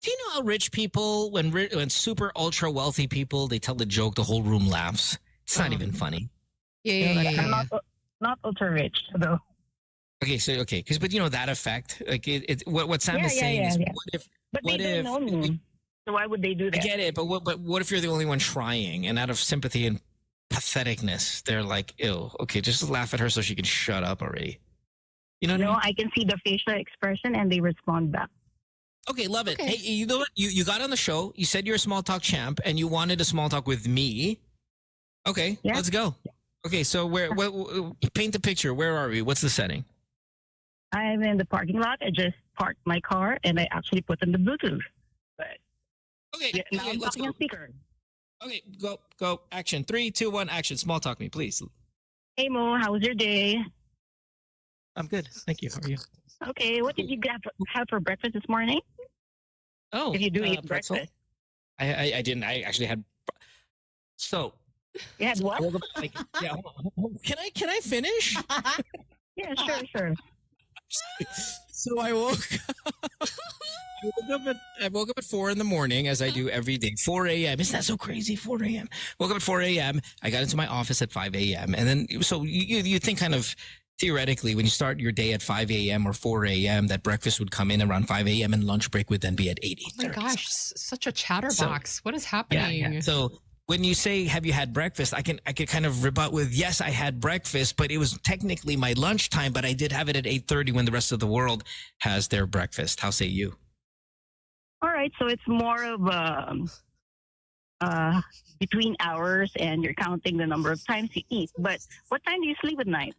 Do you know how rich people, when super ultra wealthy people, they tell the joke, the whole room laughs. It's not even funny. Yeah. I'm not ultra rich though. Okay, but that effect, like what Sam is saying is, yeah. what But they if don't know me, so why would they do I that? get it, but what if you're the only one trying, and out of sympathy and patheticness, they're like, ew, okay, just laugh at her so she can shut up already. You know what I mean? I can see the facial expression and they respond back. Okay, love it. Hey, you know what? You got on the show. You said you're a small talk champ, and you wanted a small talk with me. Okay, let's go. Okay, so paint the picture. Where are we? What's the setting? I'm in the parking lot. I just parked my car and I actually put in the Bluetooth. But now I'm let's talking go. on speaker. Okay, go. Action. 3, 2, 1. Action. Small talk me, please. Hey Mo, how was your day? I'm good. Thank you. How are you? Okay, what did you have for breakfast this morning? Oh, if you do eat pretzel. breakfast. I didn't. I actually had. So. You had what? Hold on. Can I finish? Yeah, sure. So I woke up at 4 in the morning, as I do every day. 4 a.m. Isn't that so crazy? 4 a.m. Woke up at 4 a.m. I got into my office at 5 a.m. And then, so you think kind of theoretically, when you start your day at 5 a.m. or 4 a.m., that breakfast would come in around 5 a.m. and lunch break would then be at 8. Oh my gosh, such a chatterbox. What is happening? Yeah. So when you say, have you had breakfast? I can kind of rebut with, yes, I had breakfast, but it was technically my lunchtime, but I did have it at 8:30 when the rest of the world has their breakfast. How say you? All right, so it's more of between hours and you're counting the number of times you eat. But what time do you sleep at night?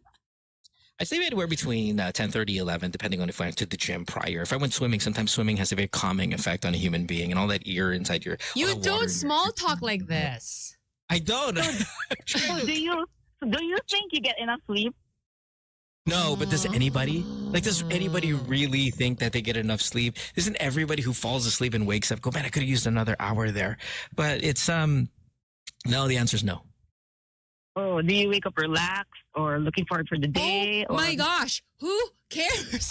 I sleep anywhere between 10:30, 11, depending on if I went to the gym prior. If I went swimming, sometimes swimming has a very calming effect on a human being, and all that air inside your. You don't small talk like this. I don't. So do you think you get enough sleep? No, but does anybody really think that they get enough sleep? Isn't everybody who falls asleep and wakes up go, man, I could have used another hour there? But it's no. The answer is no. Oh, do you wake up relaxed or looking forward for the day? Oh my gosh, who cares?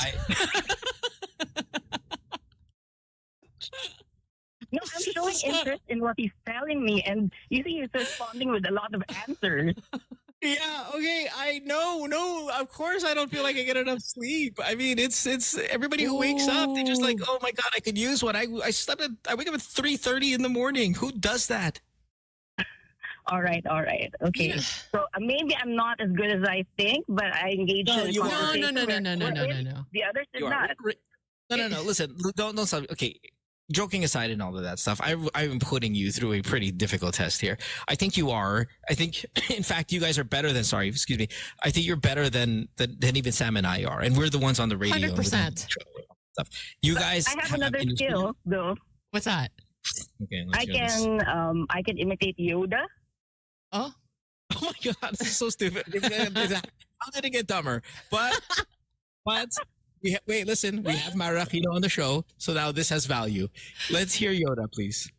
No, I'm showing interest in what he's telling me, and you see he's responding with a lot of answers. Yeah, okay, I know. No, of course I don't feel like I get enough sleep. I mean, it's everybody who wakes up, they just like, oh my God, I could use one. I wake up at 3:30 in the morning. Who does that? All right. Okay. Yeah. So maybe I'm not as good as I think, but I engage in No. The others did not. No. Listen, don't stop. Okay, joking aside and all of that stuff, I'm putting you through a pretty difficult test here. I think you are. I think, in fact, you guys are better than. Sorry, excuse me. I think you're better than even Sam and I are, and we're the ones on the radio. 100%. Stuff. You guys. I have another skill, though. What's that? Okay, I can imitate Yoda. Oh my God, this is so stupid. How did it get dumber? But wait, listen, we have Aquino on the show, so now this has value. Let's hear Yoda, please.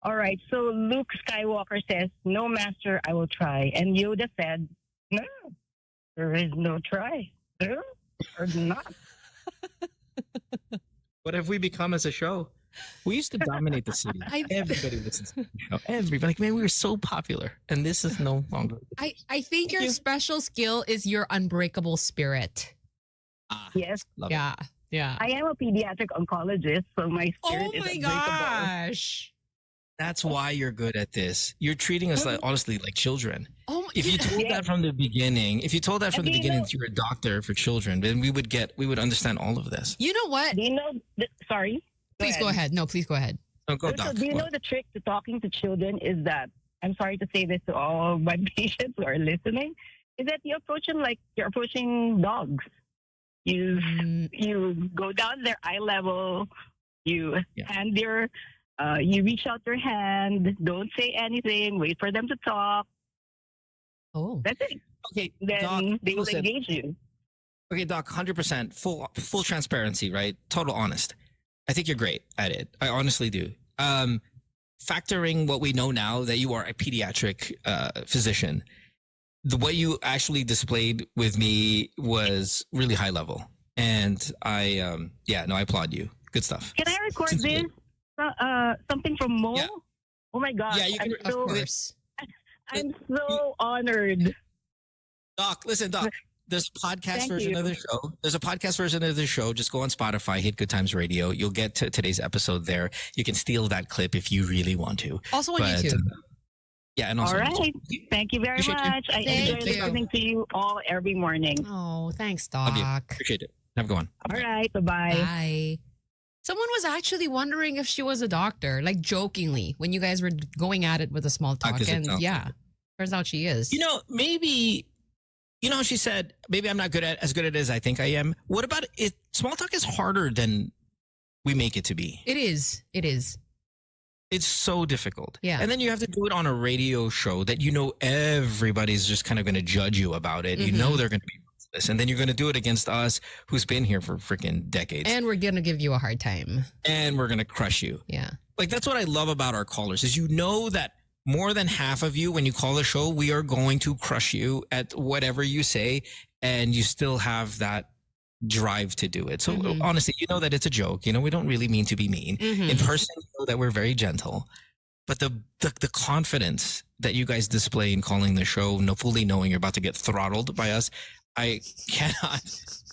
All right, so Luke Skywalker says, "No, Master, I will try." And Yoda said, "No, there is no try. No, or not." What have we become as a show? We used to dominate the city. Everybody listens to the show. Everybody, like, man, we were so popular, and this is no longer. I think your special skill is your unbreakable spirit. Yes. Yeah. I am a pediatric oncologist, so my spirit is unbreakable. Gosh. That's why you're good at this. You're treating us honestly like children. Oh, if you told that from the beginning, that you were a doctor for children, then we would understand all of this. You know what? Do you know? Sorry. Please go ahead. No, please go ahead. No, go, So doc. do you know the trick to talking to children is that, I'm sorry to say this to all my patients who are listening, is that you approach them like you're approaching dogs. You go down their eye level. You hand you reach out your hand. Don't say anything. Wait for them to talk. Oh, that's it. Okay, then Doc, they will listen. engage you. Okay, Doc, 100% full transparency, right? Total honest. I think you're great at it. I honestly do. Factoring what we know now that you are a pediatric physician, the way you actually displayed with me was really high level. And I applaud you. Good stuff. Can I record this? Something from Mo? Yeah. Oh my God. Yeah, you can. Of course. I'm so honored. Doc, listen, Doc. There's a podcast Thank version you. of the show. There's a podcast version of the show. Just go on Spotify, hit Good Times Radio. You'll get to today's episode there. You can steal that clip if you really want to. Also on YouTube. Yeah, and also All on right. YouTube. Thank you very Appreciate you. much. I Thank enjoy you. listening to you all every morning. Oh, thanks, Love you. Doc. Appreciate it. Have a good one. All right. Bye-bye. Bye. Someone was actually wondering if she was a doctor, like jokingly, when you guys were going at it with a small talk. is it And sounds yeah, turns out she is. You know, maybe, she said, maybe I'm not as good at it as I think I am. What about it? Small talk is harder than we make it to be. It is. It is. It's so difficult. Yeah. And then you have to do it on a radio show that everybody's just kind of going to judge you about it. You know they're going to be this. And then you're going to do it against us who's been here for freaking decades. And we're going to give you a hard time. And we're going to crush you. Yeah. Like, that's what I love about our callers is that more than half of you, when you call the show, we are going to crush you at whatever you say. And you still have that drive to do it. So honestly, that it's a joke. We don't really mean to be mean. In person, that we're very gentle. But the confidence that you guys display in calling the show, fully knowing you're about to get throttled by us, I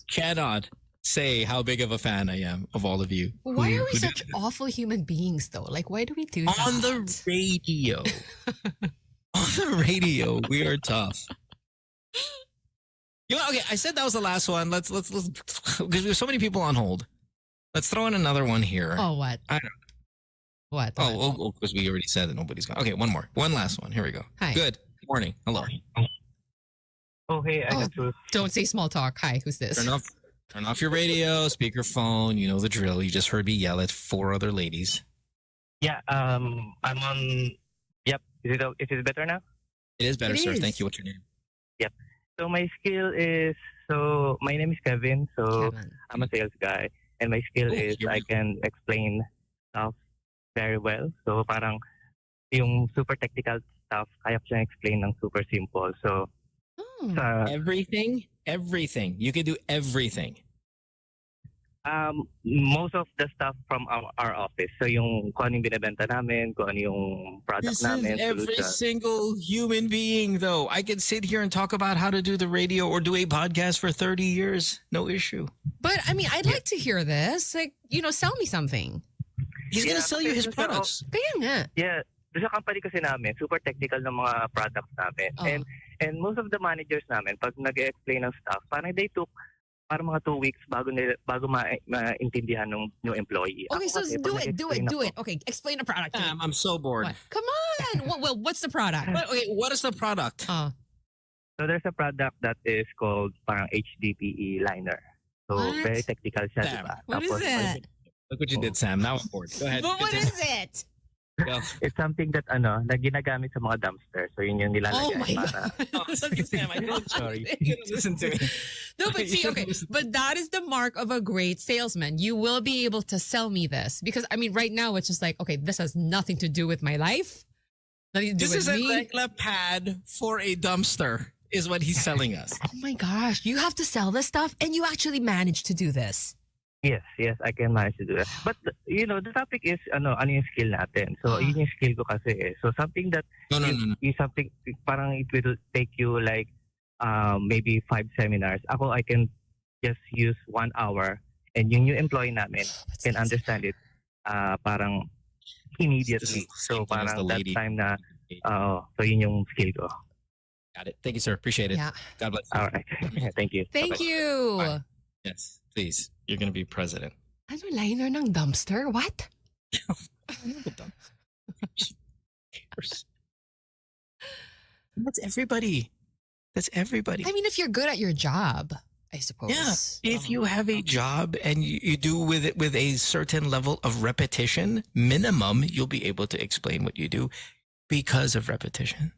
cannot say how big of a fan I am of all of you. Why are we such awful human beings, though? Like, why do we do that? On the radio. On the radio, we are tough. Okay, I said that was the last one. Let's because we have so many people on hold. Let's throw in another one here. Oh, what? I don't know. What? Oh, because we already said that nobody's gone. Okay, one more. One last one. Here we go. Hi. Good morning. Hello. Oh, hey, I got to. Don't say small talk. Hi, who's this? Turn off your radio, speakerphone. You know the drill. You just heard me yell at 4 other ladies. Yeah, I'm on. Yep. Is it better now? It is better, It sir. is. Thank you. What's your name? Yep. So my skill is my name is Kevin. So Kevin. I'm a sales guy, and my skill is you're I can explain stuff very well. So parang yung super technical stuff, kaya ko siyang explain ng super simple. So Everything. You can do everything. Most of the stuff from our office. So yung kung ano yung binibenta namin, kung ano yung product This namin. is every solution. single human being, though. I could sit here and talk about how to do the radio or do a podcast for 30 years. No issue. But I mean, I'd like to hear this. Like, sell me something. He's going to sell you his products. Kaya nga. Yeah. Sa company kasi namin, super technical ng mga products namin. Oh. And most of the managers namin, pag nag-explain ng stuff, parang they took parang mga 2 weeks bago maintindihan ng new employee. Okay, so Kasi do pag it. nag-explain ako, Okay, explain the product. I'm so bored. What? Come on. Well, what's the product? What is the product? So there's a product that is called parang HDPE liner. So What? very technical siya, Damn. diba? What is Tapos, it? Look what you did, Sam. Now I'm bored. Go ahead. But what continue. is it? Go. It's something that na ginagamit sa mga dumpster. So yun yung nilalagay. Oh my para, Oh, Sam, I told you. Sorry. You could've listened to me. No, but see, okay, but that is the mark of a great salesman. You will be able to sell me this because I mean, right now it's just like, okay, this has nothing to do with my life. Nothing to do This with is a me. Tekla pad for a dumpster, is what he's selling us. Oh my gosh, you have to sell this stuff, and you actually managed to do this. Yes, I can manage to do that. But the topic is ano yung skill natin. So yun yung skill ko kasi eh. So something that No. is something parang it will take you like maybe 5 seminars. Ako I can just use 1 hour and yung new employee namin can understand it parang immediately. So Same thing as parang the that lady. time na so yun yung skill ko. Got it. Thank you, sir. Appreciate it. Yeah. God bless you. All right. Thank you. Thank Bye-bye. you. Bye. Yes, please. You're going to be president. Ano, liner ng dumpster? What? That's everybody. That's everybody. I mean, if you're good at your job, I suppose. Yeah. If you have a job and you do with it with a certain level of repetition, minimum, you'll be able to explain what you do because of repetition.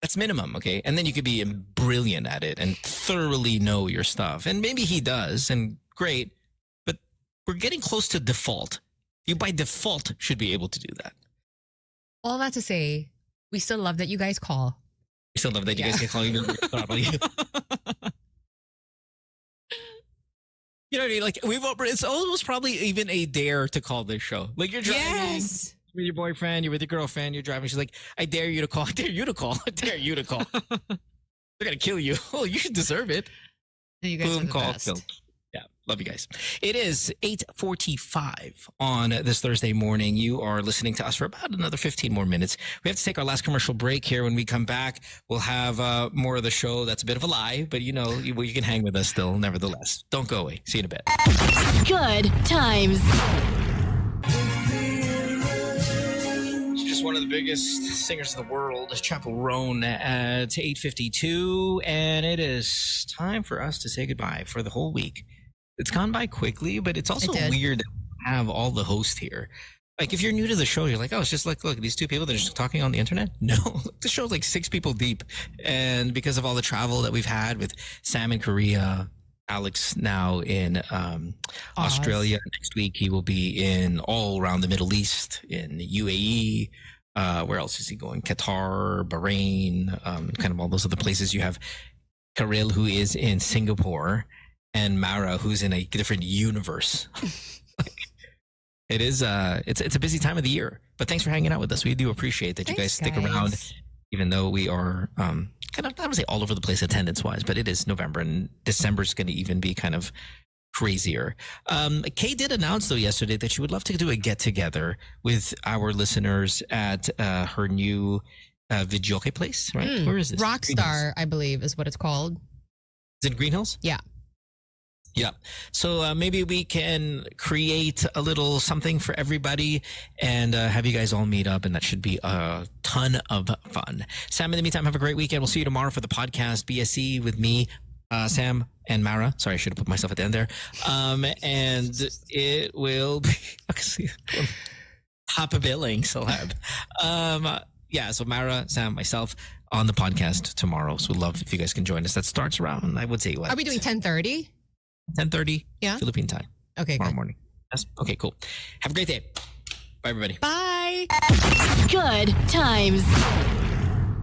That's minimum, okay? And then you could be brilliant at it and thoroughly know your stuff. And maybe he does, and great. But we're getting close to default. You by default should be able to do that. All that to say, we still love that you guys call. We still love that you guys can call even properly. You know what I mean? Like it's almost probably even a dare to call this show. Like you're driving with your boyfriend, you're with your girlfriend, you're driving. She's like, "I dare you to call. I dare you to call. I dare you to call. They're gonna kill you. Oh, you should deserve it." You guys Boom, are the call, best. kill. Yeah, love you guys. It is 8:45 on this Thursday morning. You are listening to us for about another 15 more minutes. We have to take our last commercial break here. When we come back, we'll have more of the show. That's a bit of a lie, but you know, you can hang with us still, nevertheless. Don't go away. See you in a bit. Good times. She's just one of the biggest singers in the world, Chapel Roan, at 8:52, and it is time for us to say goodbye for the whole week. It's gone by quickly, but it's also weird that we have all the hosts here. Like, if you're new to the show, you're like, oh, it's just like, look, these two people that are just talking on the internet. No, the show's like 6 people deep. And because of all the travel that we've had with Sam in Korea, Alex now in Australia. Next week, he will be in all around the Middle East, in the UAE. Where else is he going? Qatar, Bahrain, kind of all those other places. You have Karylle, who is in Singapore, and Mara, who's in a different universe. It's a busy time of the year, but thanks for hanging out with us. We do appreciate that you guys stick around, even though we are kind of, I would say, all over the place attendance wise, but it is November, and December is going to even be kind of crazier. Kay did announce though yesterday that she would love to do a get together with our listeners at her new videoke place, right? Where is this? Rockstar, I believe, is what it's called. Is it Green Hills? Yeah. Yeah. So maybe we can create a little something for everybody and have you guys all meet up, and that should be a ton of fun. Sam, in the meantime, have a great weekend. We'll see you tomorrow for the podcast BSE with me, Sam, and Mara. Sorry, I should have put myself at the end there. And it will be top of billing, celeb. Yeah, so Mara, Sam, myself on the podcast tomorrow. So we'd love if you guys can join us. That starts around, I would say, what? Are we doing 10:30? 10:30 Yeah. Philippine time. Okay, tomorrow good. morning. Yes. Okay, cool. Have a great day. Bye, everybody. Bye. Good times.